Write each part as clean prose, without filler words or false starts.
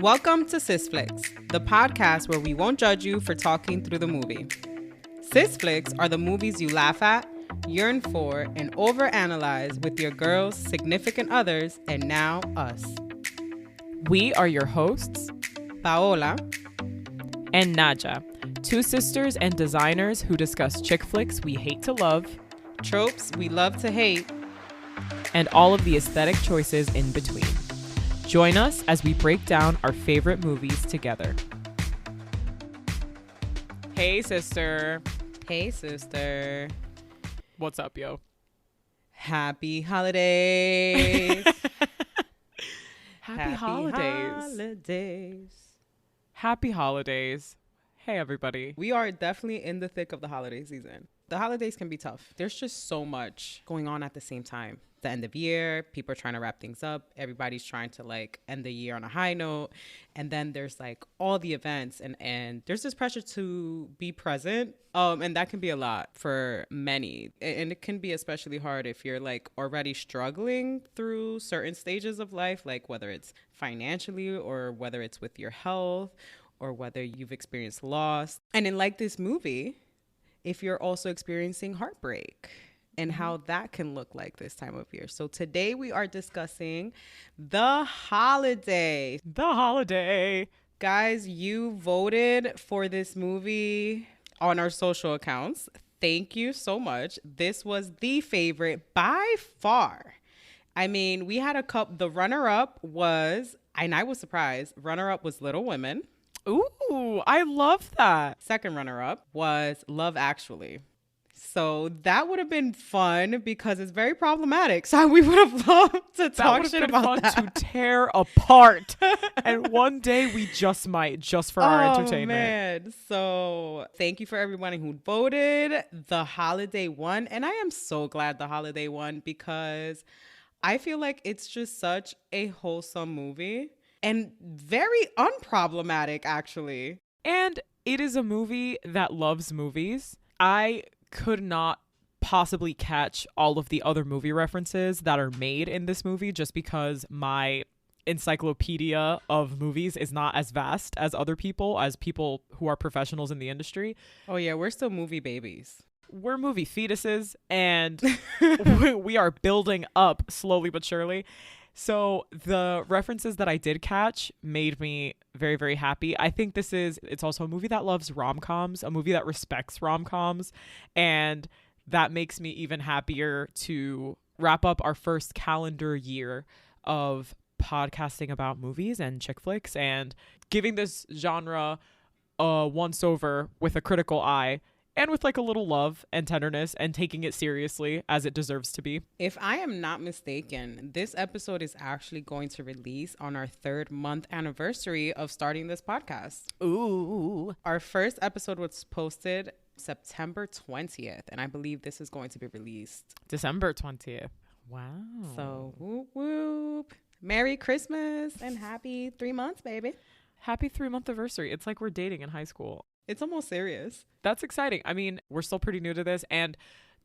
Welcome to Sisflix, the podcast where we won't judge you for talking through the movie. Sisflix are the movies you laugh at, yearn for, and overanalyze with your girls, significant others, and now us. We are your hosts, Paola and Nadhya, two sisters and designers who discuss chick flicks we hate to love, tropes we love to hate, and all of the aesthetic choices in between. Join us as we break down our favorite movies together. Hey, sister. Hey, sister. What's up, yo? Happy holidays. Happy holidays. Happy holidays. Hey, everybody. We are definitely in the thick of the holiday season. The holidays can be tough. There's just so much going on at the same time. The end of year, people are trying to wrap things up. Everybody's trying to end the year on a high note. And then there's all the events and there's this pressure to be present. And that can be a lot for many. And it can be especially hard if you're already struggling through certain stages of life, whether it's financially or whether it's with your health or whether you've experienced loss. And in this movie, if you're also experiencing heartbreak and how that can look like this time of year. So today we are discussing The Holiday. The Holiday. Guys, you voted for this movie on our social accounts. Thank you so much. This was the favorite by far. I mean, we had the runner-up was, and I was surprised, runner-up was Little Women. Ooh, I love that. Second runner-up was Love Actually. So that would have been fun because it's very problematic. So we would have loved to talk shit about that. That would have been fun to tear apart. And one day we just might, just for our entertainment. Man. So thank you for everyone who voted. The Holiday won. And I am so glad The Holiday won because I feel like it's just such a wholesome movie and very unproblematic, actually. And it is a movie that loves movies. I could not possibly catch all of the other movie references that are made in this movie just because my encyclopedia of movies is not as vast as people who are professionals in the industry. Oh yeah, we're still movie babies. We're movie fetuses and we are building up slowly but surely. So the references that I did catch made me very, very happy. I think it's also a movie that loves rom-coms, a movie that respects rom-coms. And that makes me even happier to wrap up our first calendar year of podcasting about movies and chick flicks and giving this genre a once over with a critical eye. And with a little love and tenderness and taking it seriously as it deserves to be. If I am not mistaken, this episode is actually going to release on our 3rd month anniversary of starting this podcast. Ooh. Our first episode was posted September 20th, and I believe this is going to be released December 20th. Wow. So whoop whoop. Merry Christmas and happy 3 months, baby. Happy 3-month anniversary. It's like we're dating in high school. It's almost serious. That's exciting. I mean, we're still pretty new to this. And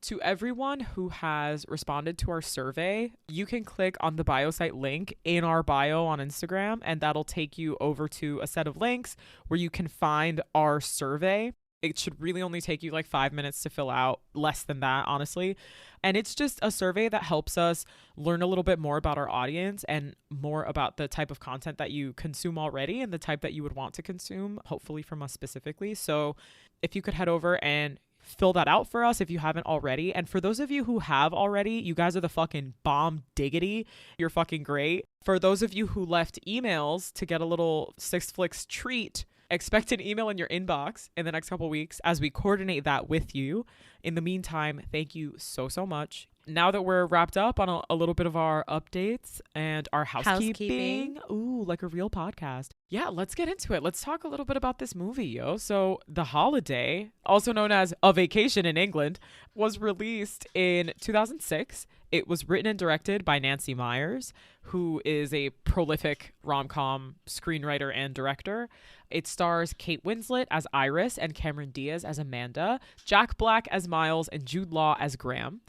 to everyone who has responded to our survey, you can click on the bio site link in our bio on Instagram, and that'll take you over to a set of links where you can find our survey. It should really only take you 5 minutes to fill out, less than that, honestly. And it's just a survey that helps us learn a little bit more about our audience and more about the type of content that you consume already and the type that you would want to consume, hopefully from us specifically. So if you could head over and fill that out for us if you haven't already. And for those of you who have already, you guys are the fucking bomb diggity. You're fucking great. For those of you who left emails to get a little Six Flicks treat, expect an email in your inbox in the next couple weeks as we coordinate that with you. In the meantime, thank you so, so much. Now that we're wrapped up on a little bit of our updates and our housekeeping. Ooh, like a real podcast. Yeah, let's get into it. Let's talk a little bit about this movie, yo. So The Holiday, also known as A Vacation in England, was released in 2006. It was written and directed by Nancy Meyers, who is a prolific rom-com screenwriter and director. It stars Kate Winslet as Iris and Cameron Diaz as Amanda, Jack Black as Miles, and Jude Law as Graham.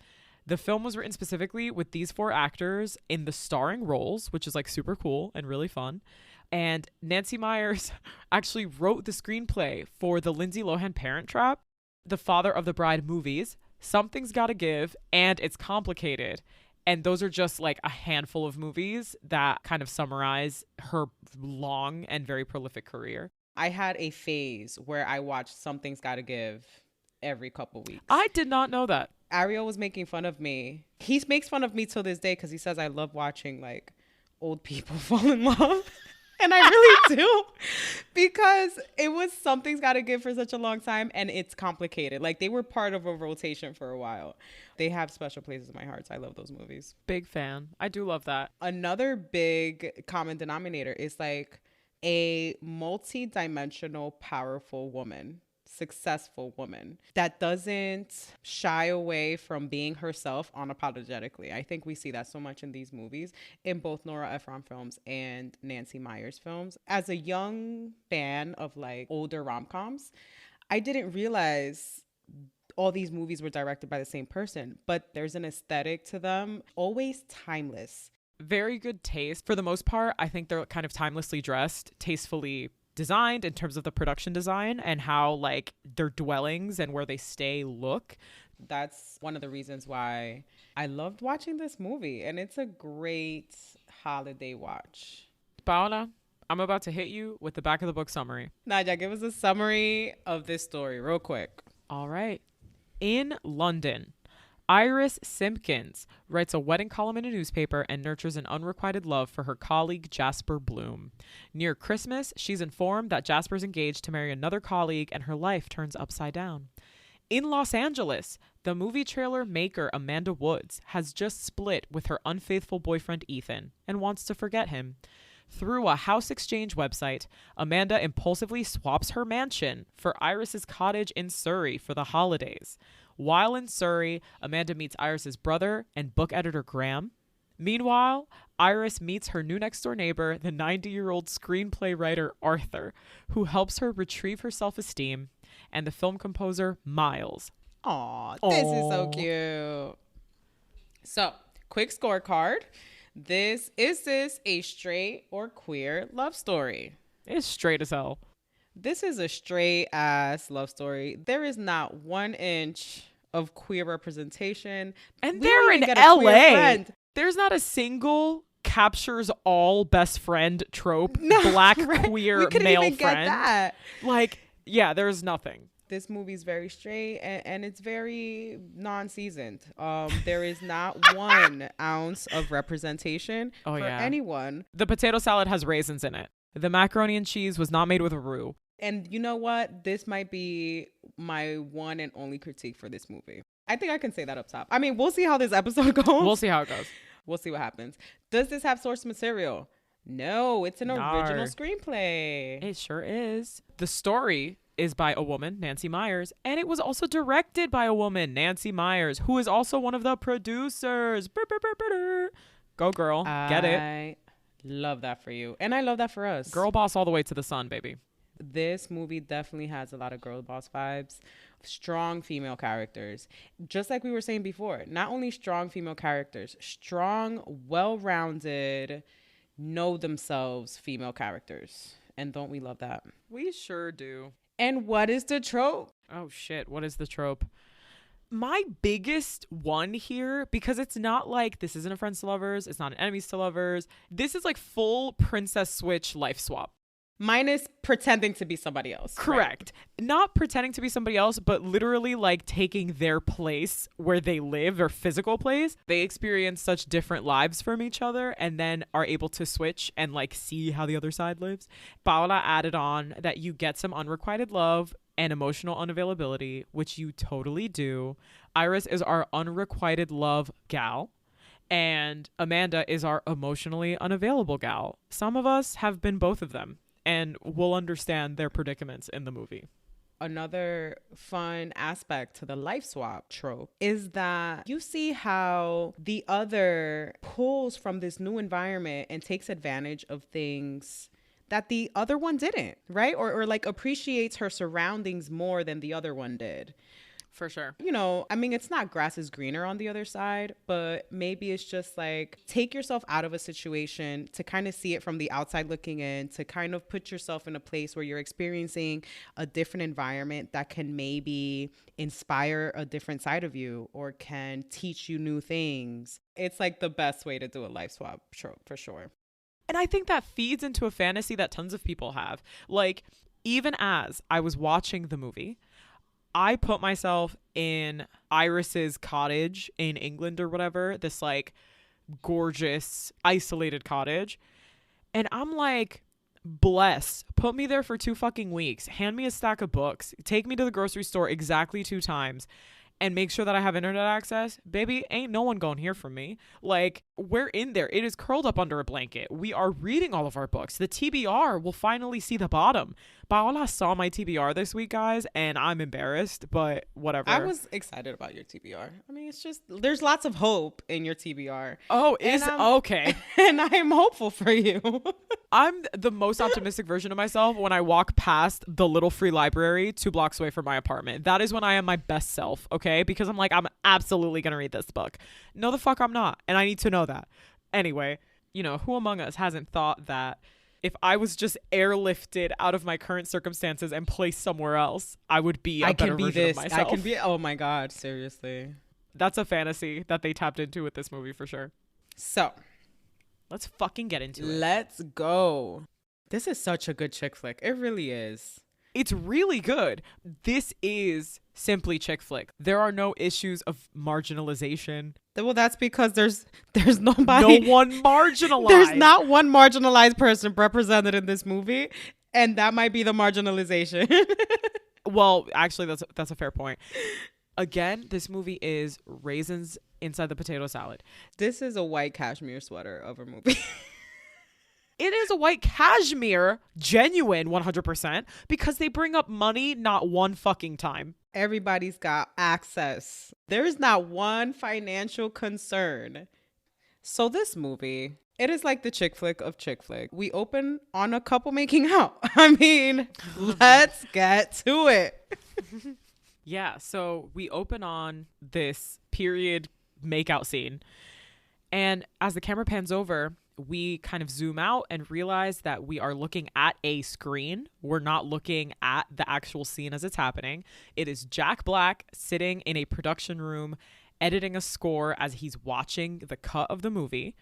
The film was written specifically with these 4 actors in the starring roles, which is super cool and really fun. And Nancy Meyers actually wrote the screenplay for the Lindsay Lohan Parent Trap, the Father of the Bride movies, Something's Gotta Give, and It's Complicated. And those are just like a handful of movies that kind of summarize her long and very prolific career. I had a phase where I watched Something's Gotta Give every couple weeks. I did not know that. Ariel was making fun of me. He makes fun of me till this day because he says I love watching like old people fall in love. And I really do, because it was Something's Gotta Give for such a long time, and It's Complicated. Like, they were part of a rotation for a while. They have special places in my heart. So I love those movies. Big fan. I do love that. Another big common denominator is like a multi-dimensional, powerful woman, successful woman that doesn't shy away from being herself unapologetically. I think we see that so much in these movies, in both Nora Ephron films and Nancy Meyers films. As a young fan of like older rom-coms, I didn't realize all these movies were directed by the same person, but there's an aesthetic to them, always timeless. Very good taste. For the most part, I think they're kind of timelessly dressed, tastefully designed in terms of the production design and how like their dwellings and where they stay look. That's one of the reasons why I loved watching this movie, and it's a great holiday watch. Paola, I'm about to hit you with the back of the book summary. Nadja, give us a summary of this story real quick. All right. In London, Iris Simpkins writes a wedding column in a newspaper and nurtures an unrequited love for her colleague Jasper Bloom. Near Christmas, she's informed that Jasper's engaged to marry another colleague and her life turns upside down. In Los Angeles, the movie trailer maker Amanda Woods has just split with her unfaithful boyfriend Ethan and wants to forget him. Through a house exchange website, Amanda impulsively swaps her mansion for Iris's cottage in Surrey for the holidays. While in Surrey, Amanda meets Iris's brother and book editor Graham. Meanwhile, Iris meets her new next-door neighbor, the 90-year-old screenplay writer Arthur, who helps her retrieve her self-esteem, and the film composer Miles. Aw, this is so cute. So, quick scorecard. Is this a straight or queer love story? It's straight as hell. This is a straight ass love story. There is not 1 inch of queer representation. And they're in LA. There's not a single captures all best friend trope, black queer we couldn't male even friend. Get that. Like, yeah, there's nothing. This movie's very straight and it's very non-seasoned. There is not 1 ounce of representation for anyone. The potato salad has raisins in it. The macaroni and cheese was not made with a roux. And you know what? This might be my one and only critique for this movie. I think I can say that up top. I mean, we'll see how this episode goes. We'll see how it goes. We'll see what happens. Does this have source material? No, it's an original screenplay. It sure is. The story is by a woman, Nancy Meyers, and it was also directed by a woman, Nancy Meyers, who is also one of the producers. Go girl. Get it. I love that for you. And I love that for us. Girl boss all the way to the sun, baby. This movie definitely has a lot of girl boss vibes. Strong female characters. Just like we were saying before, not only strong female characters, strong, well-rounded, know themselves female characters. And don't we love that? We sure do. And what is the trope? Oh shit, what is the trope? My biggest one here, because it's not like this isn't a friends to lovers, it's not an enemies to lovers. This is like full Princess Switch life swap. Minus pretending to be somebody else. Correct. Right. Not pretending to be somebody else, but literally like taking their place where they live, their physical place. They experience such different lives from each other and then are able to switch and like see how the other side lives. Paola added on that you get some unrequited love and emotional unavailability, which you totally do. Iris is our unrequited love gal. And Amanda is our emotionally unavailable gal. Some of us have been both of them. And we'll understand their predicaments in the movie. Another fun aspect to the life swap trope is that you see how the other pulls from this new environment and takes advantage of things that the other one didn't, right? Or like appreciates her surroundings more than the other one did. For sure. You know, I mean, it's not grass is greener on the other side, but maybe it's just like take yourself out of a situation to kind of see it from the outside looking in, to kind of put yourself in a place where you're experiencing a different environment that can maybe inspire a different side of you or can teach you new things. It's like the best way to do a life swap for sure. And I think that feeds into a fantasy that tons of people have. Like, even as I was watching the movie, I put myself in Iris's cottage in England or whatever, this like gorgeous isolated cottage. And I'm like, bless, put me there for 2 fucking weeks, hand me a stack of books, take me to the grocery store exactly 2 times, and make sure that I have internet access. Baby, ain't no one gonna hear from me. Like, we're in there. It is curled up under a blanket. We are reading all of our books. The TBR will finally see the bottom. Paola saw my TBR this week, guys, and I'm embarrassed, but whatever. I was excited about your TBR. I mean, it's just, there's lots of hope in your TBR. Oh, okay. And I'm hopeful for you. I'm the most optimistic version of myself when I walk past the little free library 2 blocks away from my apartment. That is when I am my best self, okay? Because I'm like, I'm absolutely going to read this book. No, the fuck I'm not. And I need to know that. Anyway, you know, who among us hasn't thought that if I was just airlifted out of my current circumstances and placed somewhere else, I would be a better version of myself. I can be, oh my God, seriously. That's a fantasy that they tapped into with this movie for sure. So, let's fucking get into it. Let's go. This is such a good chick flick. It really is. It's really good. This is simply chick flick. There are no issues of marginalization. Well, that's because there's nobody. No one marginalized. There's not one marginalized person represented in this movie, and that might be the marginalization. Well, actually, that's a fair point. Again, this movie is raisins inside the potato salad. This is a white cashmere sweater of a movie. It is a white cashmere, genuine 100%, because they bring up money not one fucking time. Everybody's got access. There is not one financial concern. So this movie, it is like the chick flick of chick flick. We open on a couple making out. I mean, let's get to it. Yeah, so we open on this period makeout scene. And as the camera pans over, we kind of zoom out and realize that we are looking at a screen. We're not looking at the actual scene as it's happening. It is Jack Black sitting in a production room editing a score as he's watching the cut of the movie.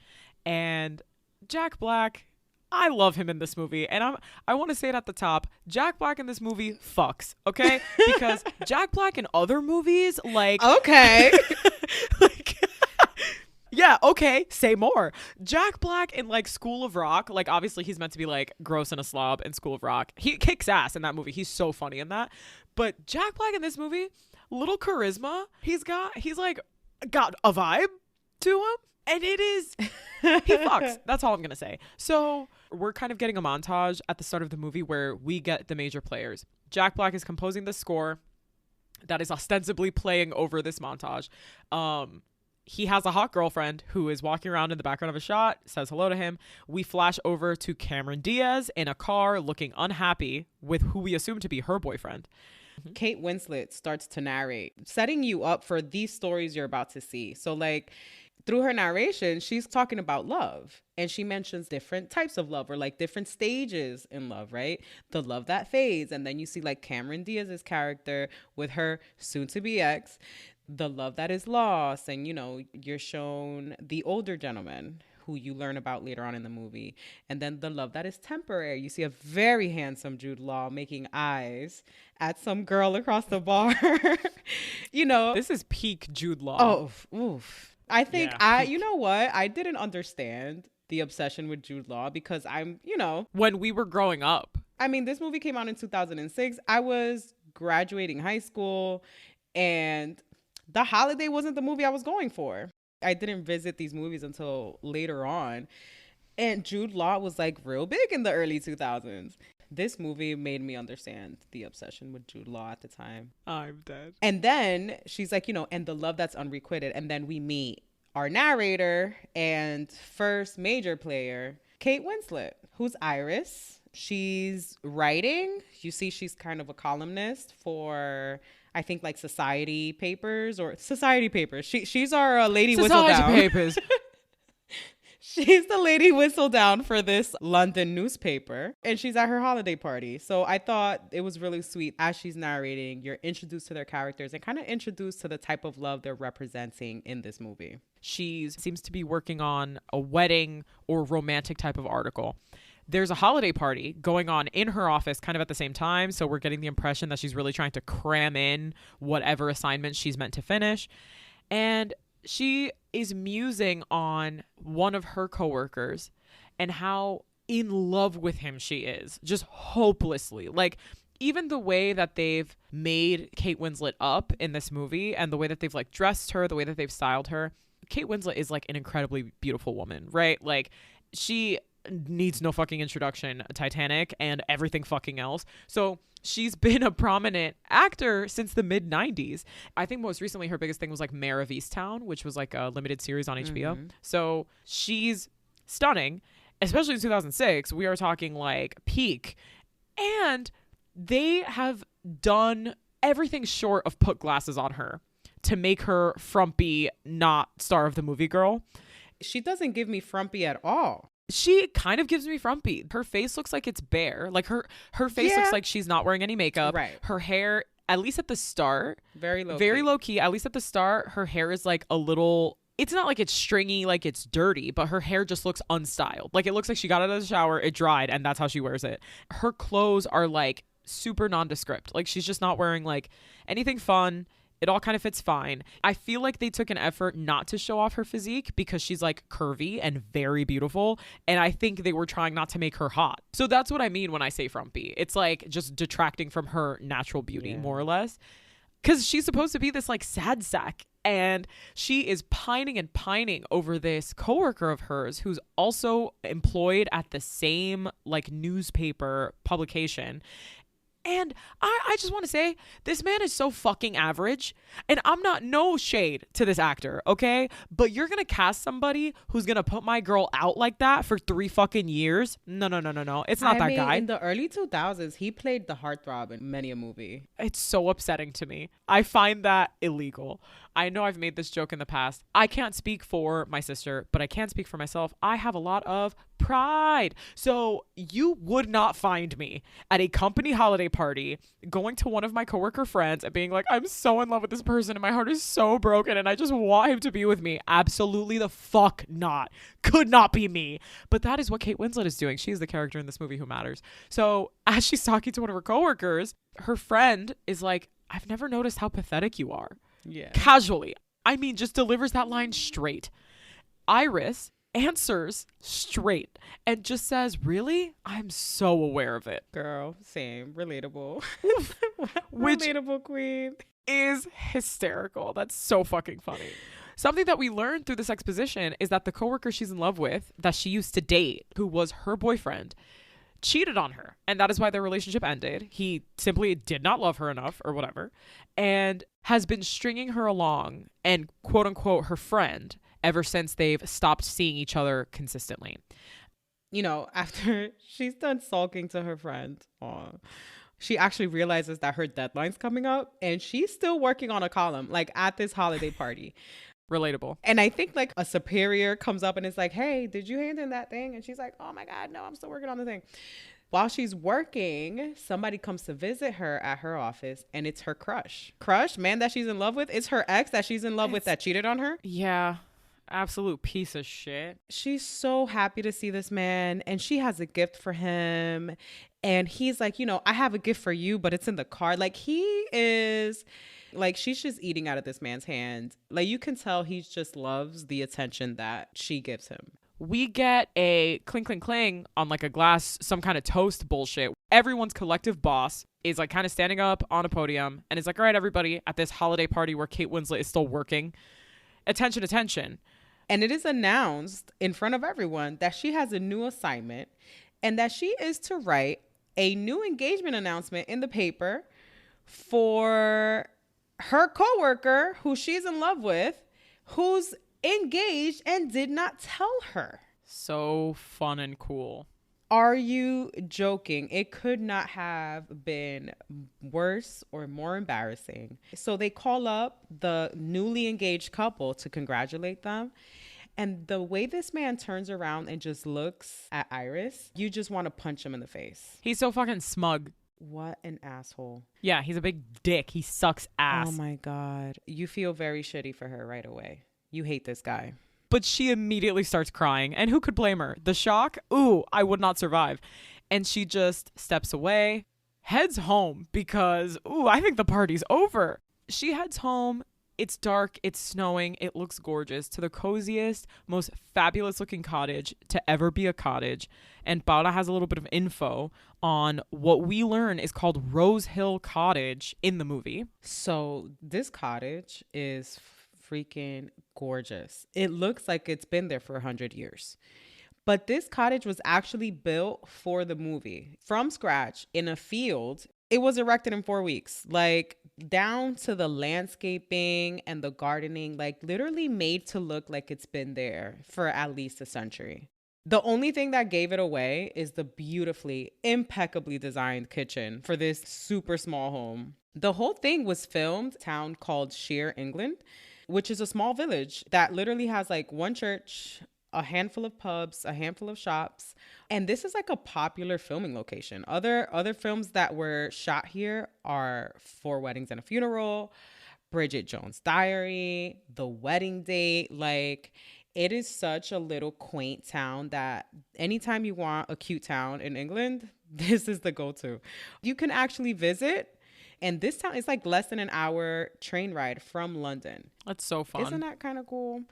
And Jack Black, I love him in this movie. And I want to say it at the top. Jack Black in this movie fucks, okay? Because Jack Black in other movies, like... Okay. like... Yeah, okay, say more. Jack Black in like School of Rock, like obviously he's meant to be like gross and a slob in School of Rock. He kicks ass in that movie. He's so funny in that. But Jack Black in this movie, little charisma. He's like got a vibe to him. And it is, he fucks. That's all I'm going to say. So we're kind of getting a montage at the start of the movie where we get the major players. Jack Black is composing the score that is ostensibly playing over this montage. He has a hot girlfriend who is walking around in the background of a shot, says hello to him. We flash over to Cameron Diaz in a car looking unhappy with who we assume to be her boyfriend. Kate Winslet starts to narrate, setting you up for these stories you're about to see. So like through her narration, she's talking about love, and she mentions different types of love or like different stages in love, right? The love that fades. And then you see like Cameron Diaz's character with her soon to be ex, the love that is lost. And, you know, you're shown the older gentleman who you learn about later on in the movie. And then the love that is temporary. You see a very handsome Jude Law making eyes at some girl across the bar. You know, this is peak Jude Law. Oh, oof. I think you know what? I didn't understand the obsession with Jude Law because when we were growing up. I mean, this movie came out in 2006. I was graduating high school, and The Holiday wasn't the movie I was going for. I didn't visit these movies until later on. And Jude Law was like real big in the early 2000s. This movie made me understand the obsession with Jude Law at the time. I'm dead. And then she's like, and the love that's unrequited. And then we meet our narrator and first major player, Kate Winslet, who's Iris. She's writing. You see, she's kind of a columnist for I think like Society Papers or Society Papers. She's our lady Society Whistledown. Papers. She's the lady Whistledown for this London newspaper, and she's at her holiday party. So I thought it was really sweet. As she's narrating, you're introduced to their characters and kind of introduced to the type of love they're representing in this movie. She seems to be working on a wedding or romantic type of article. There's a holiday party going on in her office kind of at the same time. So we're getting the impression that she's really trying to cram in whatever assignment she's meant to finish. And she is musing on one of her coworkers and how in love with him she is, just hopelessly. Like, even the way that they've made Kate Winslet up in this movie and the way that they've like dressed her, the way that they've styled her. Kate Winslet is like an incredibly beautiful woman, right? Like, she needs no fucking introduction, Titanic and everything fucking else. So she's been a prominent actor since the mid 90s. I think most recently her biggest thing was like Mare of Easttown, which was like a limited series on HBO. Mm-hmm. So she's stunning, especially in 2006. We are talking like peak. And they have done everything short of put glasses on her to make her frumpy, not star of the movie girl. She doesn't give me frumpy at all. She kind of gives me frumpy. Her face looks like it's bare. Like her face looks like she's not wearing any makeup. Right. Her hair, at least at the start, very low key. At least at the start, her hair is like a little, it's not like it's stringy, like it's dirty, but her hair just looks unstyled. Like it looks like she got out of the shower, it dried, and that's how she wears it. Her clothes are like super nondescript. Like she's just not wearing like anything fun. It all kind of fits fine. I feel like they took an effort not to show off her physique because she's like curvy and very beautiful. And I think they were trying not to make her hot. So that's what I mean when I say frumpy. It's like just detracting from her natural beauty, more or less. Because she's supposed to be this like sad sack. And she is pining and pining over this coworker of hers who's also employed at the same like newspaper publication. And I just want to say, this man is so fucking average. And I'm not no shade to this actor, okay? But you're going to cast somebody who's going to put my girl out like that for 3 fucking years? No. It's not that guy. In the early 2000s, he played the heartthrob in many a movie. It's so upsetting to me. I find that illegal. I know I've made this joke in the past. I can't speak for my sister, but I can speak for myself. I have a lot of pride. So you would not find me at a company holiday party going to one of my coworker friends and being like, I'm so in love with this person and my heart is so broken and I just want him to be with me. Absolutely the fuck not. Could not be me. But that is what Kate Winslet is doing. She is the character in this movie who matters. So as she's talking to one of her coworkers, her friend is like, I've never noticed how pathetic you are. Yeah. Casually. I mean, just delivers that line straight. Iris answers straight and just says, really? I'm so aware of it. Girl, same. Relatable. Which relatable queen. Is hysterical. That's so fucking funny. Something that we learned through this exposition is that the coworker she's in love with, that she used to date, who was her boyfriend, cheated on her. And that is why their relationship ended. He simply did not love her enough or whatever, and has been stringing her along and quote unquote her friend ever since they've stopped seeing each other consistently. You know, after she's done sulking to her friend, she actually realizes that her deadline's coming up and she's still working on a column, like at this holiday party. Relatable. And I think like a superior comes up and is like, hey, did you hand in that thing? And she's like, oh my God, no, I'm still working on the thing. While she's working, somebody comes to visit her at her office and it's her crush. Man that she's in love with. It's her ex that she's in love with that cheated on her. Yeah. Absolute piece of shit. She's so happy to see this man and she has a gift for him. And he's like, you know, I have a gift for you, but it's in the car. Like he is like, she's just eating out of this man's hand. Like you can tell he just loves the attention that she gives him. We get a clink, clink, cling on like a glass, some kind of toast bullshit. Everyone's collective boss is like kind of standing up on a podium and is like, all right, everybody, at this holiday party where Kate Winslet is still working. Attention, attention. And it is announced in front of everyone that she has a new assignment and that she is to write a new engagement announcement in the paper for her coworker who she's in love with, who's engaged and did not tell her. So fun and cool. Are you joking? It could not have been worse or more embarrassing. So they call up the newly engaged couple to congratulate them. And the way this man turns around and just looks at Iris, you just want to punch him in the face. He's so fucking smug. What an asshole. Yeah, he's a big dick. He sucks ass. Oh my God. You feel very shitty for her right away. You hate this guy. But she immediately starts crying. And who could blame her? The shock? Ooh, I would not survive. And she just steps away, heads home because, ooh, I think the party's over. She heads home. It's dark. It's snowing. It looks gorgeous. To the coziest, most fabulous looking cottage to ever be a cottage. And Paola has a little bit of info on what we learn is called Rose Hill Cottage in the movie. So this cottage is freaking gorgeous. It looks like it's been there for 100 years. But this cottage was actually built for the movie from scratch in a field. It was erected in 4 weeks, like down to the landscaping and the gardening, like literally made to look like it's been there for at least a century. The only thing that gave it away is the beautifully, impeccably designed kitchen for this super small home. The whole thing was filmed in a town called Shear, England, which is a small village that literally has like one church, a handful of pubs, a handful of shops. And this is like a popular filming location. Other films that were shot here are Four Weddings and a Funeral, Bridget Jones' Diary, The Wedding Date. Like, it is such a little quaint town that anytime you want a cute town in England, this is the go-to. You can actually visit. And this town is like less than an hour train ride from London. That's so fun. Isn't that kind of cool?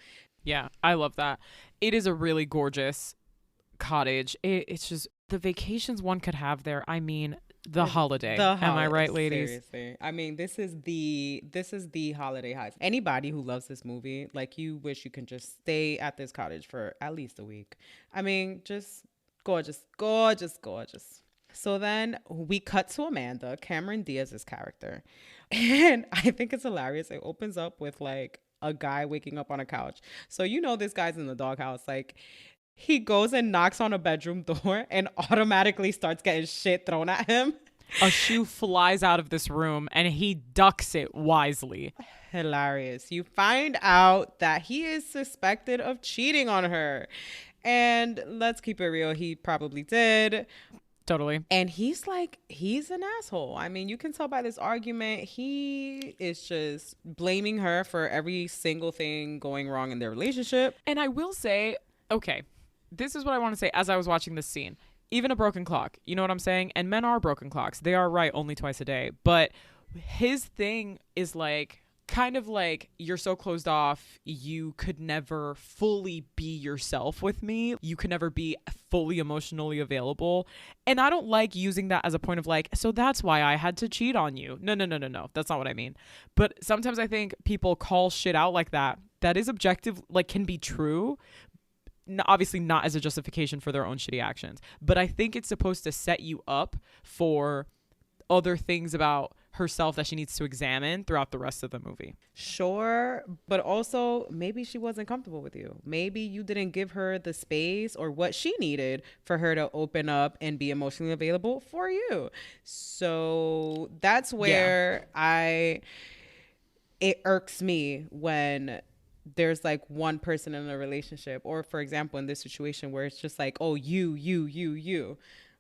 Yeah, I love that. It is a really gorgeous cottage. It's just the vacations one could have there. I mean, the holiday. Am I right, ladies? Seriously. I mean, this is the holiday highs. Anybody who loves this movie, like, you wish you can just stay at this cottage for at least a week. I mean, just gorgeous, gorgeous, gorgeous. So then we cut to Amanda, Cameron Diaz's character. And I think it's hilarious. It opens up with like a guy waking up on a couch. So you know this guy's in the doghouse. Like, he goes and knocks on a bedroom door and automatically starts getting shit thrown at him. A shoe flies out of this room and he ducks it wisely. Hilarious. You find out that he is suspected of cheating on her. And let's keep it real, he probably did. Totally. And he's an asshole. I mean, you can tell by this argument, he is just blaming her for every single thing going wrong in their relationship. And I will say, okay, this is what I want to say as I was watching this scene. Even a broken clock, you know what I'm saying? And men are broken clocks. They are right only twice a day. But his thing is like, kind of like, you're so closed off, you could never fully be yourself with me. You could never be fully emotionally available. And I don't like using that as a point of like, so that's why I had to cheat on you. No. That's not what I mean. But sometimes I think people call shit out like that. That is objective, like, can be true. Obviously not as a justification for their own shitty actions. But I think it's supposed to set you up for other things about herself that she needs to examine throughout the rest of the movie. Sure, but also maybe she wasn't comfortable with you. Maybe you didn't give her the space or what she needed for her to open up and be emotionally available for you. So that's where it irks me when there's like one person in a relationship, or for example in this situation where it's just like, oh, you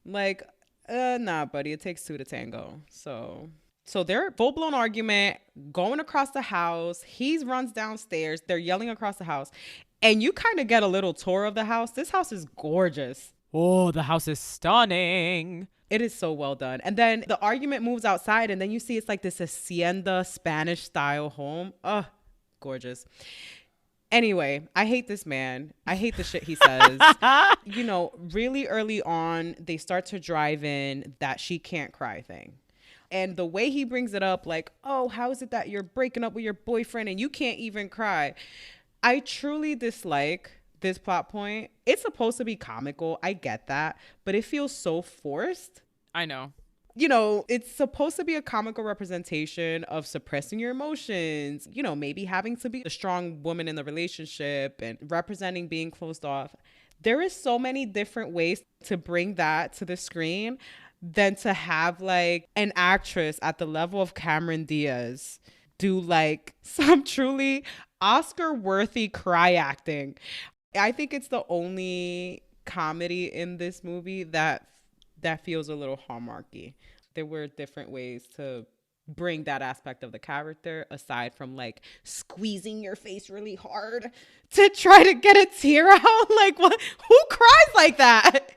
like, nah buddy, it takes two to tango. So they're full-blown argument going across the house. He runs downstairs. They're yelling across the house. And you kind of get a little tour of the house. This house is gorgeous. Oh, the house is stunning. It is so well done. And then the argument moves outside, and then you see it's like this hacienda Spanish style home. Oh, gorgeous. Anyway, I hate this man. I hate the shit he says. You know, really early on, they start to drive in that she can't cry thing. And the way he brings it up, like, oh, how is it that you're breaking up with your boyfriend and you can't even cry? I truly dislike this plot point. It's supposed to be comical. I get that. But it feels so forced. I know. You know, it's supposed to be a comical representation of suppressing your emotions, you know, maybe having to be a strong woman in the relationship and representing being closed off. There is so many different ways to bring that to the screen than to have like an actress at the level of Cameron Diaz do like some truly Oscar worthy cry acting. I think it's the only comedy in this movie that feels a little Hallmarky. There were different ways to bring that aspect of the character aside from like squeezing your face really hard to try to get a tear out. Like, what? Who cries like that?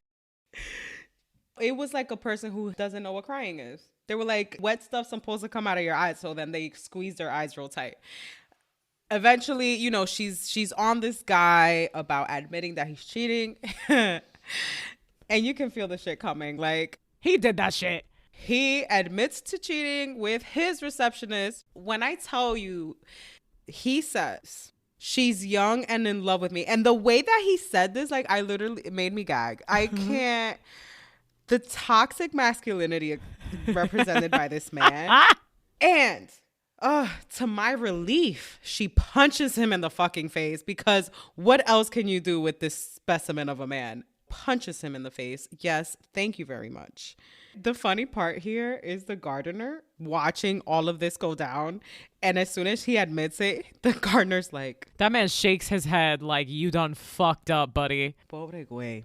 It was like a person who doesn't know what crying is. They were like, wet stuff's supposed to come out of your eyes, so then they squeeze their eyes real tight. Eventually, you know, she's on this guy about admitting that he's cheating. And you can feel the shit coming. Like, he did that shit. He admits to cheating with his receptionist. When I tell you, he says, she's young and in love with me. And the way that he said this, like, it made me gag. I can't. The toxic masculinity represented by this man. And to my relief, she punches him in the fucking face, because what else can you do with this specimen of a man? Punches him in the face. Yes, thank you very much. The funny part here is the gardener watching all of this go down. And as soon as he admits it, the gardener's like... That man shakes his head like, you done fucked up, buddy. Pobre güey.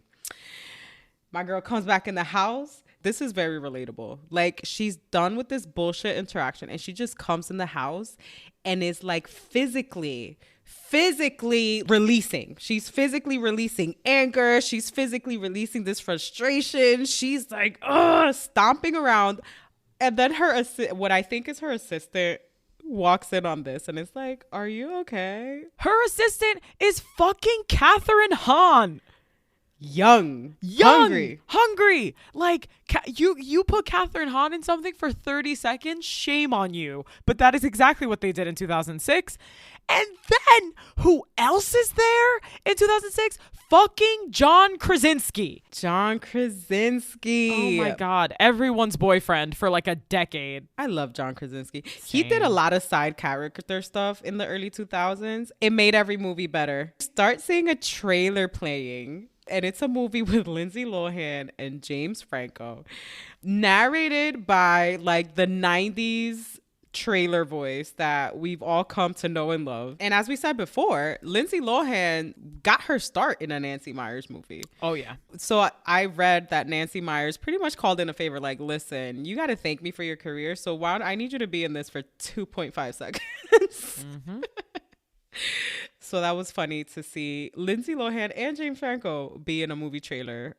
My girl comes back in the house. This is very relatable. Like, she's done with this bullshit interaction and she just comes in the house and is like physically releasing. She's physically releasing anger. She's physically releasing this frustration. She's like, stomping around. And then what I think is her assistant walks in on this and it's like, are you okay? Her assistant is fucking Catherine Hahn. Young, hungry. Like, you put Catherine Hahn in something for 30 seconds, shame on you. But that is exactly what they did in 2006. And then who else is there in 2006? Fucking John Krasinski. Oh my God. Everyone's boyfriend for like a decade. I love John Krasinski. Same. He did a lot of side character stuff in the early 2000s. It made every movie better. Start seeing a trailer playing. And it's a movie with Lindsay Lohan and James Franco, narrated by like the 90s trailer voice that we've all come to know and love. And as we said before, Lindsay Lohan got her start in a Nancy Meyers movie. Oh, yeah. So I read that Nancy Meyers pretty much called in a favor, like, listen, you got to thank me for your career. So I need you to be in this for 2.5 seconds. Mm-hmm. So that was funny to see Lindsay Lohan and James Franco be in a movie trailer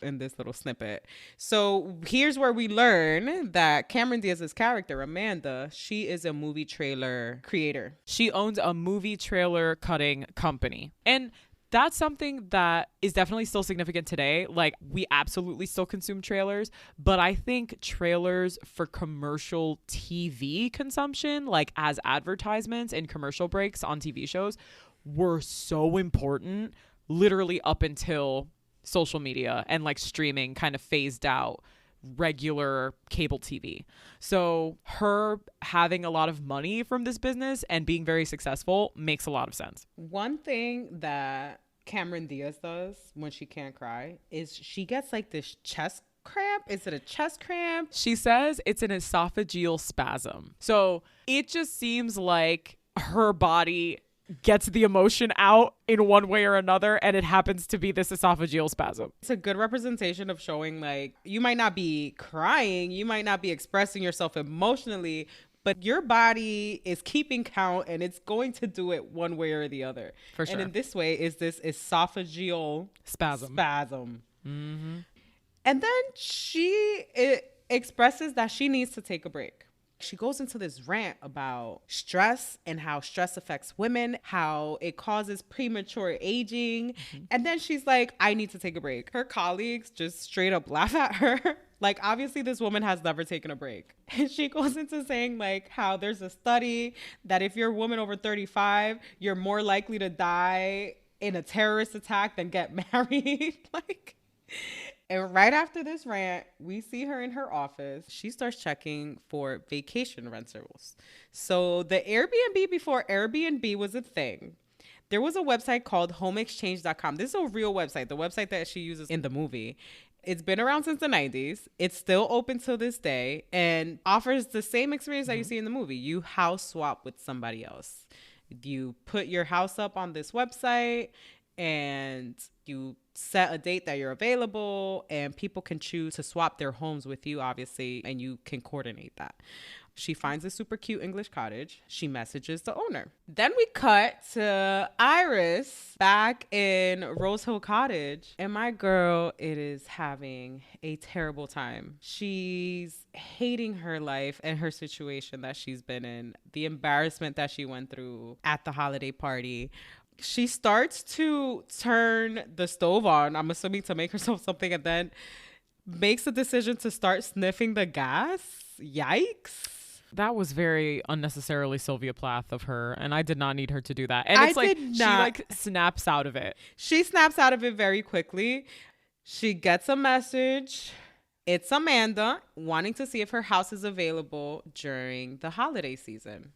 in this little snippet. So here's where we learn that Cameron Diaz's character, Amanda, she is a movie trailer creator. She owns a movie trailer cutting company. And that's something that is definitely still significant today. Like, we absolutely still consume trailers, but I think trailers for commercial TV consumption, like as advertisements and commercial breaks on TV shows, were so important literally up until social media and like streaming kind of phased out regular cable TV. So her having a lot of money from this business and being very successful makes a lot of sense. One thing that Cameron Diaz does when she can't cry is she gets like this chest cramp. Is it a chest cramp? She says it's an esophageal spasm. So it just seems like her body gets the emotion out in one way or another, and it happens to be this esophageal spasm. It's a good representation of showing like you might not be crying, you might not be expressing yourself emotionally, but your body is keeping count and it's going to do it one way or the other. For sure. And in this way is this esophageal spasm. Mm-hmm. And then she expresses that she needs to take a break. She goes into this rant about stress and how stress affects women, how it causes premature aging. Mm-hmm. And then she's like, I need to take a break. Her colleagues just straight up laugh at her. Like, obviously, this woman has never taken a break. And she goes into saying, like, how there's a study that if you're a woman over 35, you're more likely to die in a terrorist attack than get married. Like... And right after this rant, we see her in her office. She starts checking for vacation rentals. So the Airbnb before Airbnb was a thing, There was a website called homeexchange.com. This is a real website, the website that she uses in the movie. It's been around since the 90s. It's still open till this day and offers the same experience that you see in the movie. You house swap with somebody else. You put your house up on this website and you set a date that you're available, and people can choose to swap their homes with you, obviously, and you can coordinate that. She finds a super cute English cottage. She messages the owner. Then we cut to Iris back in Rose Hill Cottage. And my girl, it is having a terrible time. She's hating her life and her situation that she's been in, the embarrassment that she went through at the holiday party. She starts to turn the stove on, I'm assuming to make herself something, and then makes a decision to start sniffing the gas. Yikes. That was very unnecessarily Sylvia Plath of her, and I did not need her to do that. And it's she like snaps out of it. She snaps out of it very quickly. She gets a message. It's Amanda wanting to see if her house is available during the holiday season.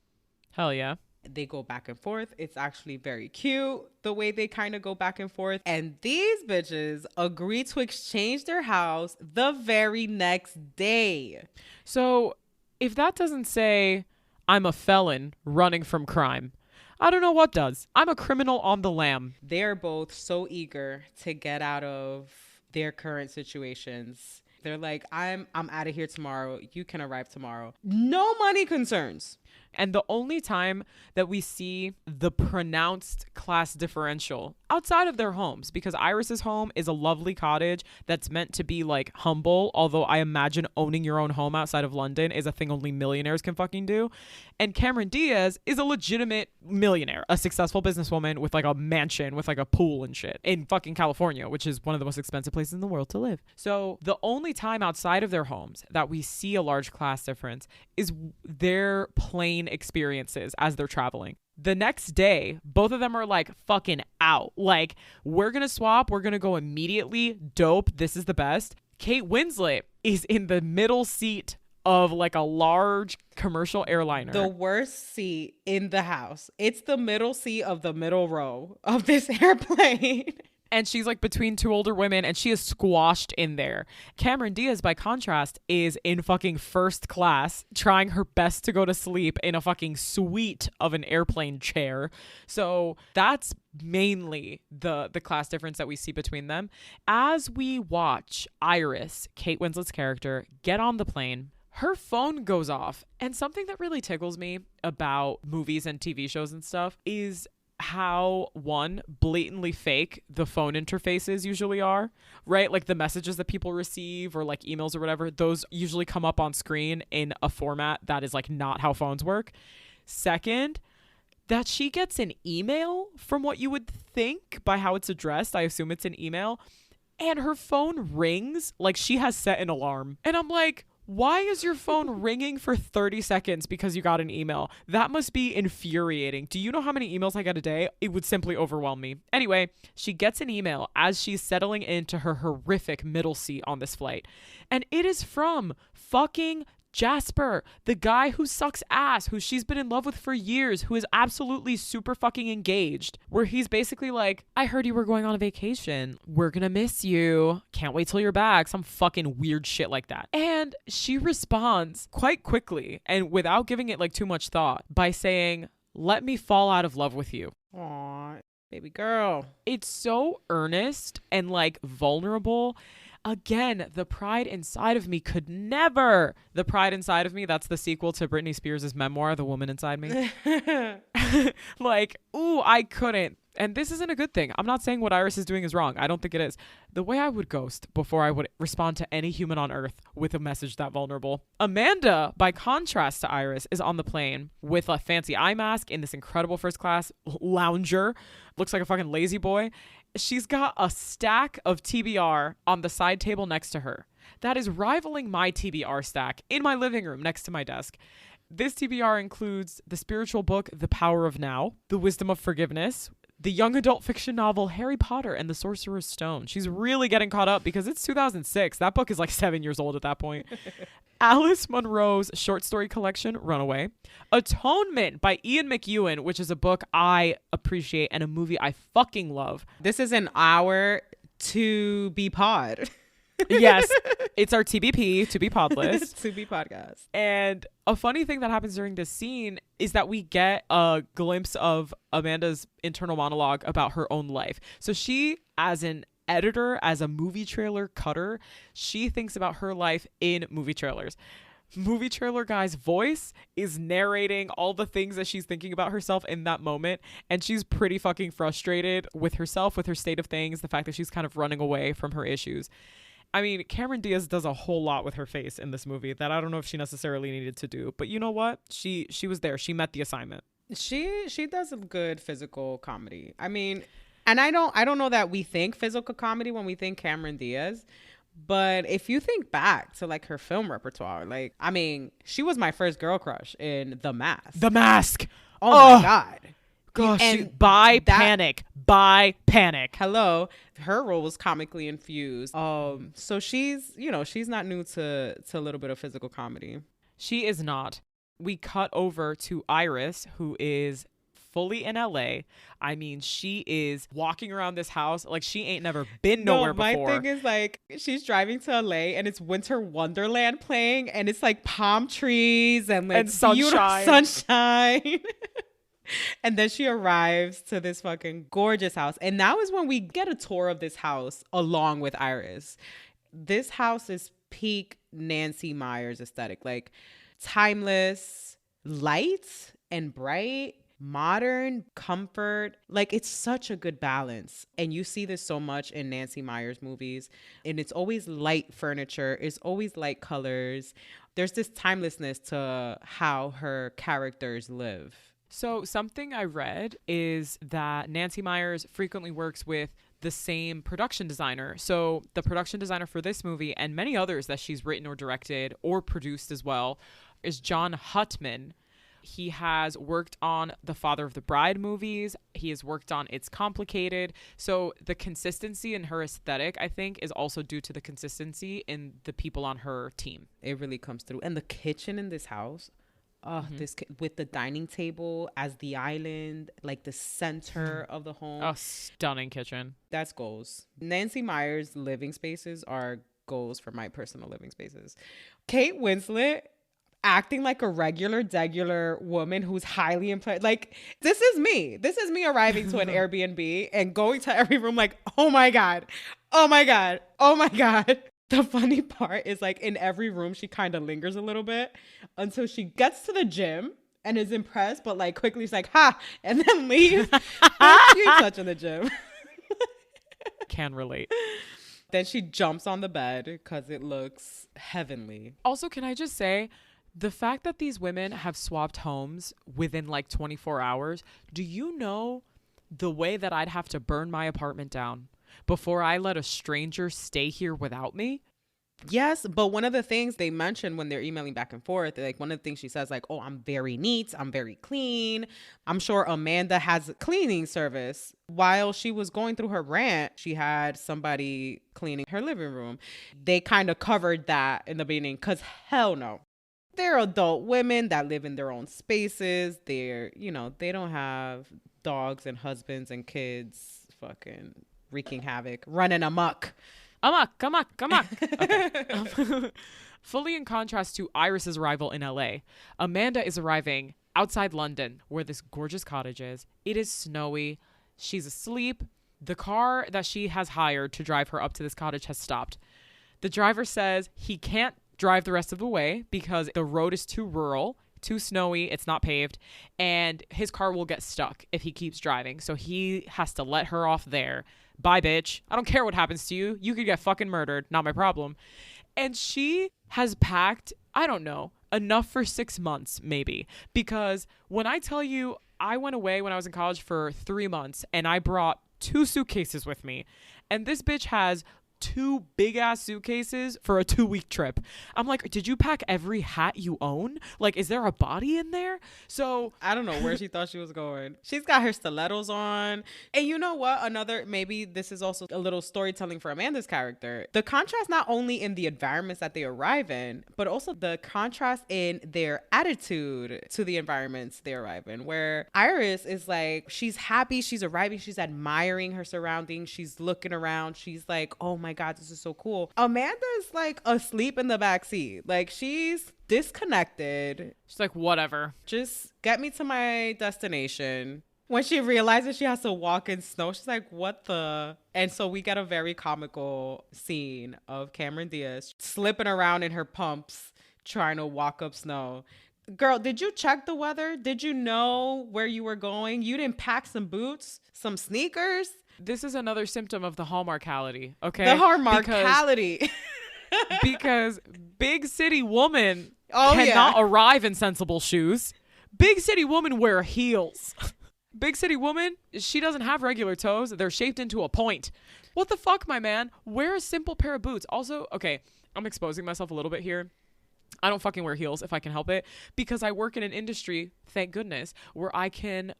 Hell yeah. They go back and forth. It's actually very cute the way they kind of go back and forth. And these bitches agree to exchange their house the very next day. So if that doesn't say I'm a felon running from crime, I don't know what does. I'm a criminal on the lam. They're both so eager to get out of their current situations. They're like, I'm out of here tomorrow. You can arrive tomorrow. No money concerns. And the only time that we see the pronounced class differential outside of their homes, because Iris's home is a lovely cottage that's meant to be like humble, although I imagine owning your own home outside of London is a thing only millionaires can fucking do. And Cameron Diaz is a legitimate millionaire, a successful businesswoman with like a mansion with like a pool and shit in fucking California, which is one of the most expensive places in the world to live. So the only time outside of their homes that we see a large class difference is their plain experiences as they're traveling. The next day, both of them are like fucking out. Like, we're gonna swap. We're gonna go immediately. Dope. This is the best. Kate Winslet is in the middle seat of like a large commercial airliner. The worst seat in the house. It's the middle seat of the middle row of this airplane. And she's like between two older women and she is squashed in there. Cameron Diaz, by contrast, is in fucking first class, trying her best to go to sleep in a fucking suite of an airplane chair. So that's mainly the class difference that we see between them. As we watch Iris, Kate Winslet's character, get on the plane, her phone goes off. And something that really tickles me about movies and TV shows and stuff is how, one, blatantly fake the phone interfaces usually are, right? Like the messages that people receive or like emails or whatever, those usually come up on screen in a format that is like not how phones work. Second, that she gets an email from what you would think by how it's addressed. I assume it's an email. And her phone rings like she has set an alarm. And I'm like, why is your phone ringing for 30 seconds because you got an email? That must be infuriating. Do you know how many emails I get a day? It would simply overwhelm me. Anyway, she gets an email as she's settling into her horrific middle seat on this flight. And it is from fucking Jasper, the guy who sucks ass, who she's been in love with for years, who is absolutely super fucking engaged, where he's basically like, I heard you were going on a vacation. We're gonna miss you. Can't wait till you're back. Some fucking weird shit like that. And she responds quite quickly and without giving it like too much thought by saying, let me fall out of love with you. Aw, baby girl. It's so earnest and like vulnerable. Again, the pride inside of me could never. The pride inside of me, that's the sequel to Britney Spears' memoir, The Woman Inside Me. Like, ooh, I couldn't. And this isn't a good thing. I'm not saying what Iris is doing is wrong. I don't think it is. The way I would ghost before I would respond to any human on earth with a message that vulnerable. Amanda, by contrast to Iris, is on the plane with a fancy eye mask in this incredible first class lounger. Looks like a fucking lazy boy. She's got a stack of TBR on the side table next to her. That is rivaling my TBR stack in my living room next to my desk. This TBR includes the spiritual book, The Power of Now, The Wisdom of Forgiveness, the young adult fiction novel, Harry Potter and the Sorcerer's Stone. She's really getting caught up because it's 2006. That book is like 7 years old at that point. Alice Munro's short story collection, Runaway. Atonement by Ian McEwan, which is a book I appreciate and a movie I fucking love. This is an hour to be pod. Yes, it's our TBP, to be pod list. To be podcast. And a funny thing that happens during this scene is that we get a glimpse of Amanda's internal monologue about her own life. So she, as an editor, as a movie trailer cutter, she thinks about her life in movie trailers. Movie trailer guy's voice is narrating all the things that she's thinking about herself in that moment, and she's pretty fucking frustrated with herself, with her state of things, the fact that she's kind of running away from her issues. I mean, Cameron Diaz does a whole lot with her face in this movie that I don't know if she necessarily needed to do, but you know what? She was there. She met the assignment. She does a good physical comedy. I mean, and I don't know that we think physical comedy when we think Cameron Diaz, but if you think back to like her film repertoire, like, I mean, she was my first girl crush in The Mask. The Mask. Oh my God. Gosh, And Panic. Hello. Her role was comically infused. So she's not new to a little bit of physical comedy. She is not. We cut over to Iris, who is fully in LA. I mean, she is walking around this house like she ain't never been nowhere before. My thing is like she's driving to LA and it's Winter Wonderland playing and it's like palm trees and like sunshine. And then she arrives to this fucking gorgeous house. And now is when we get a tour of this house along with Iris. This house is peak Nancy Meyers aesthetic, like timeless, light and bright, modern, comfort. Like it's such a good balance. And you see this so much in Nancy Meyers movies. And it's always light furniture. It's always light colors. There's this timelessness to how her characters live. So something I read is that Nancy Meyers frequently works with the same production designer. So the production designer for this movie and many others that she's written or directed or produced as well is John Huttman. He has worked on the Father of the Bride movies. He has worked on It's Complicated. So the consistency in her aesthetic, I think, is also due to the consistency in the people on her team. It really comes through. And the kitchen in this house, this with the dining table as the island, like the center of the home. A stunning kitchen. That's goals. Nancy Meyers' living spaces are goals for my personal living spaces. Kate Winslet acting like a regular woman who's highly impressed. Like, this is me. This is me arriving to an Airbnb and going to every room like, oh my God. The funny part is like in every room, she kind of lingers a little bit until she gets to the gym and is impressed, but like quickly she's like, ha, and then leaves. She ain't touching the gym. Can relate. Then she jumps on the bed because it looks heavenly. Also, can I just say, the fact that these women have swapped homes within like 24 hours, do you know the way that I'd have to burn my apartment down before I let a stranger stay here without me? Yes, but one of the things they mention when they're emailing back and forth, like one of the things she says, like, oh, I'm very neat, I'm very clean. I'm sure Amanda has a cleaning service. While she was going through her rant, she had somebody cleaning her living room. They kind of covered that in the beginning because hell no. They're adult women that live in their own spaces. They're, they don't have dogs and husbands and kids fucking wreaking havoc, running amok. Okay. Fully in contrast to Iris's arrival in LA, Amanda is arriving outside London, where this gorgeous cottage is. It is snowy. She's asleep. The car that she has hired to drive her up to this cottage has stopped. The driver says he can't drive the rest of the way because the road is too rural, too snowy, it's not paved, and his car will get stuck if he keeps driving. So he has to let her off there. Bye, bitch. I don't care what happens to you. You could get fucking murdered. Not my problem. And she has packed, I don't know, enough for 6 months, maybe. Because when I tell you I went away when I was in college for 3 months and I brought 2 suitcases with me, and this bitch has 2 big ass suitcases for a 2-week trip. I'm like, did you pack every hat you own? Like, is there a body in there? So I don't know where she thought she was going. She's got her stilettos on. And you know what? Maybe this is also a little storytelling for Amanda's character. The contrast not only in the environments that they arrive in, but also the contrast in their attitude to the environments they arrive in, where Iris is like, she's happy, she's arriving, she's admiring her surroundings, she's looking around, she's like, oh my God, this is so cool. Amanda's like asleep in the back seat. Like, she's disconnected. she's like, whatever. Just get me to my destination. When she realizes she has to walk in snow, she's like, what the? And so we get a very comical scene of Cameron Diaz slipping around in her pumps, trying to walk up snow. Girl, did you check the weather? Did you know where you were going? You didn't pack some boots, some sneakers? This is another symptom of the Hallmarkality, okay? The Hallmarkality. Because big city woman cannot arrive in sensible shoes. Big city woman wear heels. Big city woman, she doesn't have regular toes. They're shaped into a point. What the fuck, my man? Wear a simple pair of boots. Also, okay, I'm exposing myself a little bit here. I don't fucking wear heels if I can help it, because I work in an industry, thank goodness, where I can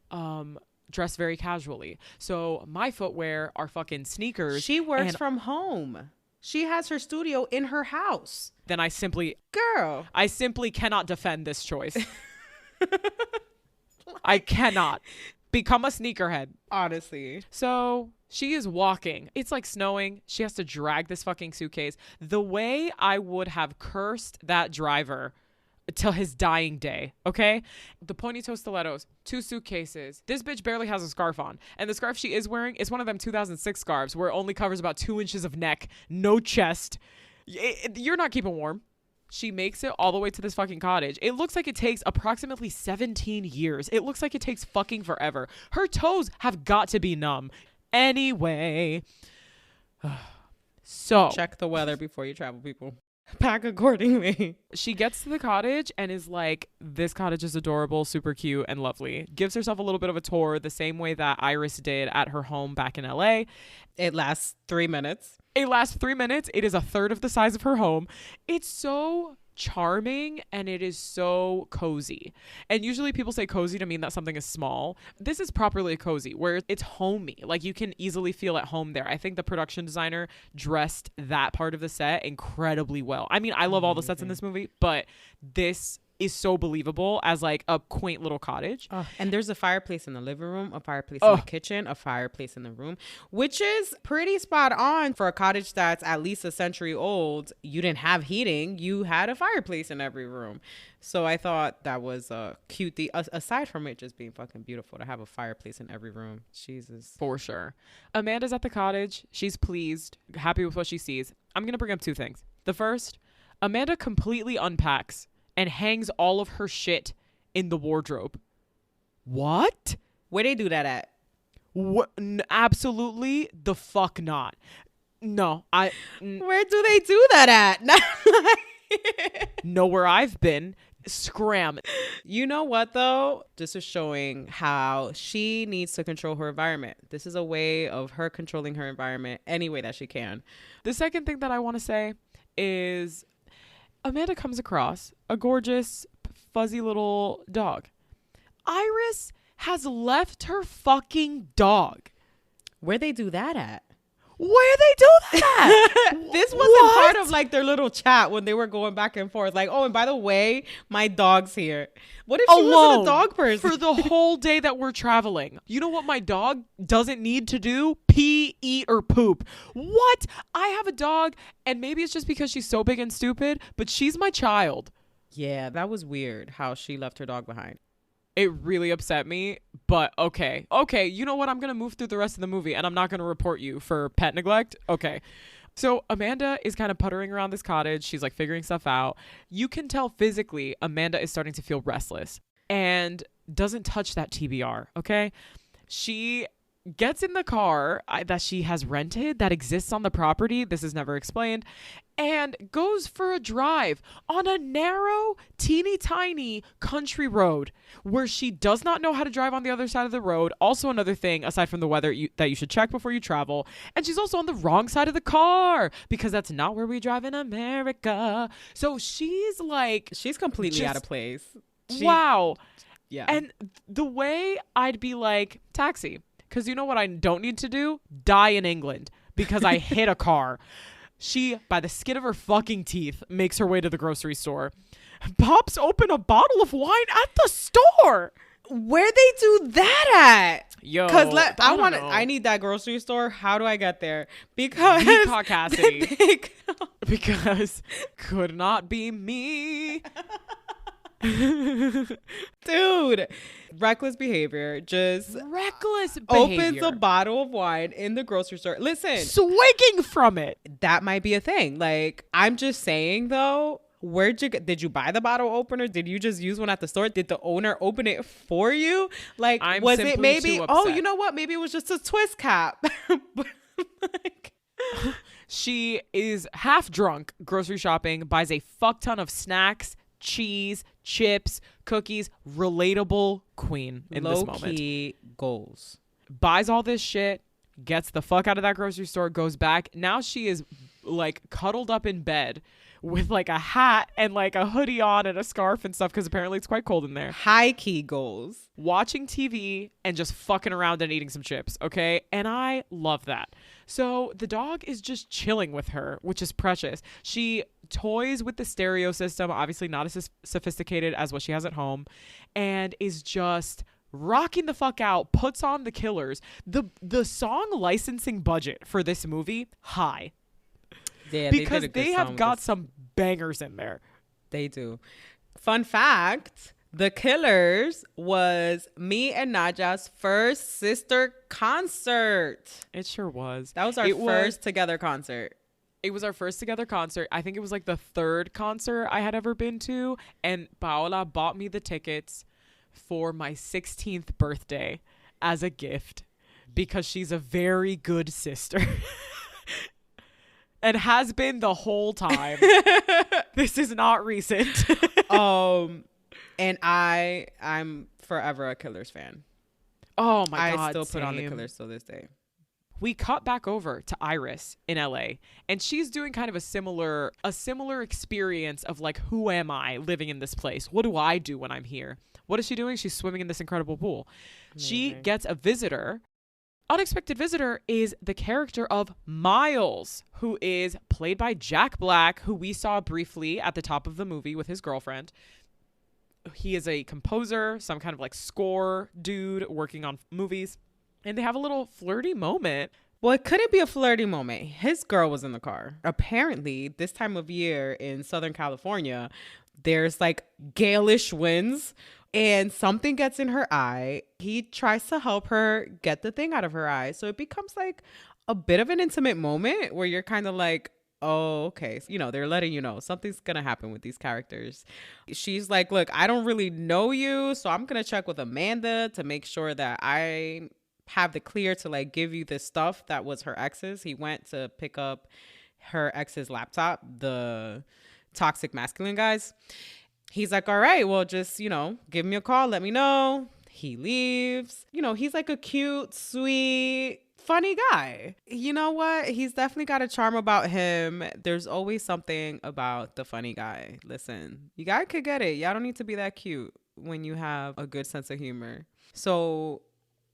dress very casually. So my footwear are fucking sneakers. She works from home. She has her studio in her house. Then I simply cannot defend this choice. I cannot become a sneakerhead. Honestly. So she is walking. It's like snowing. She has to drag this fucking suitcase. The way I would have cursed that driver till his dying day, okay? The pointy-toe stilettos, 2 suitcases. This bitch barely has a scarf on. And the scarf she is wearing is one of them 2006 scarves where it only covers about 2 inches of neck, no chest. You're not keeping warm. She makes it all the way to this fucking cottage. It looks like it takes approximately 17 years. It looks like it takes fucking forever. Her toes have got to be numb. Anyway. So. Check the weather before you travel, people. Pack accordingly. She gets to the cottage and is like, this cottage is adorable, super cute, and lovely. Gives herself a little bit of a tour the same way that Iris did at her home back in LA. It lasts 3 minutes. It lasts 3 minutes. It is a third of the size of her home. It's so charming and it is so cozy. And usually people say cozy to mean that something is small. This is properly cozy, where it's homey. Like, you can easily feel at home there. I think the production designer dressed that part of the set incredibly well. I mean, I love all the sets in this movie, but this is so believable as like a quaint little cottage. And there's a fireplace in the living room, a fireplace in the kitchen, a fireplace in the room, which is pretty spot on for a cottage that's at least a century old. You didn't have heating. You had a fireplace in every room. So I thought that was cute. Aside from it just being fucking beautiful to have a fireplace in every room. Jesus. For sure. Amanda's at the cottage. She's pleased, happy with what she sees. I'm going to bring up 2 things. The first, Amanda completely unpacks and hangs all of her shit in the wardrobe. What? Where they do that at? What? Absolutely the fuck not. No, Where do they do that at? Know where I've been. Scram. You know what though? This is showing how she needs to control her environment. This is a way of her controlling her environment any way that she can. The second thing that I want to say is Amanda comes across a gorgeous, fuzzy little dog. Iris has left her fucking dog. Where they do that at? Where they do that? This wasn't part of like their little chat when they were going back and forth. Like, oh, and by the way, my dog's here. What if she wasn't a dog person? For the whole day that we're traveling. You know what my dog doesn't need to do? Pee, eat, or poop. What? I have a dog, and maybe it's just because she's so big and stupid, but she's my child. Yeah, that was weird how she left her dog behind. It really upset me, but okay. You know what? I'm going to move through the rest of the movie and I'm not going to report you for pet neglect. Okay. So Amanda is kind of puttering around this cottage. She's like figuring stuff out. You can tell physically Amanda is starting to feel restless and doesn't touch that TBR. Okay. She gets in the car that she has rented that exists on the property. This is never explained. And goes for a drive on a narrow, teeny tiny country road where she does not know how to drive on the other side of the road. Also another thing, aside from the weather, that you should check before you travel. And she's also on the wrong side of the car because that's not where we drive in America. So she's like... She's completely out of place. Wow. Yeah. And the way I'd be like, taxi. Because you know what I don't need to do? Die in England because I hit a car. She, by the skin of her fucking teeth, makes her way to the grocery store. Pops open a bottle of wine at the store. Where they do that at? Yo, because I need that grocery store. How do I get there? Because Cassidy. Because could not be me. Dude, reckless behavior. Opens a bottle of wine in the grocery store. Listen, swigging from it. That might be a thing. Like, I'm just saying though, did you buy the bottle opener? Did you just use one at the store? Did the owner open it for you? Like, was it maybe, oh, you know what? Maybe it was just a twist cap. Like, she is half drunk, grocery shopping, buys a fuck ton of snacks, cheese, chips, cookies, relatable queen in this moment. Low-key goals. Buys all this shit, gets the fuck out of that grocery store, goes back. Now she is like cuddled up in bed with like a hat and like a hoodie on and a scarf and stuff because apparently it's quite cold in there. High-key goals. Watching TV and just fucking around and eating some chips, okay? And I love that. So the dog is just chilling with her, which is precious. She toys with the stereo system, obviously not as sophisticated as what she has at home, and is just rocking the fuck out, puts on The Killers. The song licensing budget for this movie, high. Yeah, because they have got some bangers in there. They do. Fun fact, The Killers was me and Nadja's first sister concert. It sure was. That was our first together concert. It was our first together concert. I think it was like the third concert I had ever been to. And Paola bought me the tickets for my 16th birthday as a gift because she's a very good sister. And has been the whole time. This is not recent. And I'm forever a Killers fan. Oh my God. I still put on The Killers till this day. We cut back over to Iris in LA, and she's doing kind of a similar experience of like, who am I living in this place? What do I do when I'm here? What is she doing? She's swimming in this incredible pool. Amazing. She gets a visitor. Unexpected visitor is the character of Miles, who is played by Jack Black, who we saw briefly at the top of the movie with his girlfriend. He is a composer, some kind of like score dude working on movies. And they have a little flirty moment. Well, it couldn't be a flirty moment. His girl was in the car. Apparently, this time of year in Southern California, there's like galish winds and something gets in her eye. He tries to help her get the thing out of her eye. So it becomes like a bit of an intimate moment where you're kind of like, oh, okay. You know, they're letting you know something's going to happen with these characters. She's like, look, I don't really know you, so I'm going to check with Amanda to make sure that I have the clear to like give you this stuff that was her ex's. He went to pick up her ex's laptop, the toxic masculine guys. He's like, all right, well, just, you know, give me a call. Let me know. He leaves. You know, he's like a cute, sweet, funny guy. You know what? He's definitely got a charm about him. There's always something about the funny guy. Listen, you guys could get it. Y'all don't need to be that cute when you have a good sense of humor. So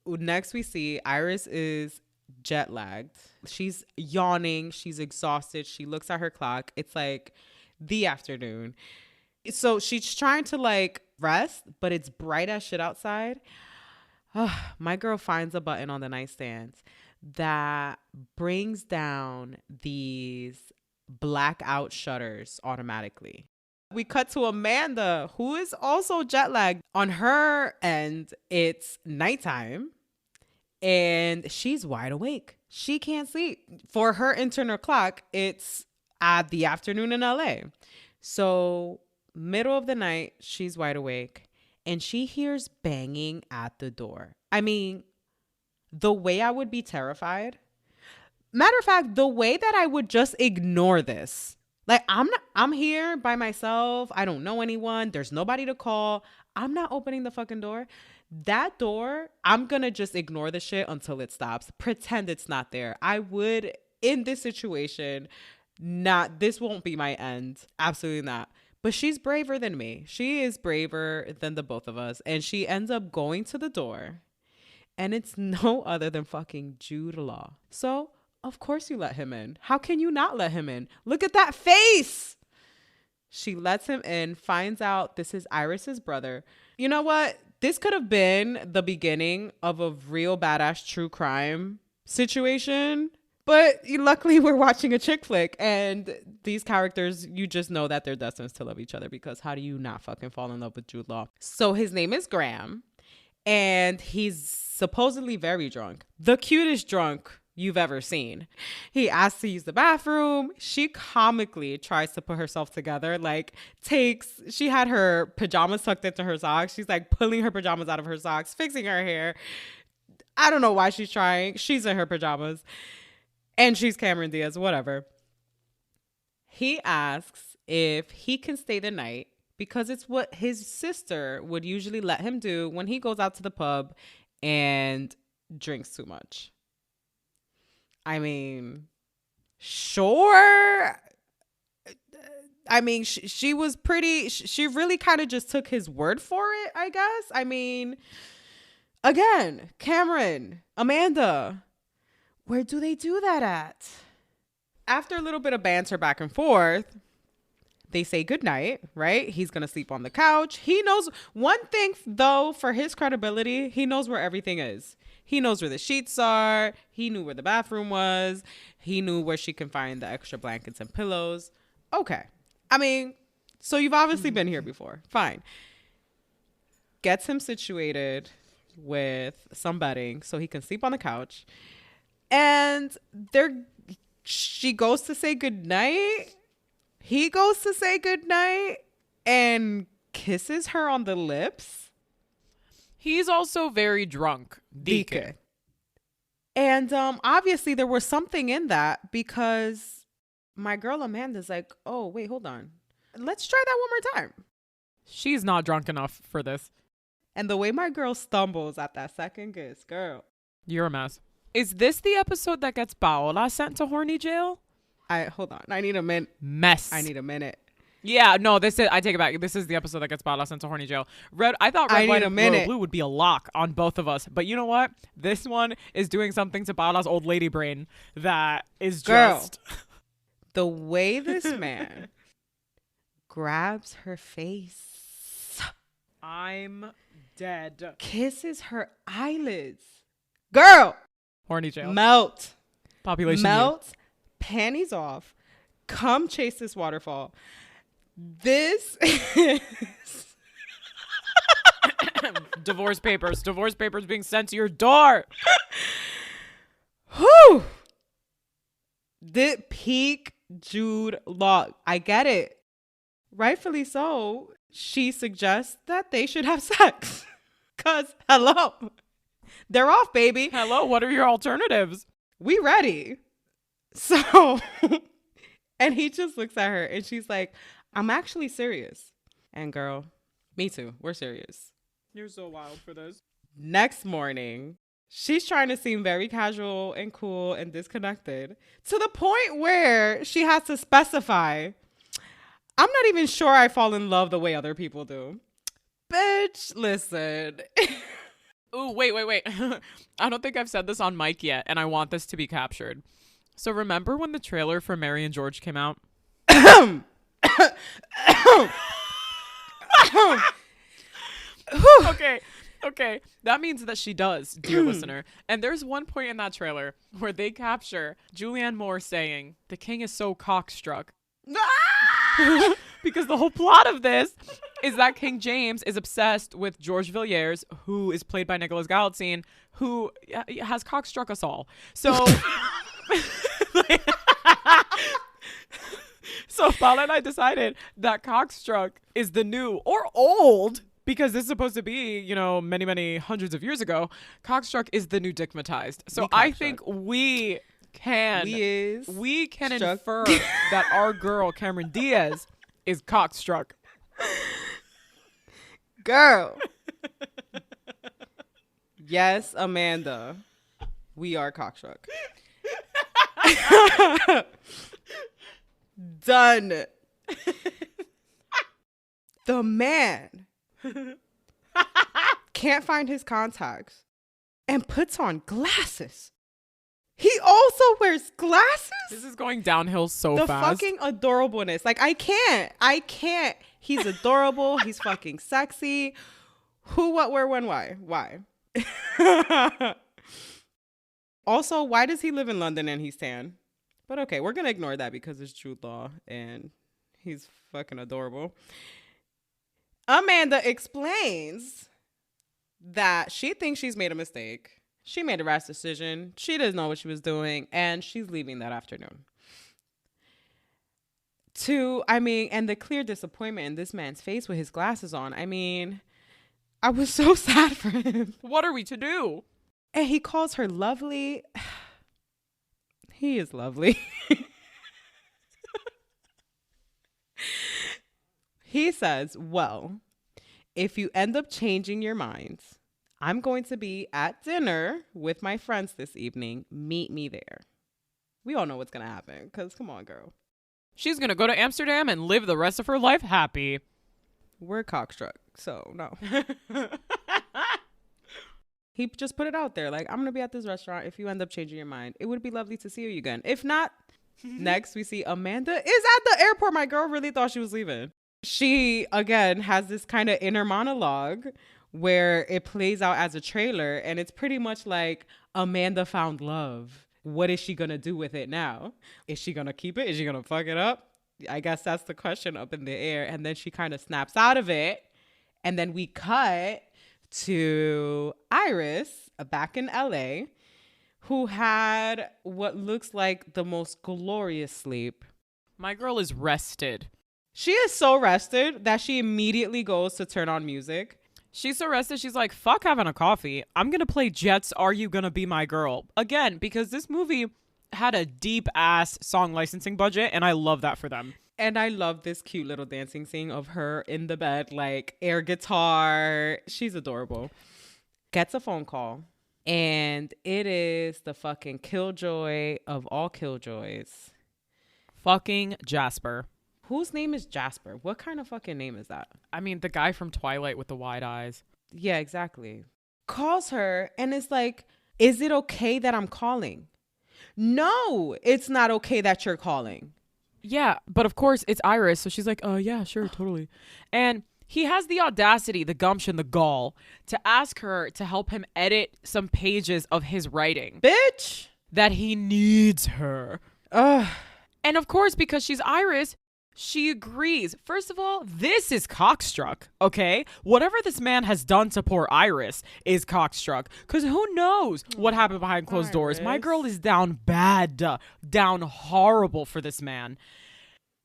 next we see Iris is jet lagged. She's yawning. She's exhausted. She looks at her clock. It's like the afternoon. So she's trying to like rest, but it's bright as shit outside. My girl finds a button on the nightstand that brings down these blackout shutters automatically. We cut to Amanda, who is also jet lagged. On her end, it's nighttime and she's wide awake. She can't sleep. For her internal clock, it's at the afternoon in LA. So middle of the night, she's wide awake and she hears banging at the door. I mean, the way I would be terrified. Matter of fact, the way that I would just ignore this. Like, I'm here by myself. I don't know anyone. There's nobody to call. I'm not opening the fucking door. That door, I'm going to just ignore the shit until it stops. Pretend it's not there. I would, in this situation, this won't be my end. Absolutely not. But she's braver than me. She is braver than the both of us. And she ends up going to the door. And it's no other than fucking Jude Law. So, of course you let him in. How can you not let him in? Look at that face. She lets him in, finds out this is Iris's brother. You know what? This could have been the beginning of a real badass true crime situation. But luckily we're watching a chick flick, and these characters, you just know that they're destined to love each other, because how do you not fucking fall in love with Jude Law? So his name is Graham, and he's supposedly very drunk. The cutest drunk you've ever seen. He asks to use the bathroom. She comically tries to put herself together, like she had her pajamas tucked into her socks. She's like pulling her pajamas out of her socks, fixing her hair. I don't know why she's trying. She's in her pajamas and she's Cameron Diaz, whatever. He asks if he can stay the night because it's what his sister would usually let him do when he goes out to the pub and drinks too much. I mean, sure. I mean, she was pretty, she really kind of just took his word for it, I guess. I mean, again, Cameron, Amanda, where do they do that at? After a little bit of banter back and forth, they say goodnight, right? He's going to sleep on the couch. He knows one thing, though, for his credibility, he knows where everything is. He knows where the sheets are. He knew where the bathroom was. He knew where she can find the extra blankets and pillows. Okay. I mean, so you've obviously been here before. Fine. Gets him situated with some bedding so he can sleep on the couch. And she goes to say goodnight. He goes to say goodnight and kisses her on the lips. He's also very drunk. Dike. And obviously there was something in that, because my girl Amanda's like, oh, wait, hold on. Let's try that one more time. She's not drunk enough for this. And the way my girl stumbles at that second kiss, girl. You're a mess. Is this the episode that gets Paola sent to Horny jail? Hold on. I need a minute. I need a minute. Yeah, no, I take it back. This is the episode that gets Paola sent to Horny jail. I thought Red, White, and Blue would be a lock on both of us. But you know what? This one is doing something to Paola's old lady brain that is just... The way this man grabs her face. I'm dead. Kisses her eyelids. Girl. Horny jail. Melt. Population Melt. You. Panties off. Come chase this waterfall. This is divorce papers being sent to your door. Whew. The peak Jude Law. I get it. Rightfully so. She suggests that they should have sex. Cause hello. They're off, baby. Hello, what are your alternatives? We ready. So and he just looks at her and she's like, I'm actually serious. And girl, me too. We're serious. You're so wild for this. Next morning, she's trying to seem very casual and cool and disconnected to the point where she has to specify, I'm not even sure I fall in love the way other people do. Bitch, listen. Ooh, wait. I don't think I've said this on mic yet, and I want this to be captured. So remember when the trailer for Mary and George came out? Okay. That means that she does, dear listener. And there's one point in that trailer where they capture Julianne Moore saying, the king is so cockstruck. Because the whole plot of this is that King James is obsessed with George Villiers, who is played by Nicholas Galitzine, who has cockstruck us all. So... So Paula and I decided that cockstruck is the new or old because this is supposed to be, you know, many, many hundreds of years ago, cockstruck is the new dickmatized. So I think we can infer that our girl Cameron Diaz is cockstruck. Girl. Yes, Amanda. We are cockstruck. Done. The man can't find his contacts and puts on glasses. He also wears glasses? This is going downhill so fast. The fucking adorableness. Like, I can't. He's adorable. He's fucking sexy. Who, what, where, when, why? Why? Also, why does he live in London and he's tan? But okay, we're going to ignore that because it's Jude Law and he's fucking adorable. Amanda explains that she thinks she's made a mistake. She made a rash decision. She doesn't know what she was doing, and she's leaving that afternoon. And the clear disappointment in this man's face with his glasses on. I mean, I was so sad for him. What are we to do? And he calls her lovely. He is lovely. He says, well, if you end up changing your minds, I'm going to be at dinner with my friends this evening. Meet me there. We all know what's going to happen because come on, girl. She's going to go to Amsterdam and live the rest of her life happy. We're cockstruck, so no. He just put it out there. Like, I'm going to be at this restaurant. If you end up changing your mind, it would be lovely to see you again. If not, next we see Amanda is at the airport. My girl really thought she was leaving. She, again, has this kind of inner monologue where it plays out as a trailer. And it's pretty much like Amanda found love. What is she going to do with it now? Is she going to keep it? Is she going to fuck it up? I guess that's the question up in the air. And then she kind of snaps out of it. And then we cut to Iris back in LA, who had what looks like the most glorious sleep. My girl is rested. She is so rested that she immediately goes to turn on music. She's so rested. She's like, fuck having a coffee. I'm going to play Jets. Are You Gonna Be My Girl? Again, because this movie had a deep ass song licensing budget. And I love that for them. And I love this cute little dancing scene of her in the bed, like air guitar. She's adorable. Gets a phone call. And it is the fucking killjoy of all killjoys. Fucking Jasper. Whose name is Jasper? What kind of fucking name is that? I mean, the guy from Twilight with the wide eyes. Yeah, exactly. Calls her and is like, is it okay that I'm calling? No, it's not okay that you're calling. Yeah, but of course it's Iris. So she's like, oh, yeah, sure, totally. And he has the audacity, the gumption, the gall to ask her to help him edit some pages of his writing. Bitch! That he needs her. Ugh. And of course, because she's Iris, she agrees. First of all, this is cockstruck, okay? Whatever this man has done to poor Iris is cockstruck. Because who knows what happened behind closed doors. My girl is down bad, down horrible for this man.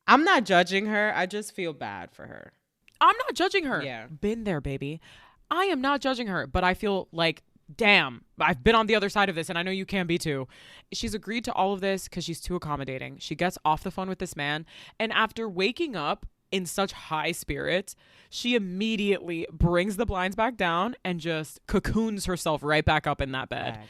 I'm not judging her. I just feel bad for her. I'm not judging her. Yeah. Been there, baby. I am not judging her, but I feel like, damn, I've been on the other side of this and I know you can be too. She's agreed to all of this because she's too accommodating. She gets off the phone with this man. And after waking up in such high spirits, she immediately brings the blinds back down and just cocoons herself right back up in that bed.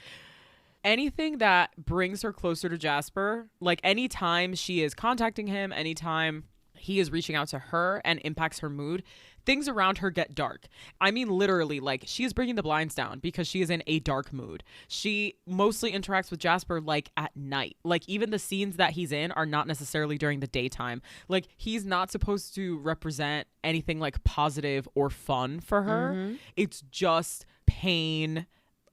Anything that brings her closer to Jasper, like anytime she is contacting him, anytime he is reaching out to her and impacts her mood, things around her get dark. I mean, literally, like, she is bringing the blinds down because she is in a dark mood. She mostly interacts with Jasper, like, at night. Like, even the scenes that he's in are not necessarily during the daytime. Like, he's not supposed to represent anything, like, positive or fun for her. Mm-hmm. It's just pain,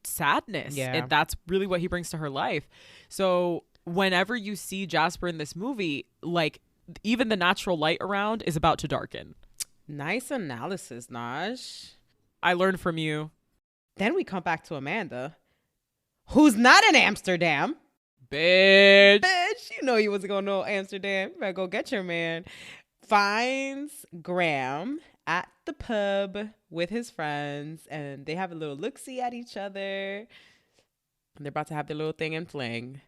sadness. Yeah. And that's really what he brings to her life. So whenever you see Jasper in this movie, like, even the natural light around is about to darken. Nice analysis, Naj. I learned from you. Then we come back to Amanda, who's not in Amsterdam. Bitch, you know you wasn't going to know Amsterdam. You better go get your man. Finds Graham at the pub with his friends, and they have a little look-see at each other. They're about to have their little thing and fling.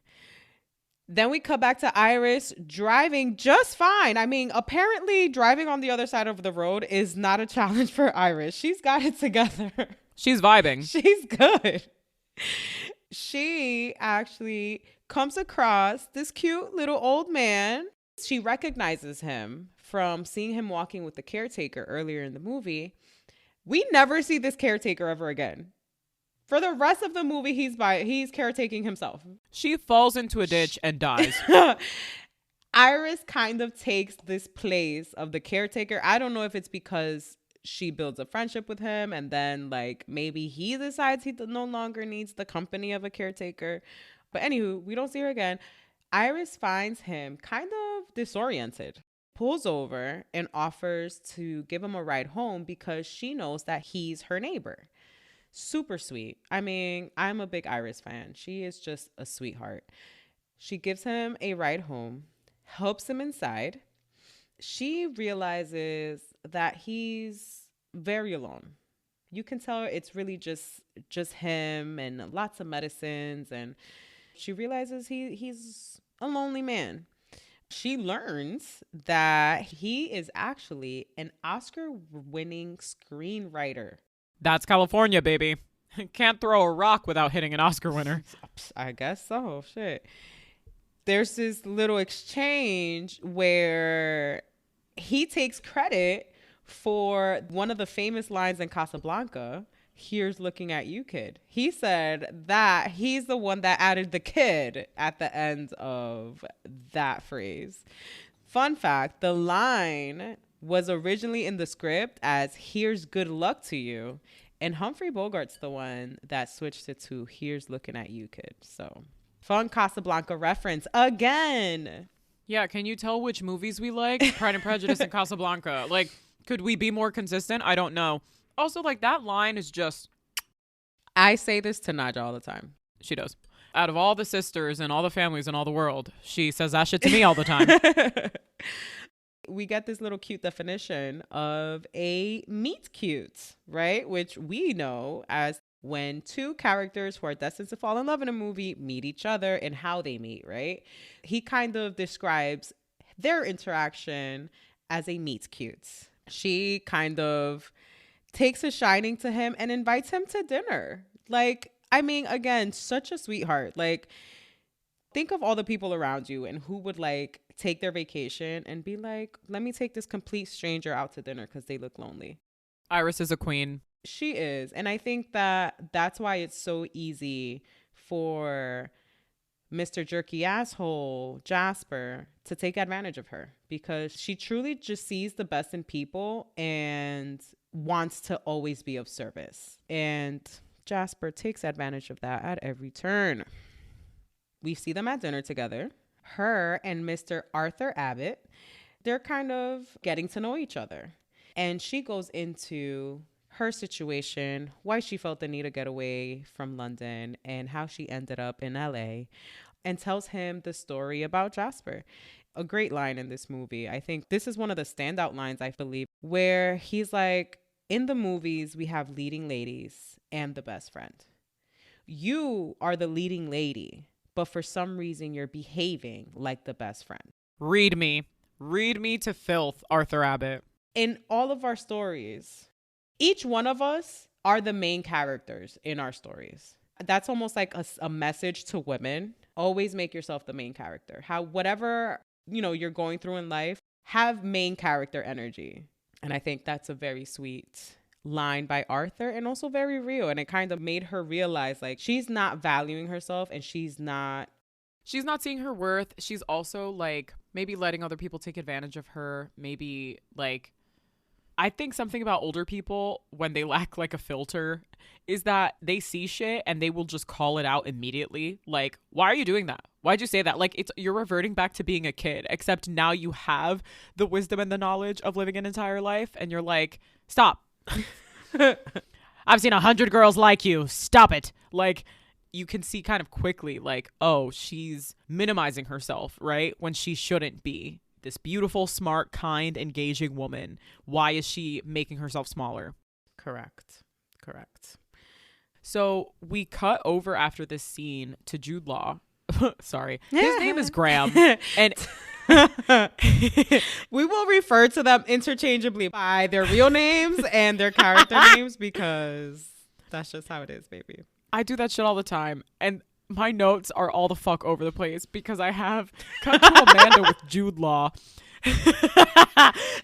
Then we cut back to Iris driving just fine. I mean, apparently driving on the other side of the road is not a challenge for Iris. She's got it together. She's vibing. She's good. She actually comes across this cute little old man. She recognizes him from seeing him walking with the caretaker earlier in the movie. We never see this caretaker ever again. For the rest of the movie, he's caretaking himself. She falls into a ditch and dies. Iris kind of takes this place of the caretaker. I don't know if it's because she builds a friendship with him and then like maybe he decides he no longer needs the company of a caretaker. But anywho, we don't see her again. Iris finds him kind of disoriented, pulls over and offers to give him a ride home because she knows that he's her neighbor. Super sweet. I mean, I'm a big Iris fan. She is just a sweetheart. She gives him a ride home, helps him inside. She realizes that he's very alone. You can tell it's really just him and lots of medicines. And she realizes he's a lonely man. She learns that he is actually an Oscar-winning screenwriter. That's California, baby. Can't throw a rock without hitting an Oscar winner. I guess so. Shit. There's this little exchange where he takes credit for one of the famous lines in Casablanca. Here's looking at you, kid. He said that he's the one that added the kid at the end of that phrase. Fun fact, the line was originally in the script as here's good luck to you. And Humphrey Bogart's the one that switched it to here's looking at you, kid. So fun Casablanca reference again. Yeah, can you tell which movies we like? Pride and Prejudice and Casablanca. Like, could we be more consistent? I don't know. Also, like, that line is just... I say this to Nadja all the time. She does. Out of all the sisters and all the families in all the world, she says that shit to me all the time. We get this little cute definition of a meet cute, right? Which we know as when two characters who are destined to fall in love in a movie meet each other and how they meet, right? He kind of describes their interaction as a meet cute. She kind of takes a shining to him and invites him to dinner. Like, I mean, again, such a sweetheart. Like, think of all the people around you and who would like take their vacation and be like, let me take this complete stranger out to dinner because they look lonely. Iris is a queen. She is. And I think that that's why it's so easy for Mr. Jerky Asshole Jasper to take advantage of her because she truly just sees the best in people and wants to always be of service. And Jasper takes advantage of that at every turn. We see them at dinner together. Her and Mr. Arthur Abbott, they're kind of getting to know each other. And she goes into her situation, why she felt the need to get away from London and how she ended up in LA, and tells him the story about Jasper. A great line in this movie. I think this is one of the standout lines, I believe, where he's like, in the movies, we have leading ladies and the best friend. You are the leading lady, but for some reason you're behaving like the best friend. Read me to filth, Arthur Abbott. In all of our stories, each one of us are the main characters in our stories. That's almost like a message to women. Always make yourself the main character. Whatever, you're going through in life, have main character energy. And I think that's a very sweet line by Arthur and also very real. And it kind of made her realize like she's not valuing herself and she's not seeing her worth. She's also like maybe letting other people take advantage of her. Maybe like, I think something about older people when they lack like a filter is that they see shit and they will just call it out immediately. Like, why are you doing that? Why'd you say that? Like, you're reverting back to being a kid, except now you have the wisdom and the knowledge of living an entire life. And you're like, stop. I've seen 100 girls like you. Stop it. Like, you can see kind of quickly like, oh, she's minimizing herself, right? When she shouldn't be. this beautiful, smart, kind, engaging woman. Why is she making herself smaller? Correct. So we cut over after this scene to Jude Law. Sorry. His name is Graham. And we will refer to them interchangeably by their real names and their character names because that's just how it is, baby. I do that shit all the time. And my notes are all the fuck over the place because I have cut to Amanda with Jude Law.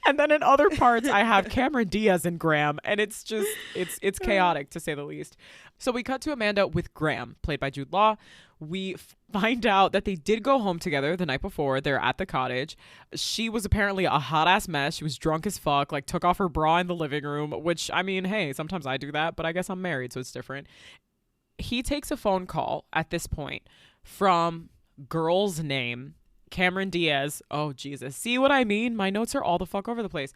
And then in other parts I have Cameron Diaz and Graham, and it's just it's chaotic to say the least. So we cut to Amanda with Graham, played by Jude Law. We find out that they did go home together the night before. They're at the cottage. She was apparently a hot ass mess. She was drunk as fuck, like took off her bra in the living room, which, I mean, hey, sometimes I do that, but I guess I'm married, so it's different. He takes a phone call at this point from girl's name, Cameron Diaz. Oh, Jesus. See what I mean? My notes are all the fuck over the place.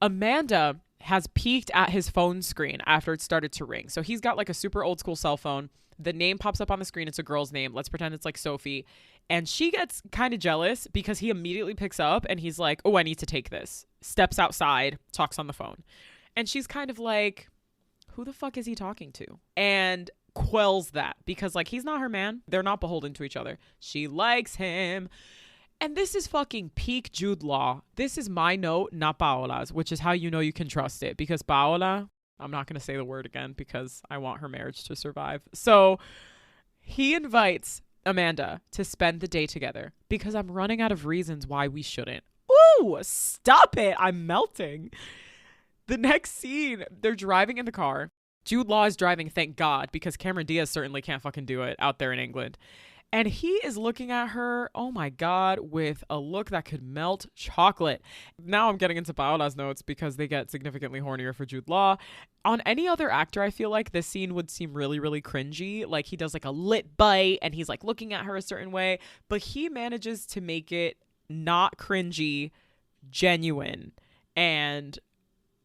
Amanda has peeked at his phone screen after it started to ring. So he's got like a super old school cell phone. The name pops up on the screen. It's a girl's name. Let's pretend it's like Sophie. And she gets kind of jealous because he immediately picks up and he's like, oh, I need to take this. Steps outside, talks on the phone. And she's kind of like, who the fuck is he talking to? And quells that because like he's not her man. They're not beholden to each other. She likes him. And this is fucking peak Jude Law. This is my note, not Paola's, which is how you know you can trust it. Because Paola, I'm not going to say the word again because I want her marriage to survive. So he invites Amanda to spend the day together because I'm running out of reasons why we shouldn't. Ooh, stop it. I'm melting. The next scene, they're driving in the car. Jude Law is driving, thank God, because Cameron Diaz certainly can't fucking do it out there in England. And he is looking at her, oh my God, with a look that could melt chocolate. Now I'm getting into Paola's notes because they get significantly hornier for Jude Law. On any other actor, I feel like this scene would seem really, really cringy. Like he does like a lip bite and he's like looking at her a certain way. But he manages to make it not cringy, genuine, and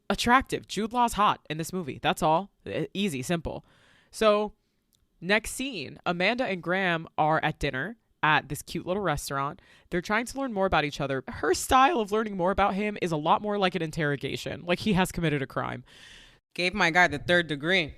attractive. Jude Law's hot in this movie. That's all. Easy, simple. So next scene, Amanda and Graham are at dinner at this cute little restaurant. They're trying to learn more about each other. Her style of learning more about him is a lot more like an interrogation. Like he has committed a crime. Gave my guy the 3rd degree.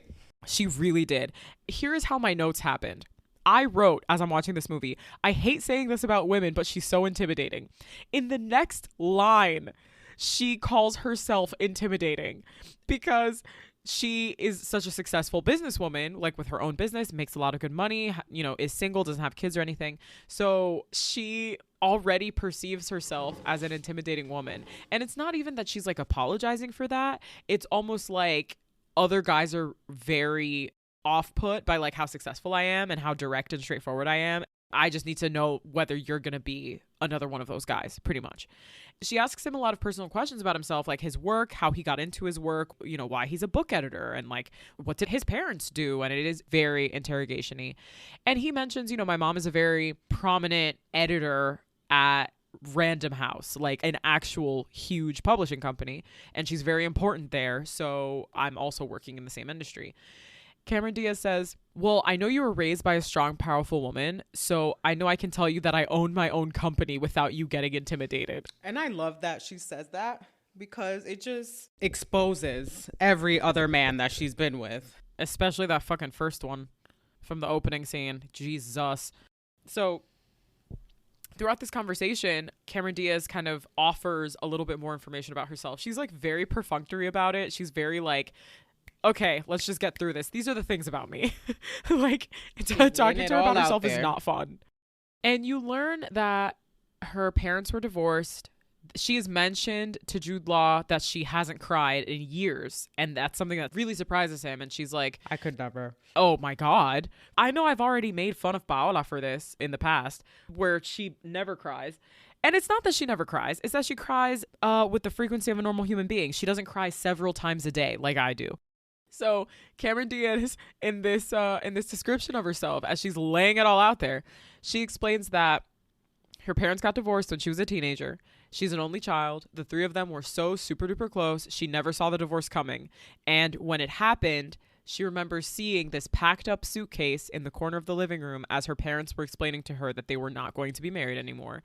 She really did. Here is how my notes happened. I wrote, as I'm watching this movie, I hate saying this about women, but she's so intimidating. In the next line, she calls herself intimidating because she is such a successful businesswoman, like with her own business, makes a lot of good money, you know, is single, doesn't have kids or anything. So she already perceives herself as an intimidating woman. And it's not even that she's like apologizing for that. It's almost like other guys are very off-put by like how successful I am and how direct and straightforward I am. I just need to know whether you're going to be another one of those guys, pretty much. She asks him a lot of personal questions about himself, like his work, how he got into his work, you know, why he's a book editor, and like, what did his parents do? And it is very interrogation-y. And he mentions, you know, my mom is a very prominent editor at Random House, like an actual huge publishing company, and she's very important there. So I'm also working in the same industry. Cameron Diaz says, well, I know you were raised by a strong, powerful woman, so I know I can tell you that I own my own company without you getting intimidated. And I love that she says that because it just exposes every other man that she's been with. Especially that fucking first one from the opening scene. Jesus. So throughout this conversation, Cameron Diaz kind of offers a little bit more information about herself. She's like very perfunctory about it. She's very like, okay, let's just get through this. These are the things about me. Like, talking to her about herself is not fun. And you learn that her parents were divorced. She has mentioned to Jude Law that she hasn't cried in years. And that's something that really surprises him. And she's like, I could never. Oh my God. I know I've already made fun of Paola for this in the past, where she never cries. And it's not that she never cries. It's that she cries with the frequency of a normal human being. She doesn't cry several times a day like I do. So Cameron Diaz, in this description of herself, as she's laying it all out there, she explains that her parents got divorced when she was a teenager. She's an only child. The three of them were so super duper close. She never saw the divorce coming. And when it happened, she remembers seeing this packed up suitcase in the corner of the living room as her parents were explaining to her that they were not going to be married anymore.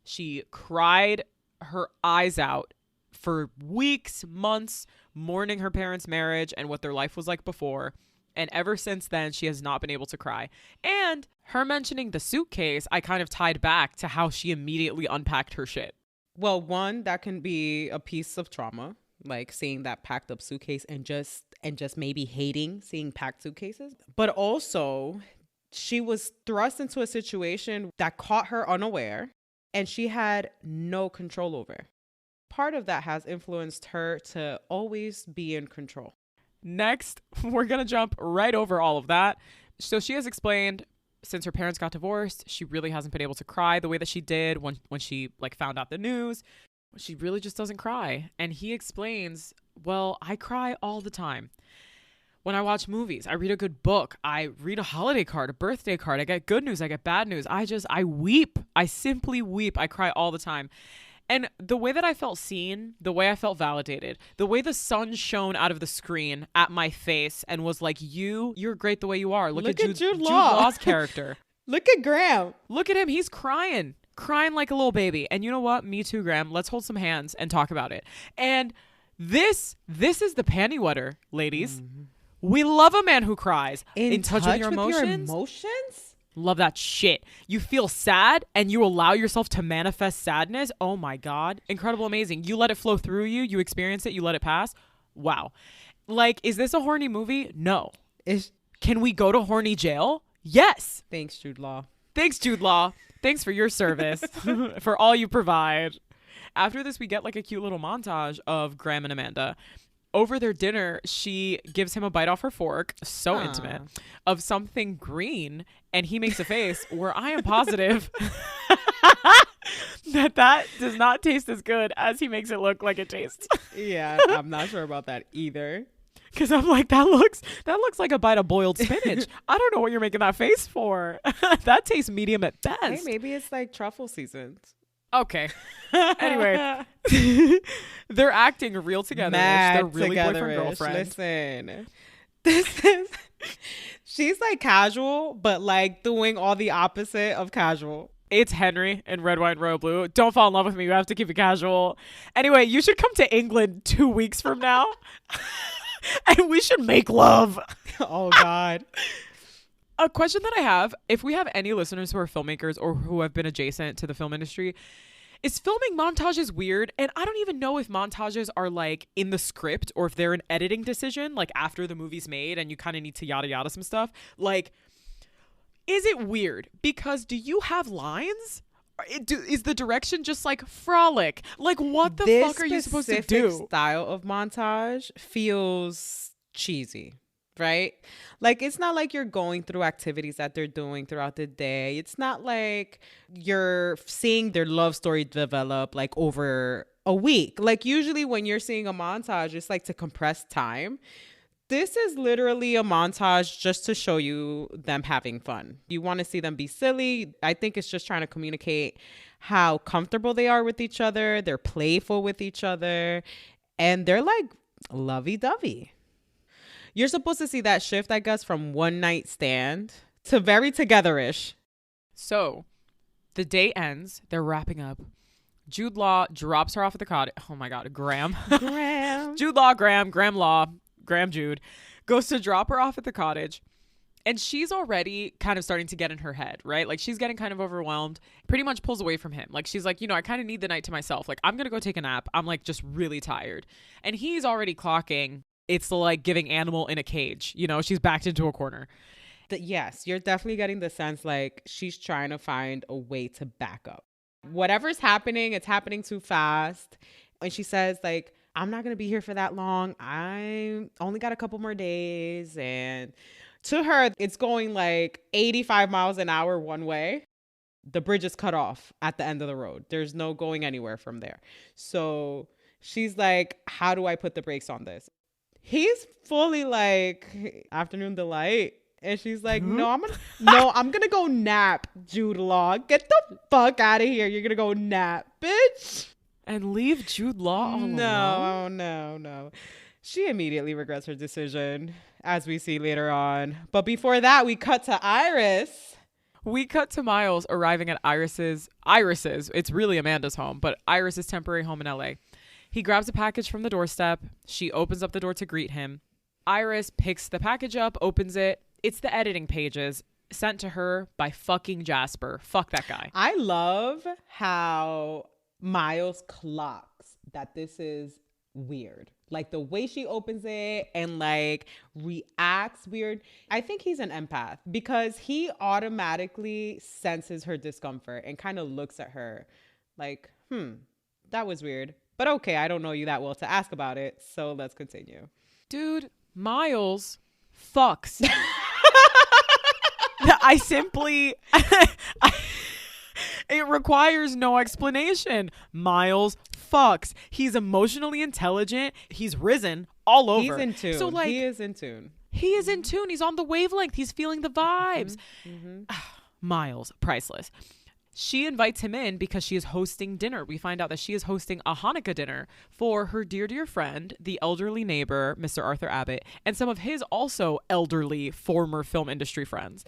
She cried her eyes out for weeks, months, mourning her parents' marriage and what their life was like before. And ever since then, she has not been able to cry. And her mentioning the suitcase, I kind of tied back to how she immediately unpacked her shit. Well, one, that can be a piece of trauma, like seeing that packed up suitcase and just maybe hating seeing packed suitcases. But also, she was thrust into a situation that caught her unaware and she had no control over. Part of that has influenced her to always be in control. Next, we're going to jump right over all of that. So she has explained since her parents got divorced, she really hasn't been able to cry the way that she did when she like found out the news. She really just doesn't cry. And he explains, well, I cry all the time. When I watch movies, I read a good book, I read a holiday card, a birthday card, I get good news, I get bad news. I weep. I simply weep. I cry all the time. And the way that I felt seen, the way I felt validated, the way the sun shone out of the screen at my face and was like, you're great the way you are. Look at Jude Law's character. Look at Graham. Look at him. He's crying like a little baby. And you know what? Me too, Graham. Let's hold some hands and talk about it. And this is the panty wetter, ladies. Mm-hmm. We love a man who cries. In touch with your emotions? Love that shit. You feel sad and you allow yourself to manifest sadness. Oh my God. Incredible, amazing. You let it flow through you. You experience it. You let it pass. Wow. Like, is this a horny movie? No. Can we go to horny jail? Yes. Thanks, Jude Law. Thanks, Jude Law. Thanks for your service, for all you provide. After this, we get like a cute little montage of Graham and Amanda. Over their dinner, she gives him a bite off her fork, so intimate, of something green, and he makes a face where I am positive that does not taste as good as he makes it look like it tastes. Yeah, I'm not sure about that either. Because I'm like, that looks like a bite of boiled spinach. I don't know what you're making that face for. That tastes medium at best. Hey, maybe it's like truffle seasons. Okay. Anyway, they're acting real together. They're really boyfriend girlfriend. Listen, she's like casual, but like doing all the opposite of casual. It's Henry in Red, White, Royal Blue. Don't fall in love with me. You have to keep it casual. Anyway, you should come to England 2 weeks from now, and we should make love. Oh God. A question that I have, if we have any listeners who are filmmakers or who have been adjacent to the film industry, is filming montages weird? And I don't even know if montages are like in the script or if they're an editing decision, like after the movie's made and you kind of need to yada yada some stuff. Like, is it weird? Because do you have lines? Is the direction just like frolic? Like, what the fuck are you supposed to do? This style of montage feels cheesy. Right? Like, it's not like you're going through activities that they're doing throughout the day. It's not like you're seeing their love story develop like over a week. Like, usually when you're seeing a montage, it's like to compress time. This is literally a montage just to show you them having fun. You want to see them be silly. I think it's just trying to communicate how comfortable they are with each other. They're playful with each other. And they're like lovey-dovey. You're supposed to see that shift, I guess, from one night stand to very together-ish. So the day ends. They're wrapping up. Jude Law drops her off at the cottage. Oh my God, Graham. Jude Law, Graham Law, Graham Jude goes to drop her off at the cottage. And she's already kind of starting to get in her head, right? Like, she's getting kind of overwhelmed, pretty much pulls away from him. Like, she's like, I kind of need the night to myself. Like, I'm going to go take a nap. I'm like just really tired. And he's already clocking. It's like giving animal in a cage. She's backed into a corner. Yes, you're definitely getting the sense like she's trying to find a way to back up. Whatever's happening, it's happening too fast. And she says like, I'm not going to be here for that long. I only got a couple more days. And to her, it's going like 85 miles an hour one way. The bridge is cut off at the end of the road. There's no going anywhere from there. So she's like, how do I put the brakes on this? He's fully like afternoon delight. And she's like, no, I'm gonna go nap, Jude Law. Get the fuck out of here. You're gonna go nap, bitch. And leave Jude Law alone. No. She immediately regrets her decision, as we see later on. But before that, we cut to Iris. We cut to Miles arriving at Iris's, it's really Amanda's home, but Iris's temporary home in LA. He grabs a package from the doorstep. She opens up the door to greet him. Iris picks the package up, opens it. It's the editing pages sent to her by fucking Jasper. Fuck that guy. I love how Miles clocks that this is weird. Like the way she opens it and like reacts weird. I think he's an empath because he automatically senses her discomfort and kind of looks at her like, that was weird. But okay, I don't know you that well to ask about it. So let's continue. Dude, Miles fucks. I simply... It requires no explanation. Miles fucks. He's emotionally intelligent. He's risen all over. He's in tune. So, like, he is in tune. He is in tune. He's on the wavelength. He's feeling the vibes. Miles, priceless. She invites him in because she is hosting dinner. We find out that she is hosting a Hanukkah dinner for her dear, dear friend, the elderly neighbor, Mr. Arthur Abbott, and some of his also elderly former film industry friends.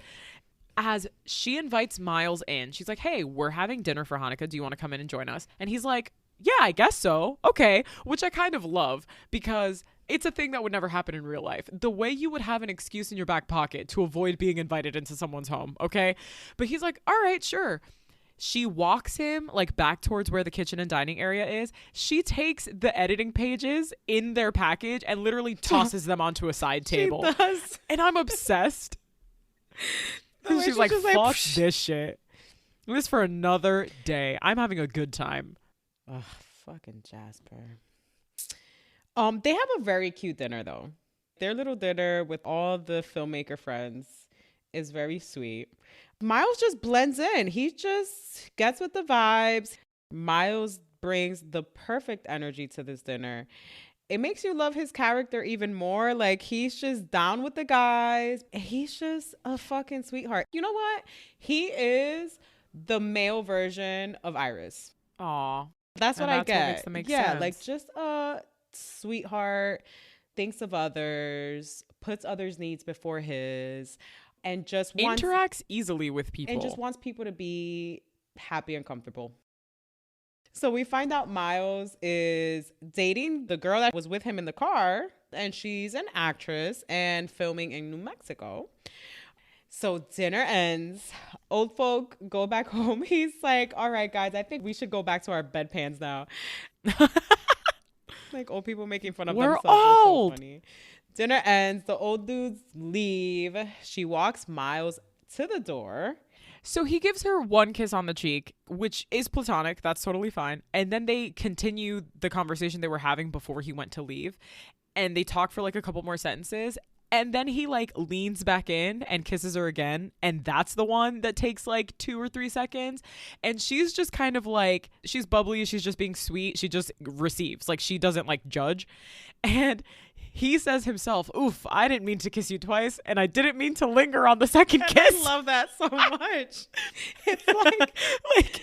As she invites Miles in, she's like, hey, we're having dinner for Hanukkah. Do you want to come in and join us? And he's like, yeah, I guess so. Okay. Which I kind of love because it's a thing that would never happen in real life. The way you would have an excuse in your back pocket to avoid being invited into someone's home. Okay. But he's like, all right, sure. She walks him like back towards where the kitchen and dining area is. She takes the editing pages in their package and literally tosses them onto a side table. She does. And I'm obsessed. She's like, fuck this shit. This for another day. I'm having a good time. Ugh, fucking Jasper. They have a very cute dinner though. Their little dinner with all the filmmaker friends is very sweet. Miles just blends in. He just gets with the vibes. Miles brings the perfect energy to this dinner. It makes you love his character even more. Like, he's just down with the guys. He's just a fucking sweetheart. You know what? He is the male version of Iris. Aw. That's what I get. What makes them make sense. Like just a sweetheart, thinks of others, puts others' needs before his, and just interacts easily with people. And just wants people to be happy and comfortable. So we find out Miles is dating the girl that was with him in the car, and she's an actress and filming in New Mexico. So dinner ends. Old folk go back home. He's like, all right, guys, I think we should go back to our bedpans now. Like old people making fun of themselves. We're old. So funny. Dinner ends. The old dudes leave. She walks Miles to the door. So he gives her one kiss on the cheek, which is platonic. That's totally fine. And then they continue the conversation they were having before he went to leave. And they talk for like a couple more sentences. And then he like leans back in and kisses her again. And that's the one that takes like 2 or 3 seconds. And she's just kind of like, she's bubbly. She's just being sweet. She just receives. Like, she doesn't like judge. And he says himself, oof, I didn't mean to kiss you twice. And I didn't mean to linger on the second kiss. I love that so much. It's like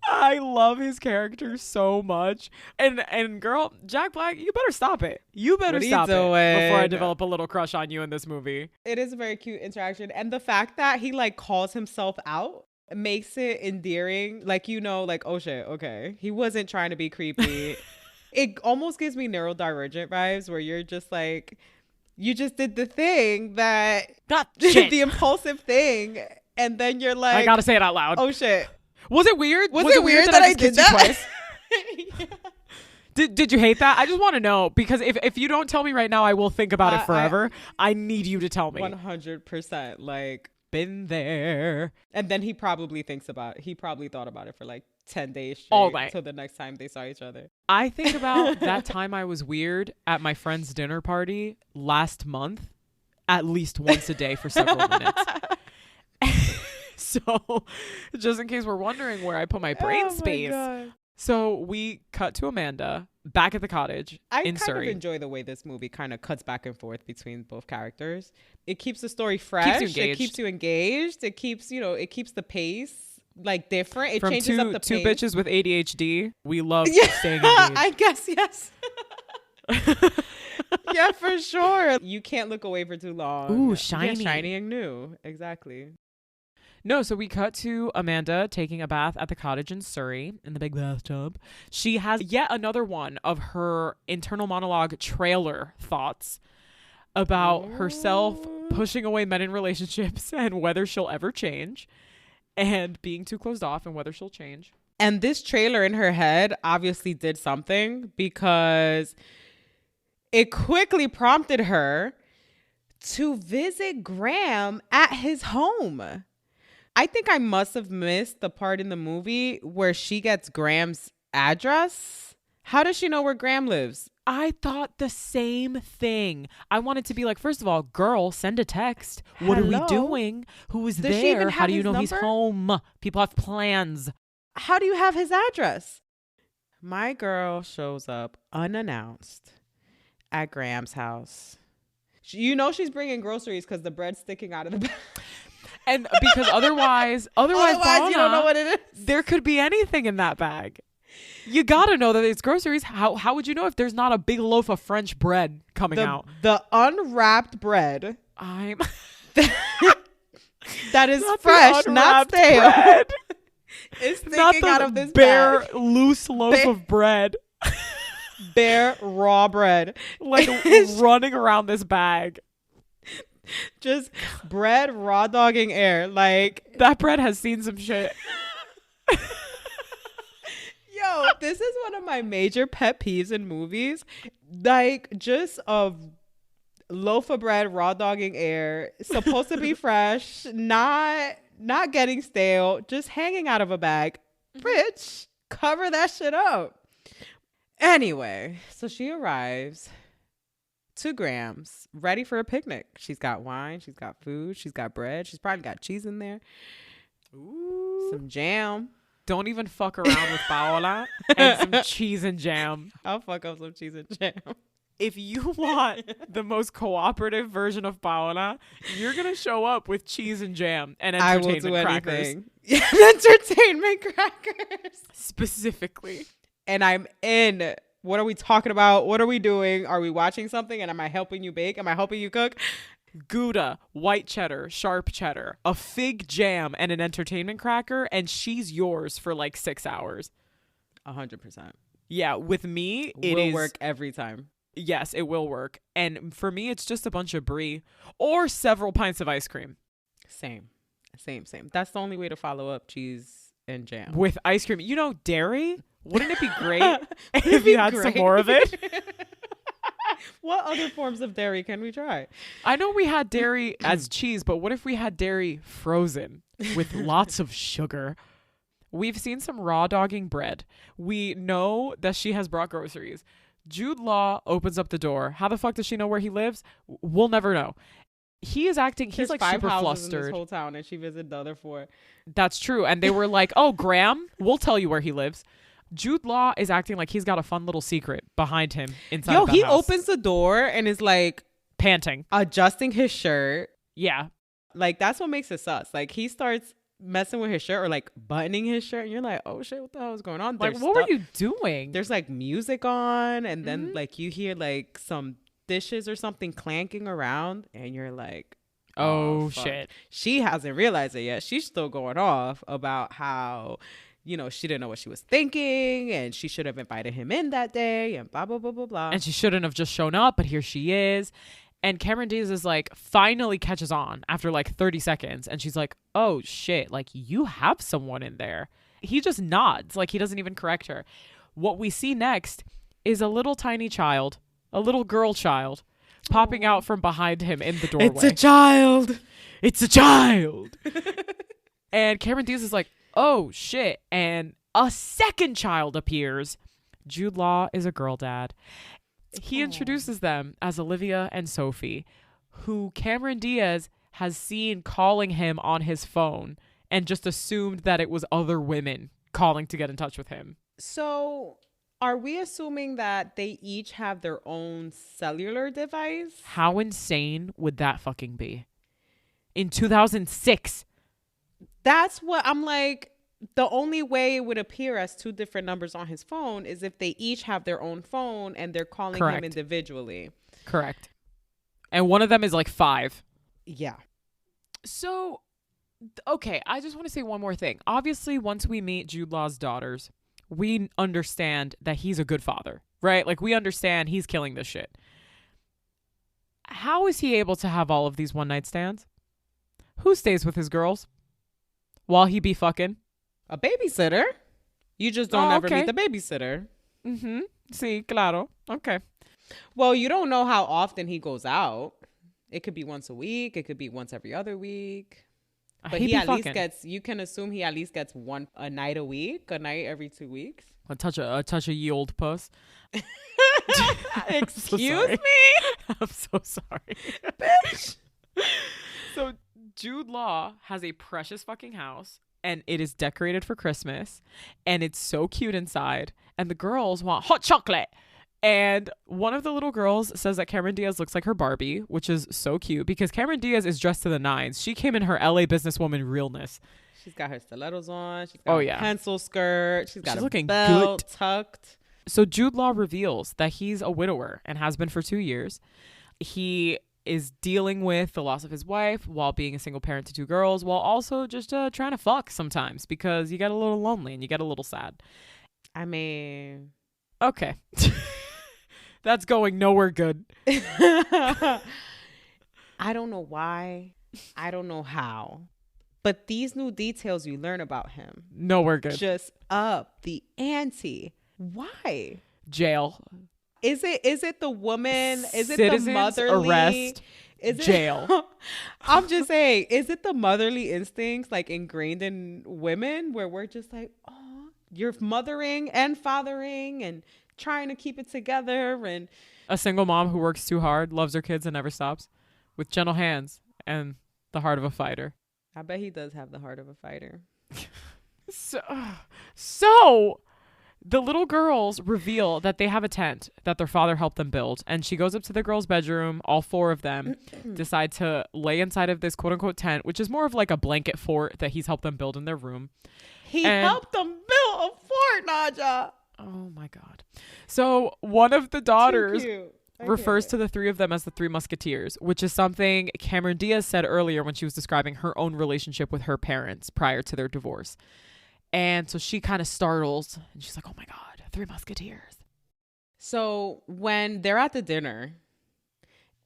I love his character so much. And girl, Jack Black, you better stop it. You better stop it before I develop a little crush on you in this movie. It is a very cute interaction. And the fact that he like calls himself out makes it endearing. Like, you know, like, oh shit, okay. He wasn't trying to be creepy. It almost gives me neurodivergent vibes where you're just like, you just did the thing that the impulsive thing. And then you're like, I gotta say it out loud. Oh shit. Was it weird? Was it weird that I did that? Twice? Yeah. Did you hate that? I just want to know, because if you don't tell me right now, I will think about it forever. I need you to tell me. 100%. Like, been there. And then he probably thought about it for like 10 days straight. All right. Till the next time they saw each other. I think about that time I was weird at my friend's dinner party last month, at least once a day for several minutes. So just in case we're wondering where I put my brain space. So we cut to Amanda back at the cottage in Surrey. I kind of enjoy the way this movie kind of cuts back and forth between both characters. It keeps the story fresh. It keeps you engaged. It keeps, it keeps the pace like different. It changes up the pace. Two bitches with ADHD. We love staying engaged. I guess, yes. Yeah, for sure. You can't look away for too long. Ooh, shiny. Yeah, shiny and new. Exactly. No, so we cut to Amanda taking a bath at the cottage in Surrey in the big bathtub. She has yet another one of her internal monologue trailer thoughts about herself pushing away men in relationships and whether she'll ever change, and being too closed off and whether she'll change. And this trailer in her head obviously did something, because it quickly prompted her to visit Graham at his home. I think I must have missed the part in the movie where she gets Graham's address. How does she know where Graham lives? I thought the same thing. I wanted to be like, first of all, girl, send a text. What are we doing? Who is Does she even there? have How do you his know he's number? home? People have plans. How do you have his address? My girl shows up unannounced at Graham's house. You know she's bringing groceries because the bread's sticking out of the bag. And because otherwise you don't know what it is. There could be anything in that bag. You gotta know that it's groceries. How would you know if there's not a big loaf of French bread coming out? The unwrapped bread I'm that is not fresh, not stale. Bread. It's Not sticking out of this bare, bag. loose loaf of bread. Bare raw bread. Like running around this bag. Just bread raw dogging air. Like, that bread has seen some shit. yo, this is one of my major pet peeves in movies. Like, just a loaf of bread raw dogging air, supposed to be fresh, not getting stale, just hanging out of a bag. Bitch, cover that shit up. Anyway, so she arrives to Graham's, ready for a picnic. She's got wine, she's got food, she's got bread, she's probably got cheese in there. Ooh. Some jam. Don't even fuck around with Paola and some cheese and jam. I'll fuck up some cheese and jam. If you want the most cooperative version of Paola, you're going to show up with cheese and jam and entertainment I will do crackers. anything. Entertainment crackers. Specifically. And I'm in. What are we talking about? What are we doing? Are we watching something? And am I helping you bake? Am I helping you cook? Gouda, white cheddar, sharp cheddar, a fig jam, and an entertainment cracker, and she's yours for like 6 hours. 100%. Yeah, with me, it will is work every time. Yes, it will work. And for me, it's just a bunch of brie or several pints of ice cream. Same. That's the only way to follow up cheese and jam. With ice cream. You know, dairy? Wouldn't it be great if you had some more of it? What other forms of dairy can we try? I know we had dairy as cheese, but what if we had dairy frozen with lots of sugar? We've seen some raw dogging bread. We know that she has brought groceries. Jude Law opens up the door. How the fuck does she know where he lives? We'll never know. He is acting, he's like 5 super flustered. In this whole town, and she visited the other 4. That's true. And they were like, oh, Graham, we'll tell you where he lives. Jude Law is acting like he's got a fun little secret behind him inside of the he house. opens the door and is like panting, adjusting his shirt. Yeah. Like, that's what makes it sus. Like, he starts messing with his shirt or like buttoning his shirt, and you're like, oh shit, what the hell is going on? Like, what were you doing? There's like music on, and then like you hear like some dishes or something clanking around, and you're like, oh shit. She hasn't realized it yet. She's still going off about how, you know, she didn't know what she was thinking, and she should have invited him in that day, and blah blah blah blah blah, and she shouldn't have just shown up, but here she is. And Cameron Diaz is like, finally catches on after like 30 seconds. And she's like, oh shit, like you have someone in there. He just nods, like he doesn't even correct her. What we see next is a little tiny child, a little girl child, popping out from behind him in the doorway. It's a child. It's a child. And Cameron Diaz is like, oh shit. And a second child appears. Jude Law is a girl dad. He introduces them as Olivia and Sophie, who Cameron Diaz has seen calling him on his phone and just assumed that it was other women calling to get in touch with him. So are we assuming that they each have their own cellular device? How insane would that fucking be? In 2006. That's what I'm like. The only way it would appear as 2 different numbers on his phone is if they each have their own phone and they're calling him individually. Correct. And one of them is like 5. Yeah. So Okay, I just want to say one more thing. Obviously, once we meet Jude Law's daughters, we understand that he's a good father, right? Like, we understand he's killing this shit. How is he able to have all of these one night stands? Who stays with his girls while he be fucking? A babysitter. You just don't ever okay. meet the babysitter. Mm-hmm. Sí, claro. Okay. Well, you don't know how often he goes out. It could be once a week. It could be once every other week. But he at least gets, you can assume he at least gets a night a week, a night every 2 weeks. A touch of ye old puss. Excuse me? I'm so sorry. Bitch. So Jude Law has a precious fucking house, and it is decorated for Christmas, and it's so cute inside, and the girls want hot chocolate. And one of the little girls says that Cameron Diaz looks like her Barbie, which is so cute because Cameron Diaz is dressed to the nines. She came in her LA businesswoman realness. She's got her stilettos on. She's got a pencil skirt. She's looking belt good. Tucked. So Jude Law reveals that he's a widower and has been for 2 years. He is dealing with the loss of his wife while being a single parent to 2 girls, while also just trying to fuck sometimes because you get a little lonely and you get a little sad. I mean... Okay. That's going nowhere good. I don't know why. I don't know how. But these new details you learn about him. Nowhere good. Just up the ante. Why? Jail. Is it the woman? Is Citizens, it the motherly? Arrest. Jail. I'm just saying, is it the motherly instincts like ingrained in women where we're just like, oh, you're mothering and fathering and trying to keep it together, and a single mom who works too hard, loves her kids and never stops, with gentle hands and the heart of a fighter. I bet he does have the heart of a fighter. So the little girls reveal that they have a tent that their father helped them build, and she goes up to the girls' bedroom. All 4 of them decide to lay inside of this quote unquote tent, which is more of like a blanket fort that he's helped them build in their room. He helped them build a fort, Nadja. Oh my God. So one of the daughters refers to the 3 of them as the 3 Musketeers, which is something Cameron Diaz said earlier when she was describing her own relationship with her parents prior to their divorce. And so she kind of startles and she's like, oh my God, 3 Musketeers. So when they're at the dinner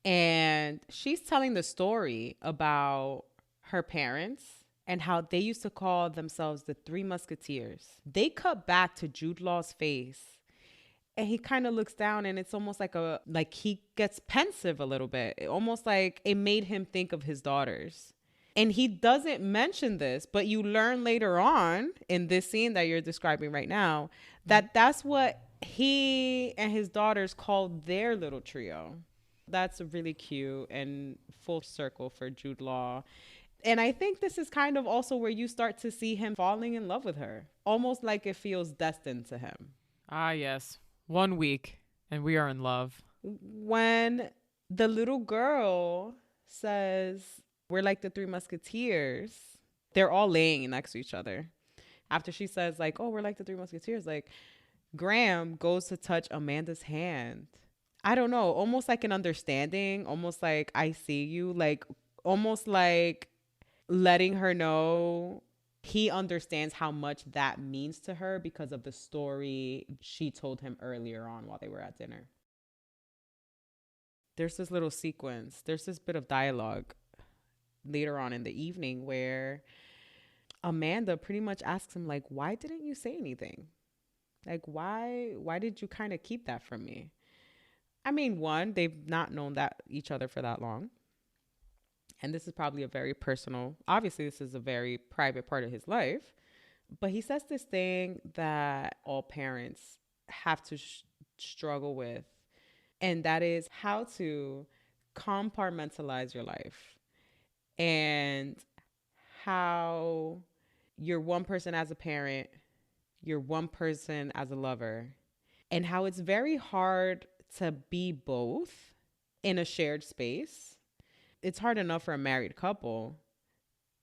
and she's telling the story about her parents and how they used to call themselves the 3 Musketeers, they cut back to Jude Law's face and he kind of looks down and it's almost like he gets pensive a little bit. Almost like it made him think of his daughters. And he doesn't mention this, but you learn later on in this scene that you're describing right now, that that's what he and his daughters called their little trio. That's really cute and full circle for Jude Law. And I think this is kind of also where you start to see him falling in love with her, almost like it feels destined to him. Ah, yes. 1 week and we are in love. When the little girl says, we're like the 3 Musketeers, they're all laying next to each other. After she says like, oh, we're like the 3 Musketeers, like Graham goes to touch Amanda's hand. I don't know, almost like an understanding, almost like I see you, like almost like letting her know he understands how much that means to her because of the story she told him earlier on while they were at dinner. There's this little sequence, there's this bit of dialogue later on in the evening where Amanda pretty much asks him like, why didn't you say anything? Like, why did you kind of keep that from me? I mean, one, they've not known each other for that long. And this is probably a very personal, obviously this is a very private part of his life, but he says this thing that all parents have to struggle with. And that is how to compartmentalize your life and how you're one person as a parent, you're one person as a lover, and how it's very hard to be both in a shared space. It's hard enough for a married couple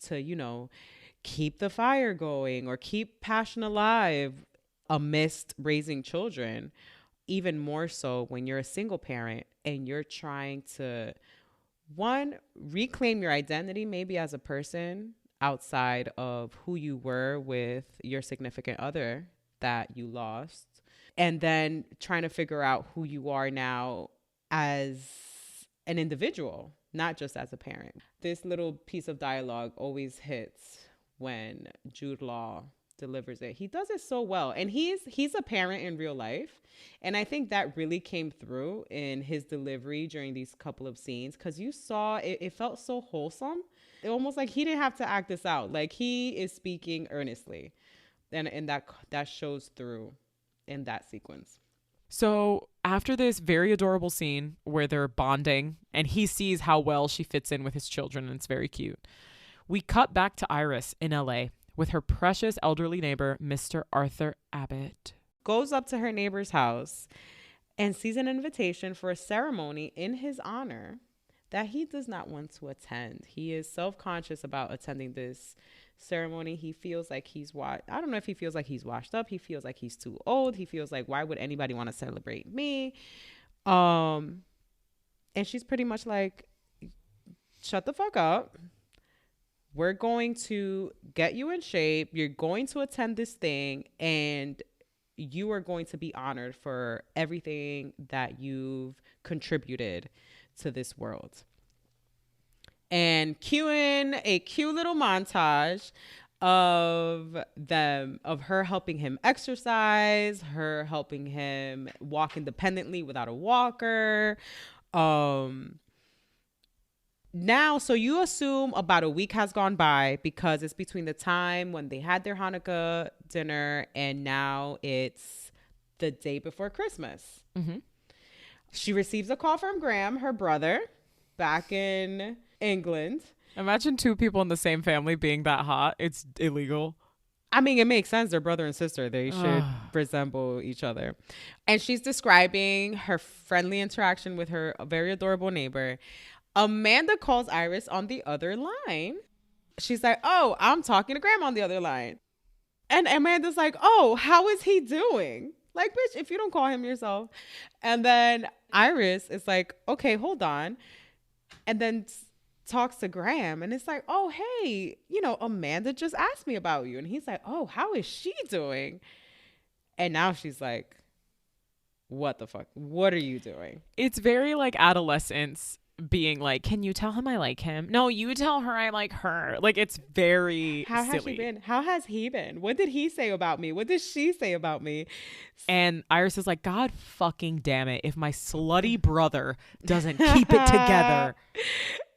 to, keep the fire going or keep passion alive amidst raising children. Even more so when you're a single parent and you're trying to, one, reclaim your identity maybe as a person, outside of who you were with your significant other that you lost, and then trying to figure out who you are now as an individual, not just as a parent. This little piece of dialogue always hits when Jude Law delivers it. He does it so well. And he's a parent in real life. And I think that really came through in his delivery during these couple of scenes, because you saw it felt so wholesome. It almost like he didn't have to act this out. Like, he is speaking earnestly. And that shows through in that sequence. So after this very adorable scene where they're bonding and he sees how well she fits in with his children, and it's very cute, we cut back to Iris in LA with her precious elderly neighbor, Mr. Arthur Abbott. Goes up to her neighbor's house and sees an invitation for a ceremony in his honor that he does not want to attend. He is self-conscious about attending this ceremony. He feels like I don't know if he feels like he's washed up. He feels like he's too old. He feels like, why would anybody want to celebrate me? And she's pretty much like, shut the fuck up. We're going to get you in shape. You're going to attend this thing, and you are going to be honored for everything that you've contributed to this world. And cueing a cute little montage of her helping him exercise, her helping him walk independently without a walker. Now, so you assume about a week has gone by, because it's between the time when they had their Hanukkah dinner and now it's the day before Christmas. Mm-hmm. She receives a call from Graham, her brother, back in England. Imagine two people in the same family being that hot. It's illegal. I mean, it makes sense. They're brother and sister. They should resemble each other. And she's describing her friendly interaction with her very adorable neighbor. Amanda calls Iris on the other line. She's like, oh, I'm talking to Graham on the other line. And Amanda's like, oh, how is he doing? Like, bitch, if you don't call him yourself. And then Iris is like, okay, hold on. And then talks to Graham, and it's like, oh, hey, Amanda just asked me about you. And he's like, oh, how is she doing? And now she's like, what the fuck? What are you doing? It's very like adolescence being like, can you tell him I like him? No, you tell her I like her. Like, it's very How silly. Has she been? How has he been? What did he say about me? What did she say about me? And Iris is like, God fucking damn it, if my slutty brother doesn't keep it together.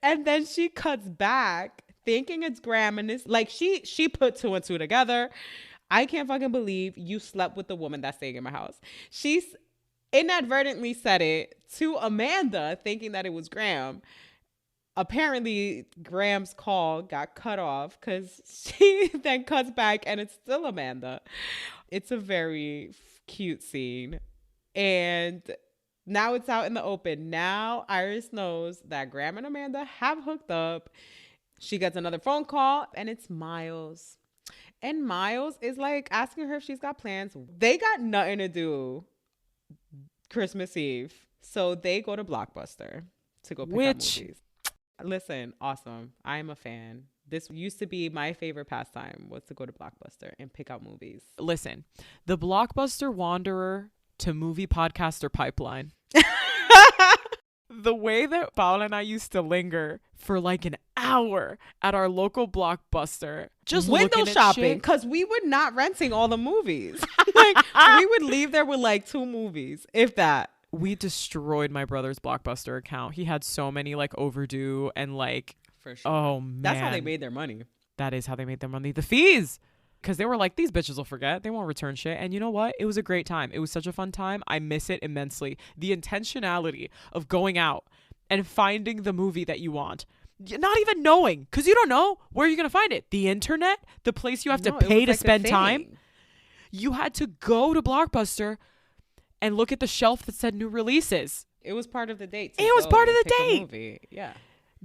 And then she cuts back thinking it's Graham, and it's like she put two and two together. I can't fucking believe you slept with the woman that's staying in my house. She's inadvertently said it to Amanda thinking that it was Graham. Apparently Graham's call got cut off because she then cuts back and it's still Amanda. It's a very cute scene. And now it's out in the open. Now Iris knows that Graham and Amanda have hooked up. She gets another phone call and it's Miles. And Miles is like asking her if she's got plans. They got nothing to do Christmas Eve. So they go to Blockbuster to go pick up movies. Listen, awesome. I'm a fan. This used to be my favorite pastime, was to go to Blockbuster and pick out movies. Listen, the Blockbuster Wanderer to movie podcaster pipeline. The way that Paola and I used to linger for like an hour at our local Blockbuster, just window shopping, because we were not renting all the movies. Like, we would leave there with like 2 movies, if that. We destroyed my brother's Blockbuster account. He had so many like overdue and like, for sure. Oh man, that's how they made their money. That is how they made their money. The fees. Because they were like, these bitches will forget. They won't return shit. And you know what? It was a great time. It was such a fun time. I miss it immensely. The intentionality of going out and finding the movie that you want. Not even knowing. Because you don't know where you're going to find it. The internet? The place you have to pay to spend time? You had to go to Blockbuster and look at the shelf that said new releases. It was part of the date. It was part of the date. Movie. Yeah.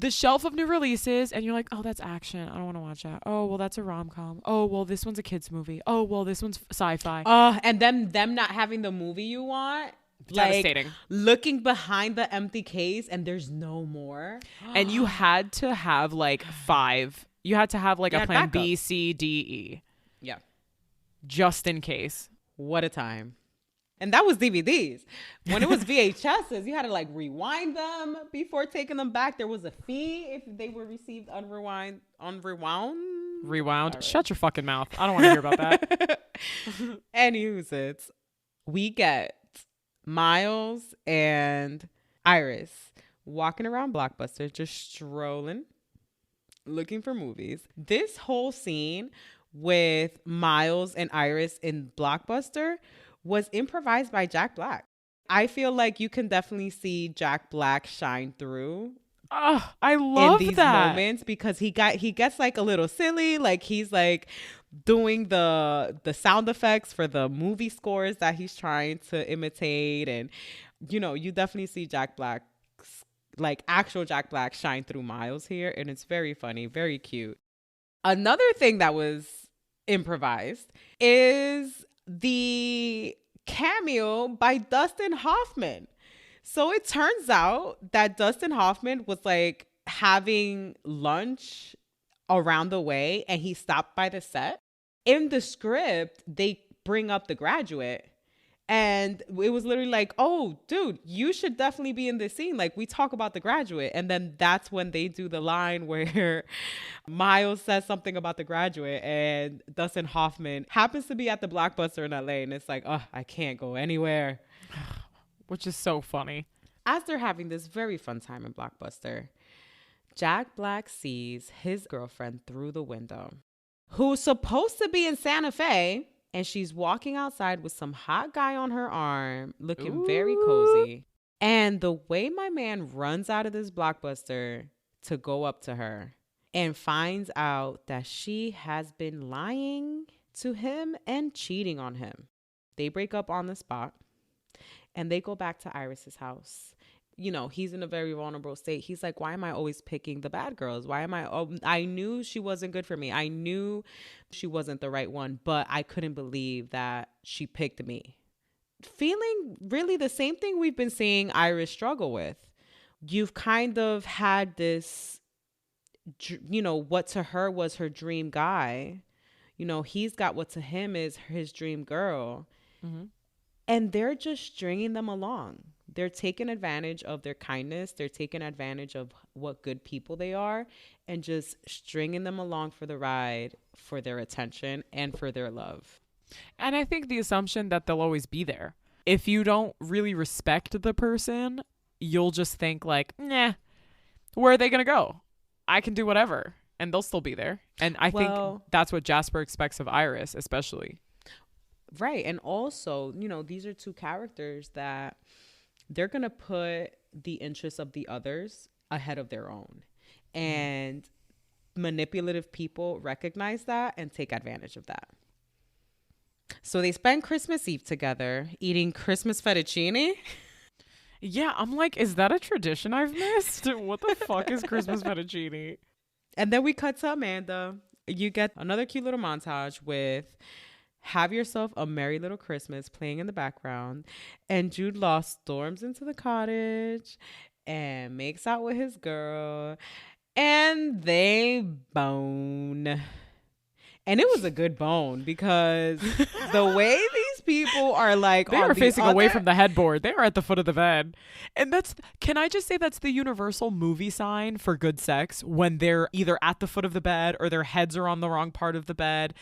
The shelf of new releases, and you're like, oh, that's action. I don't want to watch that. Oh, well, that's a rom-com. Oh, well, this one's a kid's movie. Oh, well, this one's sci-fi. And then them not having the movie you want. Devastating. Like, looking behind the empty case, and there's no more. And you had to have like 5, You had to have like You a had plan backup. B, C, D, E. Yeah. Just in case. What a time. And that was DVDs. When it was VHSs, you had to like rewind them before taking them back. There was a fee if they were received unwound. Rewound. Shut your fucking mouth. I don't want to hear about that. Anywho, we get Miles and Iris walking around Blockbuster, just strolling, looking for movies. This whole scene with Miles and Iris in Blockbuster was improvised by Jack Black. I feel like you can definitely see Jack Black shine through. Oh, I love in these that moments because he gets like a little silly, like he's like doing the sound effects for the movie scores that he's trying to imitate, and you know, you definitely see Jack Black, like actual Jack Black, shine through Miles here, and it's very funny, very cute. Another thing that was improvised is the cameo by Dustin Hoffman. So it turns out that Dustin Hoffman was like having lunch around the way and he stopped by the set. In the script, they bring up The Graduate. And it was literally like, oh, dude, you should definitely be in this scene. Like, we talk about The Graduate. And then that's when they do the line where Miles says something about The Graduate and Dustin Hoffman happens to be at the Blockbuster in LA. And it's like, oh, I can't go anywhere. which is so funny. As they're having this very fun time in Blockbuster, Jack Black sees his girlfriend through the window, who's supposed to be in Santa Fe. And she's walking outside with some hot guy on her arm, looking very cozy. And the way my man runs out of this Blockbuster to go up to her and finds out that she has been lying to him and cheating on him. They break up on the spot and they go back to Iris's house. You know, he's in a very vulnerable state. He's like, why am I always picking the bad girls? Why am I knew she wasn't good for me. I knew she wasn't the right one, but I couldn't believe that she picked me. Feeling really the same thing we've been seeing Iris struggle with. You've kind of had this, you know, what to her was her dream guy. You know, he's got what to him is his dream girl. Mm-hmm. And they're just stringing them along. They're taking advantage of their kindness. They're taking advantage of what good people they are and just stringing them along for the ride for their attention and for their love. And I think the assumption that they'll always be there. If you don't really respect the person, you'll just think like, nah, where are they going to go? I can do whatever. And they'll still be there. And I think that's what Jasper expects of Iris, especially. Right. And also, you know, these are two characters that they're going to put the interests of the others ahead of their own. And manipulative people recognize that and take advantage of that. So they spend Christmas Eve together eating Christmas fettuccine. Yeah, I'm like, is that a tradition I've missed? What the fuck is Christmas fettuccine? And then we cut to Amanda. You get another cute little montage with Have Yourself a Merry Little Christmas playing in the background. And Jude Law storms into the cottage and makes out with his girl. And they bone. And it was a good bone because the way these people are like, they are facing away from the headboard. They are at the foot of the bed. And can I just say that's the universal movie sign for good sex when they're either at the foot of the bed or their heads are on the wrong part of the bed.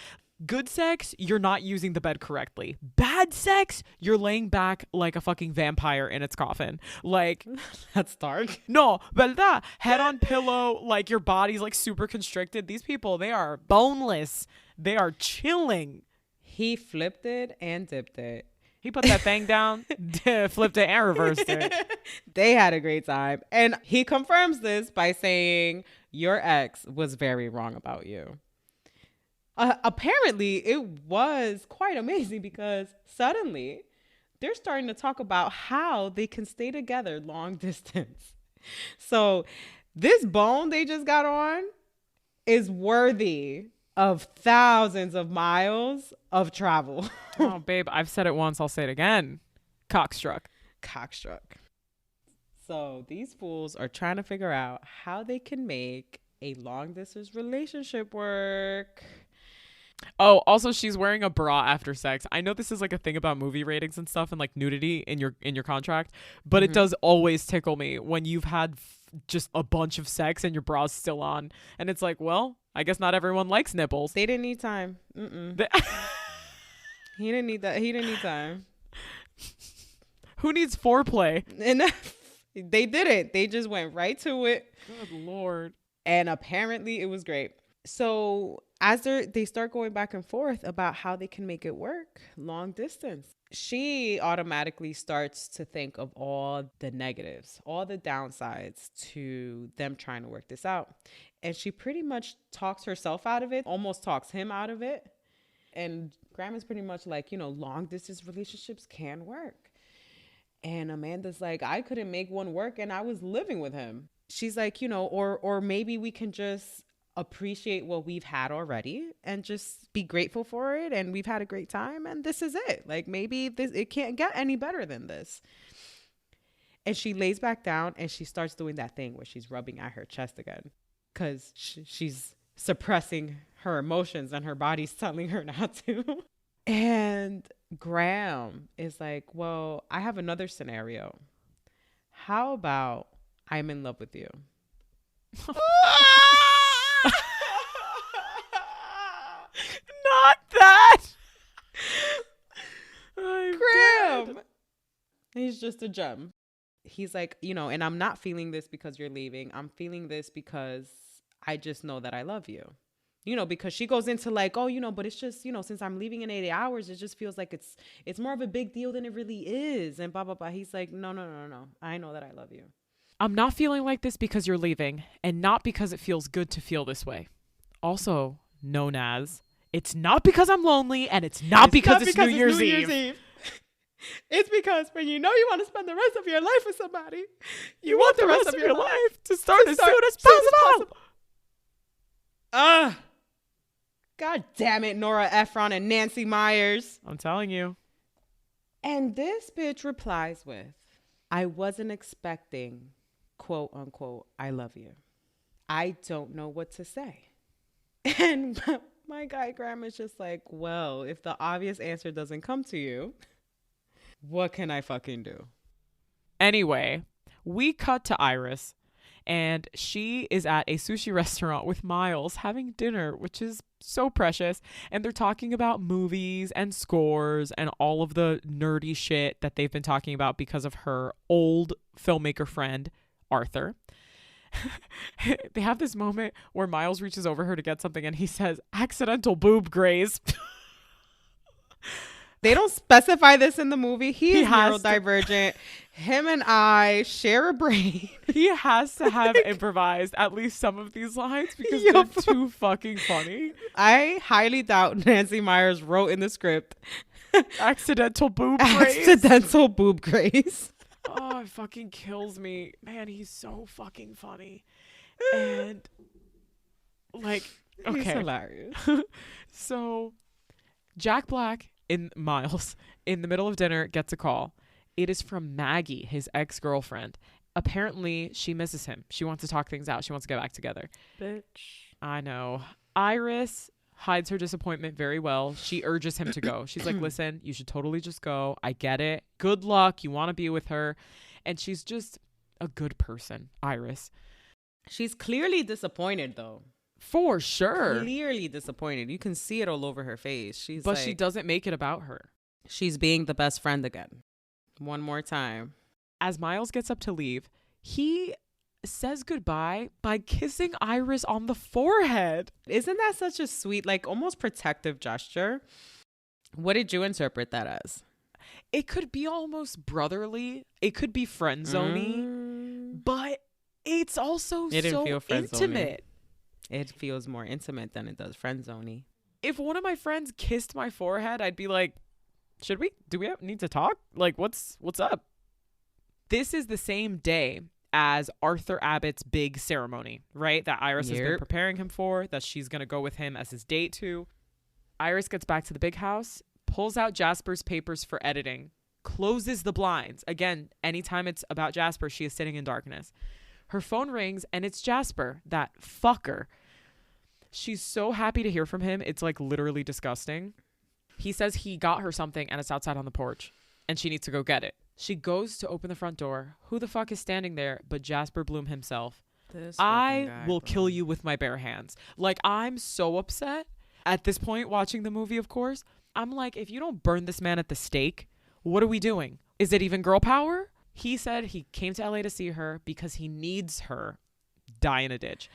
Good sex, you're not using the bed correctly. Bad sex, you're laying back like a fucking vampire in its coffin. Like, that's dark. No, ¿verdad? Head on pillow, like your body's like super constricted. These people, they are boneless. They are chilling. He flipped it and dipped it. He put that thing down, flipped it and reversed it. They had a great time. And he confirms this by saying, your ex was very wrong about you. Apparently, it was quite amazing because suddenly they're starting to talk about how they can stay together long distance. So this bone they just got on is worthy of thousands of miles of travel. Oh, babe, I've said it once. I'll say it again. Cockstruck. Cockstruck. So these fools are trying to figure out how they can make a long distance relationship work. Oh, also she's wearing a bra after sex. I know this is like a thing about movie ratings and stuff and like nudity in your contract, but it does always tickle me when you've had just a bunch of sex and your bra's still on, and it's like, well, I guess not everyone likes nipples. They didn't need time. He didn't need that. He didn't need time. Who needs foreplay? And they didn't. They just went right to it. Good Lord. And apparently it was great. So as they start going back and forth about how they can make it work long distance, she automatically starts to think of all the negatives, all the downsides to them trying to work this out. And she pretty much talks herself out of it, almost talks him out of it. And Graham is pretty much like, long distance relationships can work. And Amanda's like, I couldn't make one work and I was living with him. She's like, or maybe we can just appreciate what we've had already and just be grateful for it. And we've had a great time and this is it. Like maybe it can't get any better than this. And she lays back down and she starts doing that thing where she's rubbing at her chest again because she's suppressing her emotions and her body's telling her not to. And Graham is like, well, I have another scenario. How about I'm in love with you? Not that. Graham. He's just a gem. He's like, and I'm not feeling this because you're leaving. I'm feeling this because I just know that I love you. Because she goes into like, oh, but it's just, since I'm leaving in 80 hours, it just feels like it's more of a big deal than it really is. And blah, blah, blah. He's like, no. I know that I love you. I'm not feeling like this because you're leaving and not because it feels good to feel this way. Also known as, it's not because I'm lonely and it's not because it's New Year's Eve. It's because when you want to spend the rest of your life with somebody, you want the rest of your life to start as soon as possible. God damn it, Nora Ephron and Nancy Myers. I'm telling you. And this bitch replies with, I wasn't expecting, quote unquote, I love you. I don't know what to say. And my guy Graham is just like, well, if the obvious answer doesn't come to you, what can I fucking do? Anyway, we cut to Iris. And she is at a sushi restaurant with Miles having dinner, which is so precious. And they're talking about movies and scores and all of the nerdy shit that they've been talking about because of her old filmmaker friend, Arthur. They have this moment where Miles reaches over her to get something and he says, accidental boob graze. They don't specify this in the movie. He is neurodivergent. Him and I share a brain. He has to have improvised at least some of these lines because they're too fucking funny. I highly doubt Nancy Myers wrote in the script, accidental boob graze. Accidental boob graze. Oh, it fucking kills me. Man, he's so fucking funny. And like, okay. He's hilarious. So Jack Black in Miles in the middle of dinner gets a call. It is from Maggie, his ex-girlfriend. Apparently she misses him. She wants to talk things out. She wants to get back together. Bitch. I know. Iris hides her disappointment very well. She urges him to go. She's like, listen, you should totally just go. I get it. Good luck. You want to be with her. And she's just a good person, Iris. She's clearly disappointed though. For sure. Clearly disappointed. You can see it all over her face. But she doesn't make it about her. She's being the best friend again. One more time. As Miles gets up to leave, he says goodbye by kissing Iris on the forehead. Isn't that such a sweet, like almost protective gesture? What did you interpret that as? It could be almost brotherly. It could be friend-zoney. But it's also so intimate. It feels more intimate than it does friend-zoney. If one of my friends kissed my forehead, I'd be like, do we need to talk? Like, what's up? This is the same day as Arthur Abbott's big ceremony, right? That Iris has been preparing him for, that she's going to go with him as his date to. Iris gets back to the big house, pulls out Jasper's papers for editing, closes the blinds. Again, anytime it's about Jasper, she is sitting in darkness. Her phone rings and it's Jasper, that fucker. She's so happy to hear from him. It's like literally disgusting. He says he got her something and it's outside on the porch and she needs to go get it. She goes to open the front door. Who the fuck is standing there but Jasper Bloom himself? I will kill you with my bare hands. Like, I'm so upset at this point watching the movie, of course. I'm like, if you don't burn this man at the stake, what are we doing? Is it even girl power? He said he came to LA to see her because he needs her. Die in a ditch.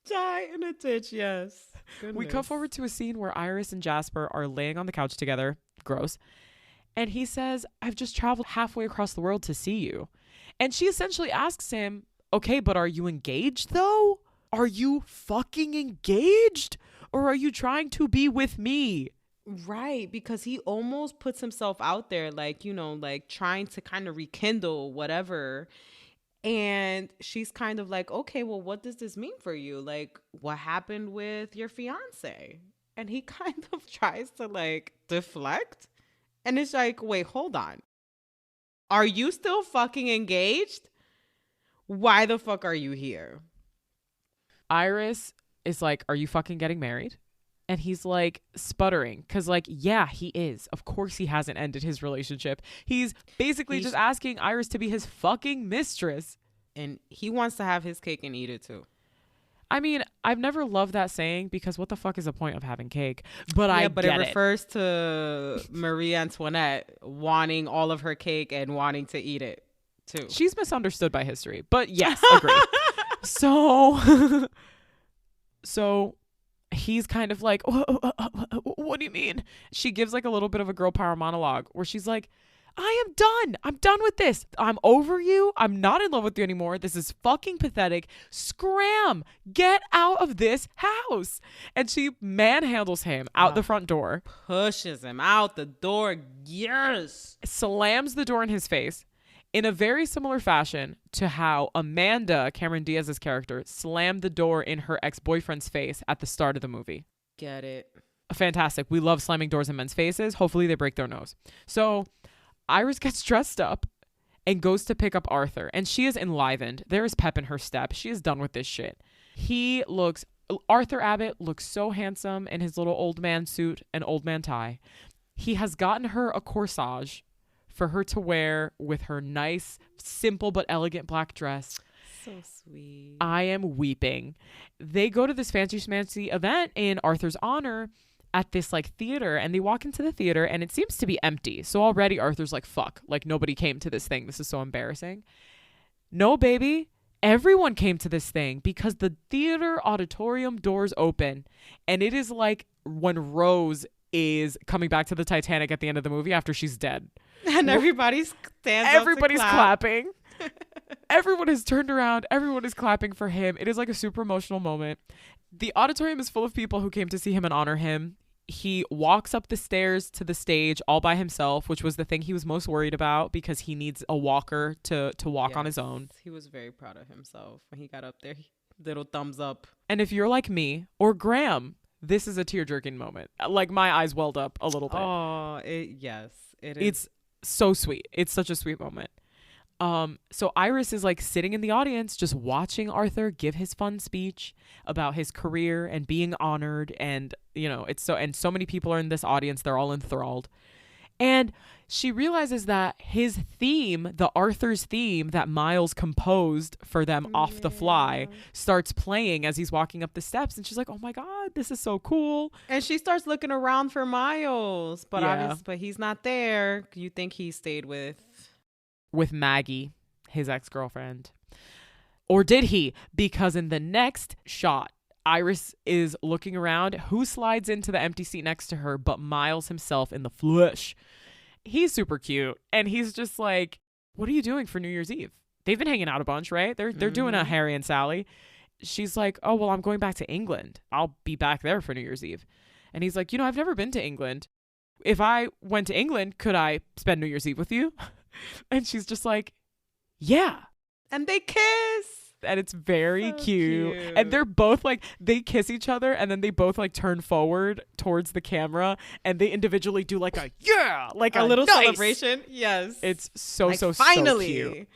Die in a ditch, yes. Goodness. We come forward to a scene where Iris and Jasper are laying on the couch together. Gross. And he says, I've just traveled halfway across the world to see you. And she essentially asks him, okay, but are you engaged though? Are you fucking engaged? Or are you trying to be with me? Right, because he almost puts himself out there, like, you know, like trying to kind of rekindle whatever. And she's kind of like, okay, well, what does this mean for you? Like, what happened with your fiance? And he kind of tries to like deflect. And it's like, wait, hold on. Are you still fucking engaged? Why the fuck are you here? Iris is like, are you fucking getting married? And he's like sputtering because like, yeah, he is. Of course he hasn't ended his relationship. He's basically just asking Iris to be his fucking mistress. And he wants to have his cake and eat it too. I mean, I've never loved that saying because what the fuck is the point of having cake? But yeah, but it refers to Marie Antoinette wanting all of her cake and wanting to eat it too. She's misunderstood by history, but yes, agree. So he's kind of like, what do you mean? She gives like a little bit of a girl power monologue where she's like, I am done. I'm done with this. I'm over you. I'm not in love with you anymore. This is fucking pathetic. Scram. Get out of this house. And she manhandles him out the front door. Pushes him out the door. Yes. Slams the door in his face in a very similar fashion to how Amanda, Cameron Diaz's character, slammed the door in her ex-boyfriend's face at the start of the movie. Get it. Fantastic. We love slamming doors in men's faces. Hopefully they break their nose. So Iris gets dressed up and goes to pick up Arthur, and she is enlivened. There is pep in her step. She is done with this shit. Arthur Abbott looks so handsome in his little old man suit and old man tie. He has gotten her a corsage for her to wear with her nice, simple but elegant black dress. So sweet. I am weeping. They go to this fancy schmancy event in Arthur's honor at this like theater, and they walk into the theater and it seems to be empty. So already Arthur's like, fuck, like nobody came to this thing. This is so embarrassing. No, baby. Everyone came to this thing because the theater auditorium doors open, and it is like when Rose is coming back to the Titanic at the end of the movie after she's dead. And everybody's clapping. Everyone has turned around. Everyone is clapping for him. It is like a super emotional moment. The auditorium is full of people who came to see him and honor him. He walks up the stairs to the stage all by himself, which was the thing he was most worried about because he needs a walker to walk on his own. He was very proud of himself when he got up there. Little thumbs up. And if you're like me or Graham, this is a tear-jerking moment. Like my eyes welled up a little bit. Oh, yes, it is. It's so sweet. It's such a sweet moment. So Iris is like sitting in the audience just watching Arthur give his fun speech about his career and being honored, and you know, so many people are in this audience, they're all enthralled. And she realizes that his theme, the Arthur's theme that Miles composed for them off the fly, starts playing as he's walking up the steps, and she's like, "Oh my god, this is so cool." And she starts looking around for Miles, but but he's not there. You think he stayed with Maggie, his ex-girlfriend. Or did he? Because in the next shot, Iris is looking around. Who slides into the empty seat next to her but Miles himself in the flesh? He's super cute. And he's just like, what are you doing for New Year's Eve? They've been hanging out a bunch, right? They're doing a Harry and Sally. She's like, oh, well, I'm going back to England. I'll be back there for New Year's Eve. And he's like, I've never been to England. If I went to England, could I spend New Year's Eve with you? And she's just like, yeah. And they kiss. And it's very cute. And they're both like, they kiss each other, and then they both like turn forward towards the camera, and they individually do like a little celebration. Yes. It's so finally. cute.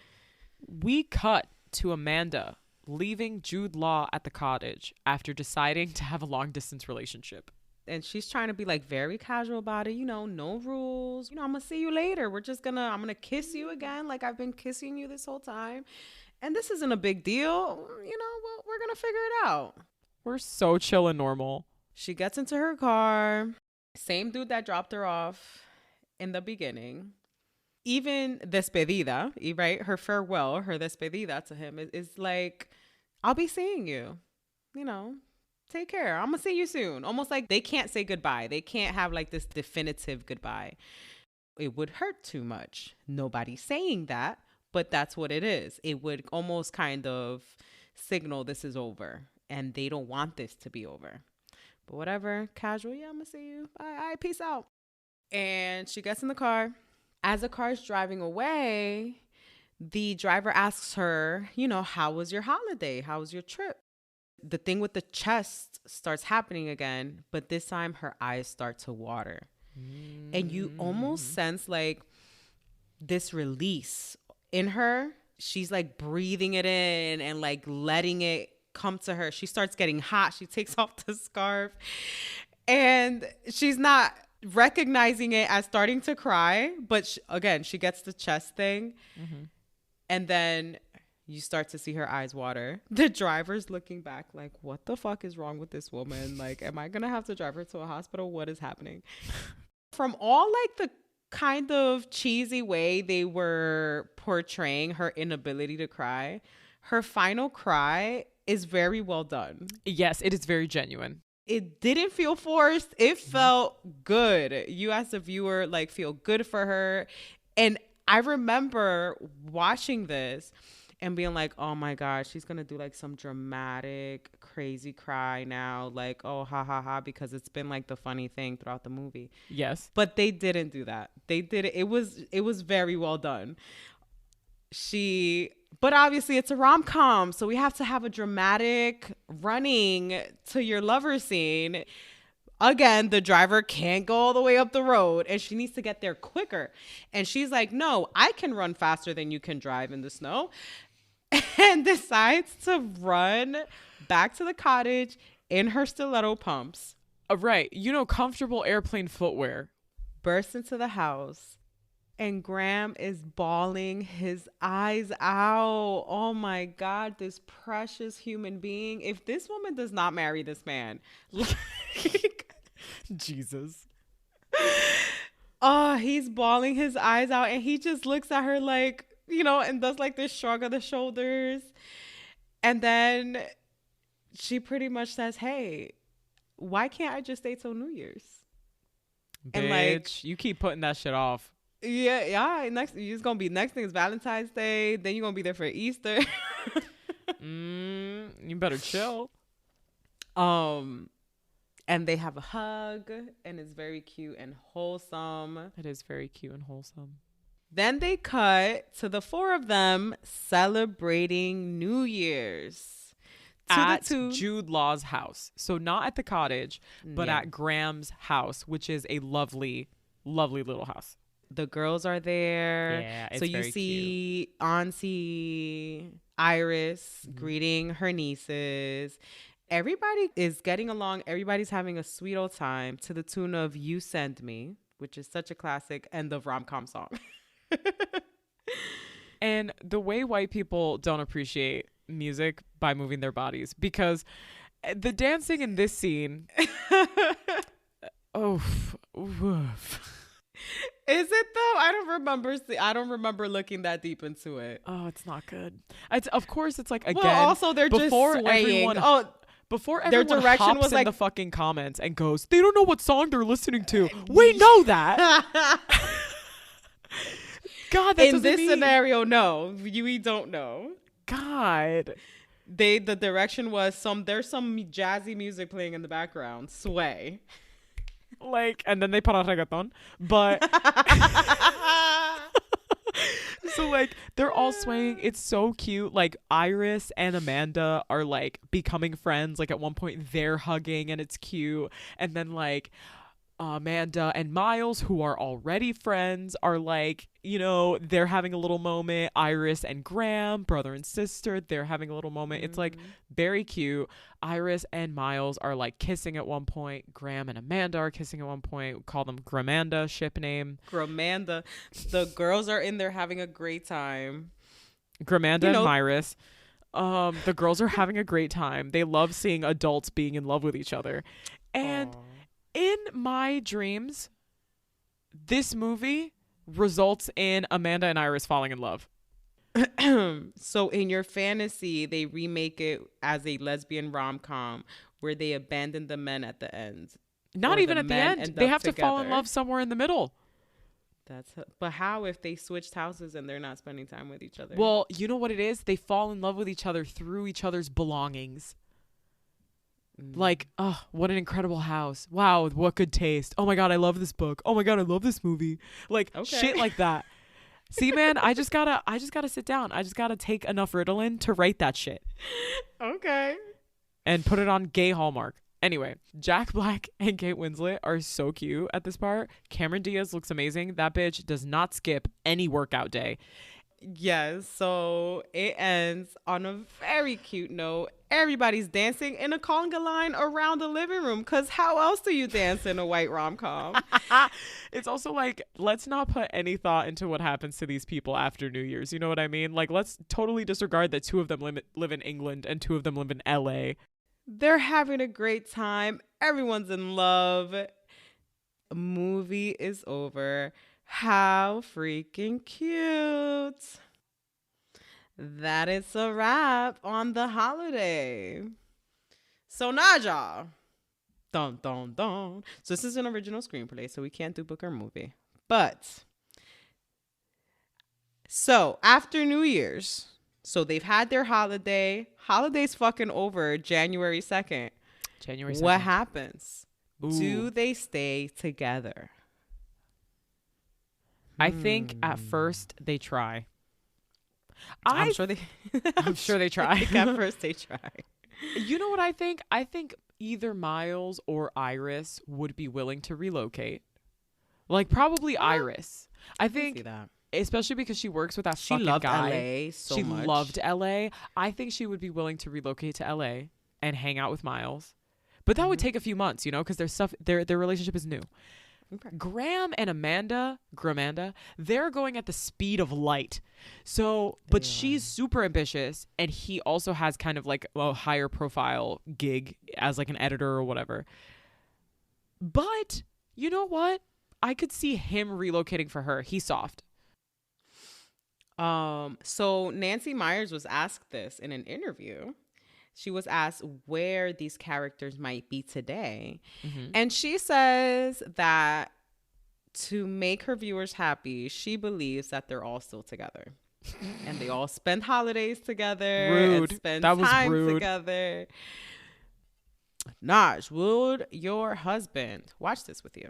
We cut to Amanda leaving Jude Law at the cottage after deciding to have a long distance relationship. And she's trying to be like very casual about it, you know, no rules. You know, I'm gonna see you later. I'm gonna kiss you again like I've been kissing you this whole time. And this isn't a big deal. You know, well, we're gonna figure it out. We're so chill and normal. She gets into her car. Same dude that dropped her off in the beginning. Even despedida, right? Her farewell, her despedida to him is like, I'll be seeing you, you know. Take care. I'm going to see you soon. Almost like they can't say goodbye. They can't have like this definitive goodbye. It would hurt too much. Nobody's saying that, but that's what it is. It would almost kind of signal this is over and they don't want this to be over. But whatever, casual. Yeah, I'm going to see you. Bye. Peace out. And she gets in the car. As the car is driving away, the driver asks her, you know, how was your holiday? How was your trip? The thing with the chest starts happening again, but this time her eyes start to water. And you almost sense like this release in her. She's like breathing it in and like letting it come to her. She starts getting hot. She takes off the scarf and she's not recognizing it as starting to cry. But again, she gets the chest thing. And then you start to see her eyes water. The driver's looking back like, what the fuck is wrong with this woman? Like, am I going to have to drive her to a hospital? What is happening? From all like the kind of cheesy way they were portraying her inability to cry, her final cry is very well done. Yes, it is very genuine. It didn't feel forced. It felt good. You as a viewer like feel good for her. And I remember watching this and being like, oh my gosh, she's going to do like some dramatic, crazy cry now. Like, oh, ha, ha, ha, because it's been like the funny thing throughout the movie. Yes. But they didn't do that. They did it. It was very well done. But obviously it's a rom-com. So we have to have a dramatic running to your lover scene. Again, the driver can't go all the way up the road and she needs to get there quicker. And she's like, no, I can run faster than you can drive in the snow. And decides to run back to the cottage in her stiletto pumps. Right. You know, comfortable airplane footwear. Bursts into the house. And Graham is bawling his eyes out. Oh my God, this precious human being. If this woman does not marry this man, like, Jesus. Oh, he's bawling his eyes out and he just looks at her like, you know, and does like this shrug of the shoulders. And then she pretty much says, hey, why can't I just stay till New Year's? Bitch, and like, you keep putting that shit off. Yeah. Next thing is Valentine's Day. Then you're gonna be there for Easter. You better chill. And they have a hug, and it's very cute and wholesome. It is very cute and wholesome. Then they cut to the four of them celebrating New Year's at Jude Law's house. So not at the cottage, but at Graham's house, which is a lovely, lovely little house. The girls are there. Yeah, it's so you see cute. Auntie Iris greeting her nieces. Everybody is getting along. Everybody's having a sweet old time to the tune of You Send Me, which is such a classic and the rom-com song. And the way white people don't appreciate music by moving their bodies, because the dancing in this scene, Is it though? I don't remember looking that deep into it. Oh, it's not good. Of course, it's like, again. Well, also they're just swaying. Before everyone their direction hops was in like the fucking comments and goes, they don't know what song they're listening to. We know that. God, that in this scenario, no, we don't know. God, the direction was there's some jazzy music playing in the background. Sway. Like, and then they put on reggaeton, but so like they're all swaying. It's so cute. Like Iris and Amanda are like becoming friends. Like at one point they're hugging and it's cute, and then like Amanda and Miles, who are already friends, are like, you know, they're having a little moment. Iris and Graham, brother and sister, they're having a little moment. It's like very cute. Iris and Miles are like kissing at one point. Graham and Amanda are kissing at one point. We call them Gramanda, ship name. Gramanda. The girls are in there having a great time. Gramanda and Myris. The girls are having a great time. They love seeing adults being in love with each other. And in my dreams, this movie results in Amanda and Iris falling in love. So in your fantasy, they remake it as a lesbian rom-com where they abandon the men at the end. Not even at the end. They have to fall in love somewhere in the middle. But how if they switched houses and they're not spending time with each other? Well, you know what it is? They fall in love with each other through each other's belongings. Like, oh, what an incredible house. Wow, what good taste. Oh my God, I love this book. Oh my God, I love this movie. Like, shit like that. See, man, I just gotta sit down. I just gotta take enough Ritalin to write that shit. Okay. And put it on gay Hallmark. Anyway, Jack Black and Kate Winslet are so cute at this part. Cameron Diaz looks amazing. That bitch does not skip any workout day. Yes, so it ends on a very cute note. Everybody's dancing in a conga line around the living room, because how else do you dance in a white rom-com? It's also like, let's not put any thought into what happens to these people after New Year's. You know what I mean? Like, let's totally disregard that 2 of them live in England and 2 of them live in LA. They're having a great time. Everyone's in love. Movie is over. How freaking cute. That is a wrap on The Holiday. So Nadja. Dun, dun, dun. So this is an original screenplay, so we can't do book or movie. But, so after New Year's, so they've had their holiday. Holiday's fucking over January 2nd. January 2nd. What happens? Ooh. Do they stay together? I think at first they try. I'm sure they try. I think at first they try. You know what I think? I think either Miles or Iris would be willing to relocate. Like probably Iris. I think see that. Especially because she works with that fucking loved guy. LA so she much. loved LA. I think she would be willing to relocate to LA and hang out with Miles. But that would take a few months, you know, because their relationship is new. Okay. Graham and Gramanda, they're going at the speed of light. So, but she's super ambitious, and he also has kind of like a higher profile gig as like an editor or whatever. But you know what? I could see him relocating for her. He's soft. So Nancy Meyers was asked this in an interview. She was asked where these characters might be today. Mm-hmm. And she says that to make her viewers happy, she believes that they're all still together. And they all spend holidays together. Rude. And spend that was time rude. together. Naj, would your husband watch this with you?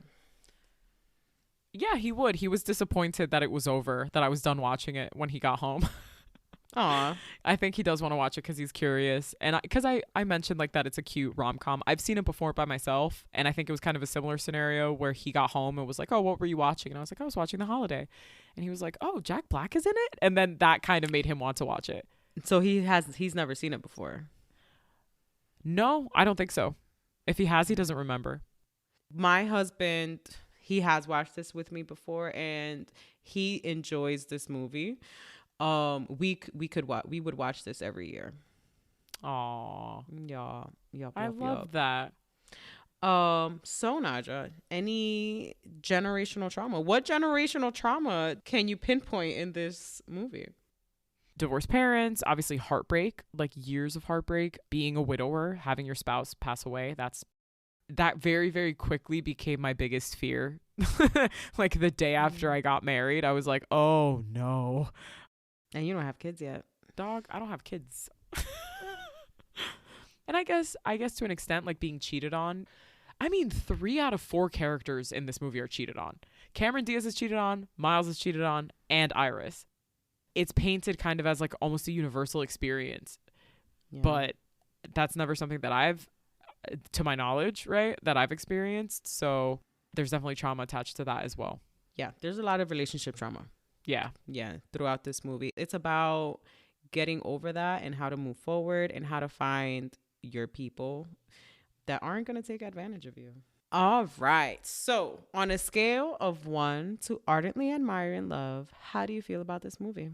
Yeah, he would. He was disappointed that it was over, that I was done watching it when he got home. Aw. I think he does want to watch it because he's curious. And because I mentioned like that it's a cute rom-com. I've seen it before by myself. And I think it was kind of a similar scenario where he got home and was like, oh, what were you watching? And I was like, I was watching The Holiday. And he was like, oh, Jack Black is in it? And then that kind of made him want to watch it. So he's never seen it before? No, I don't think so. If he has, he doesn't remember. My husband, he has watched this with me before and he enjoys this movie. We would watch this every year. Aw. Yeah. I love that. So Nadja, any generational trauma? What generational trauma can you pinpoint in this movie? Divorced parents, obviously heartbreak, like years of heartbreak, being a widower, having your spouse pass away. That very, very quickly became my biggest fear. Like the day after I got married, I was like, oh no. And you don't have kids yet. Dog, I don't have kids. And I guess to an extent, like being cheated on. I mean, 3 out of 4 characters in this movie are cheated on. Cameron Diaz is cheated on, Miles is cheated on, and Iris. It's painted kind of as like almost a universal experience. Yeah. But that's never something that I've, to my knowledge, right, that I've experienced. So there's definitely trauma attached to that as well. Yeah, there's a lot of relationship trauma. Yeah. Throughout this movie. It's about getting over that and how to move forward and how to find your people that aren't going to take advantage of you. All right. So on a scale of 1 to ardently admire and love, how do you feel about this movie?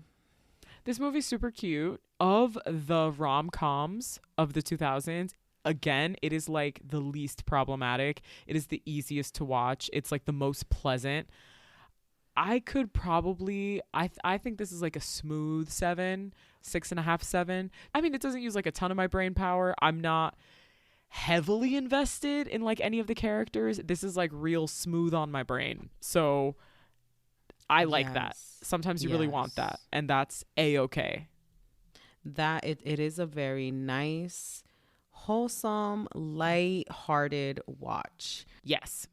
This movie's super cute. Of the rom-coms of the 2000s, again, it is like the least problematic. It is the easiest to watch. It's like the most pleasant. I could probably, I think this is like a smooth 7, 6.5, 7. I mean, it doesn't use like a ton of my brain power. I'm not heavily invested in like any of the characters. This is like real smooth on my brain. So I like that. Sometimes you really want that. And that's A-okay. That it is a very nice, wholesome, light-hearted watch. Yes.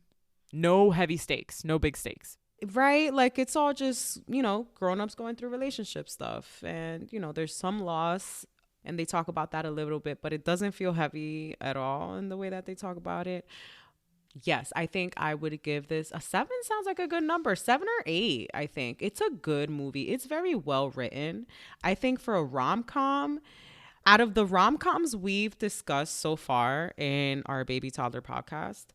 No heavy stakes. No big stakes. Right? Like it's all just, you know, grown-ups going through relationship stuff. And, you know, there's some loss and they talk about that a little bit, but it doesn't feel heavy at all in the way that they talk about it. Yes, I think I would give this a 7. Sounds like a good number. 7 or 8, I think. It's a good movie. It's very well written. I think for a rom-com, out of the rom-coms we've discussed so far in our Baby Toddler podcast,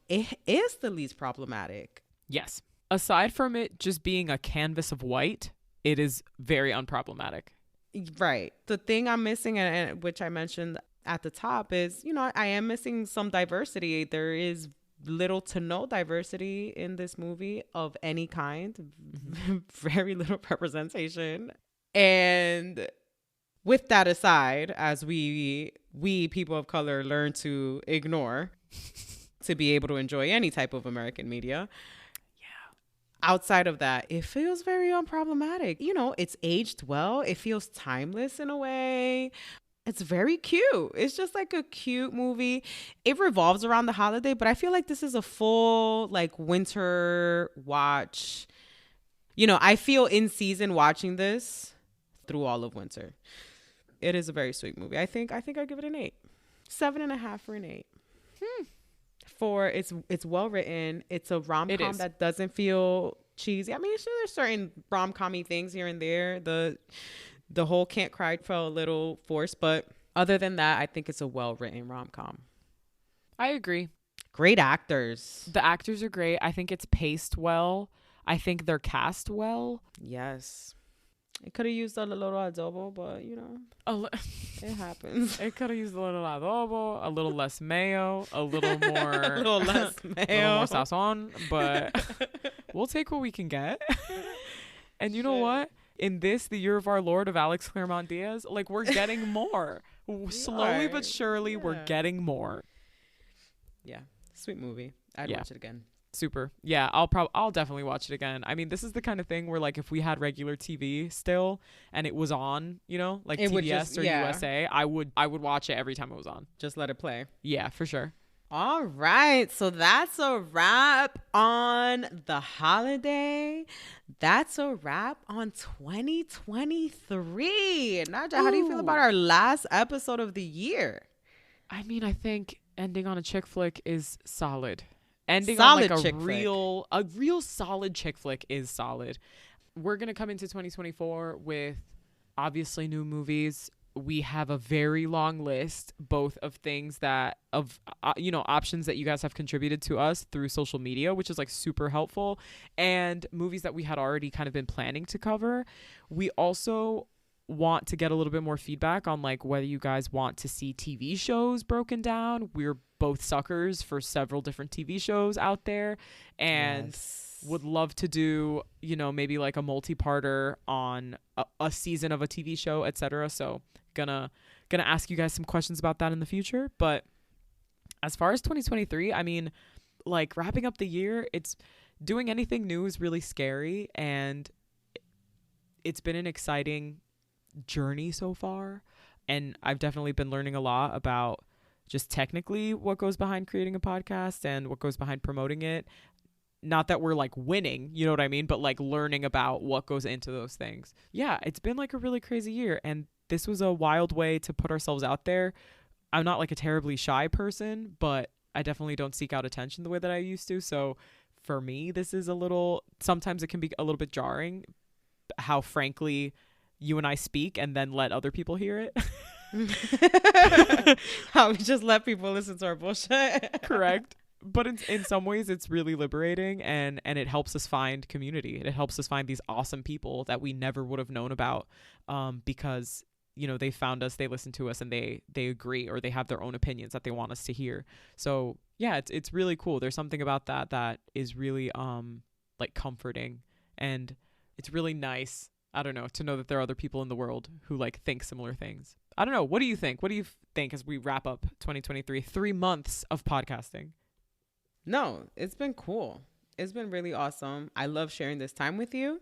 it is the least problematic. Yes. Aside from it just being a canvas of white, it is very unproblematic. Right. The thing I'm missing, and which I mentioned at the top, is, you know, I am missing some diversity. There is little to no diversity in this movie of any kind. Very little representation. And with that aside, as we people of color learn to ignore to be able to enjoy any type of American media, outside of that, it feels very unproblematic. You know, it's aged well. It feels timeless in a way. It's very cute. It's just like a cute movie. It revolves around the holiday, but I feel like this is a full like winter watch. You know, I feel in season watching this through all of winter. It is a very sweet movie. I think I give it an 8. 7.5 for an 8. For it's well written. It's a rom-com that doesn't feel cheesy. I mean, sure, there's certain rom-com-y things here and there. The whole can't cry felt a little forced, but other than that, I think it's a well written rom-com. I agree. Great actors. The actors are great. I think it's paced well. I think they're cast well. Yes. It could have used a little adobo, but you know, it happens. It could have used a little adobo, a little less mayo, a little more, a little less mayo, a little more sazon, but we'll take what we can get. And you know what? In this, the year of our Lord of Alex Claremont Diaz, like we're getting more. Slowly but surely, we're getting more. Yeah, sweet movie. I'd watch it again. Super. Yeah, I'll definitely watch it again. I mean, this is the kind of thing where like if we had regular TV still and it was on, you know, like it TBS or USA, I would watch it every time it was on. Just let it play. Yeah, for sure. All right. So that's a wrap on the holiday. That's a wrap on 2023. Nadja, how do you feel about our last episode of the year? I mean, I think ending on a chick flick is solid. Ending solid on like a real solid chick flick is solid. We're going to come into 2024 with obviously new movies. We have a very long list, both of things that options that you guys have contributed to us through social media, which is like super helpful, and movies that we had already kind of been planning to cover. We also want to get a little bit more feedback on like whether you guys want to see TV shows broken down. We're both suckers for several different TV shows out there, and would love to do, you know, maybe like a multi-parter on a season of a TV show, etc. So gonna ask you guys some questions about that in the future. But as far as 2023, I mean, like wrapping up the year, it's doing anything new is really scary, and it's been an exciting journey so far, and I've definitely been learning a lot about just technically what goes behind creating a podcast and what goes behind promoting it. Not that we're like winning, you know what I mean, but like learning about what goes into those things. Yeah, it's been like a really crazy year, and this was a wild way to put ourselves out there. I'm not like a terribly shy person, but I definitely don't seek out attention the way that I used to. So for me, this is sometimes it can be a little bit jarring how frankly you and I speak and then let other people hear it. How we just let people listen to our bullshit. Correct. But in some ways it's really liberating, and it helps us find community. It helps us find these awesome people that we never would have known about, because they found us, they listen to us, and they agree, or they have their own opinions that they want us to hear. So yeah, it's really cool. There's something about that is really like comforting, and it's really nice, I don't know, to know that there are other people in the world who like think similar things. I don't know. What do you think? What do you think as we wrap up 2023, 3 months of podcasting? No, it's been cool. It's been really awesome. I love sharing this time with you.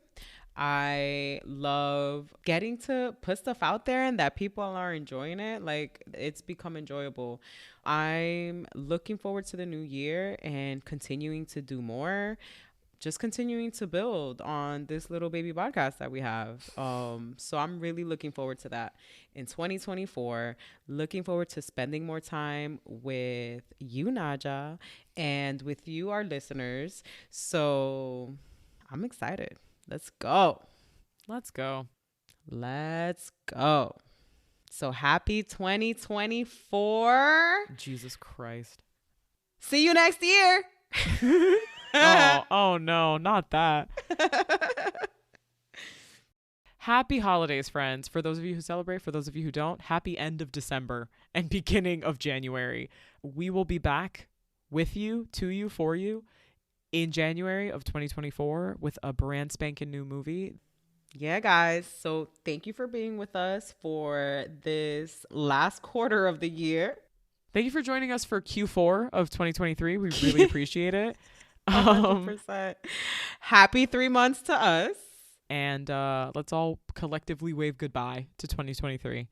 I love getting to put stuff out there and that people are enjoying it. Like, it's become enjoyable. I'm looking forward to the new year and continuing to do more. Just continuing to build on this little baby podcast that we have. So I'm really looking forward to that in 2024. Looking forward to spending more time with you, Nadja, and with you, our listeners. So I'm excited. Let's go. Let's go. Let's go. So happy 2024. Jesus Christ. See you next year. Oh no, not that. Happy holidays, friends. For those of you who celebrate, for those of you who don't, happy end of December and beginning of January. We will be back with you, to you, for you in January of 2024 with a brand spanking new movie. Yeah, guys. So thank you for being with us for this last quarter of the year. Thank you for joining us for Q4 of 2023. We really appreciate it. 100%. Happy 3 months to us. And let's all collectively wave goodbye to 2023.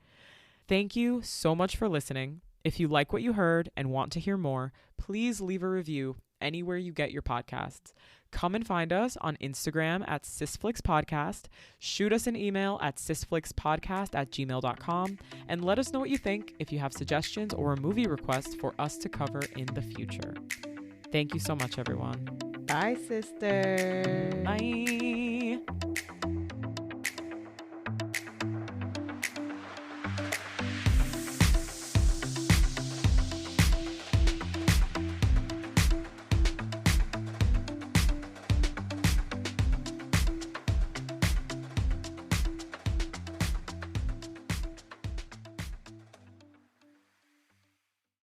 Thank you so much for listening. If you like what you heard and want to hear more, please leave a review anywhere you get your podcasts. Come and find us on Instagram at sisflixpodcast. Shoot us an email at sisflixpodcast@gmail.com and let us know what you think if you have suggestions or a movie request for us to cover in the future. Thank you so much, everyone. Bye, sister. Bye.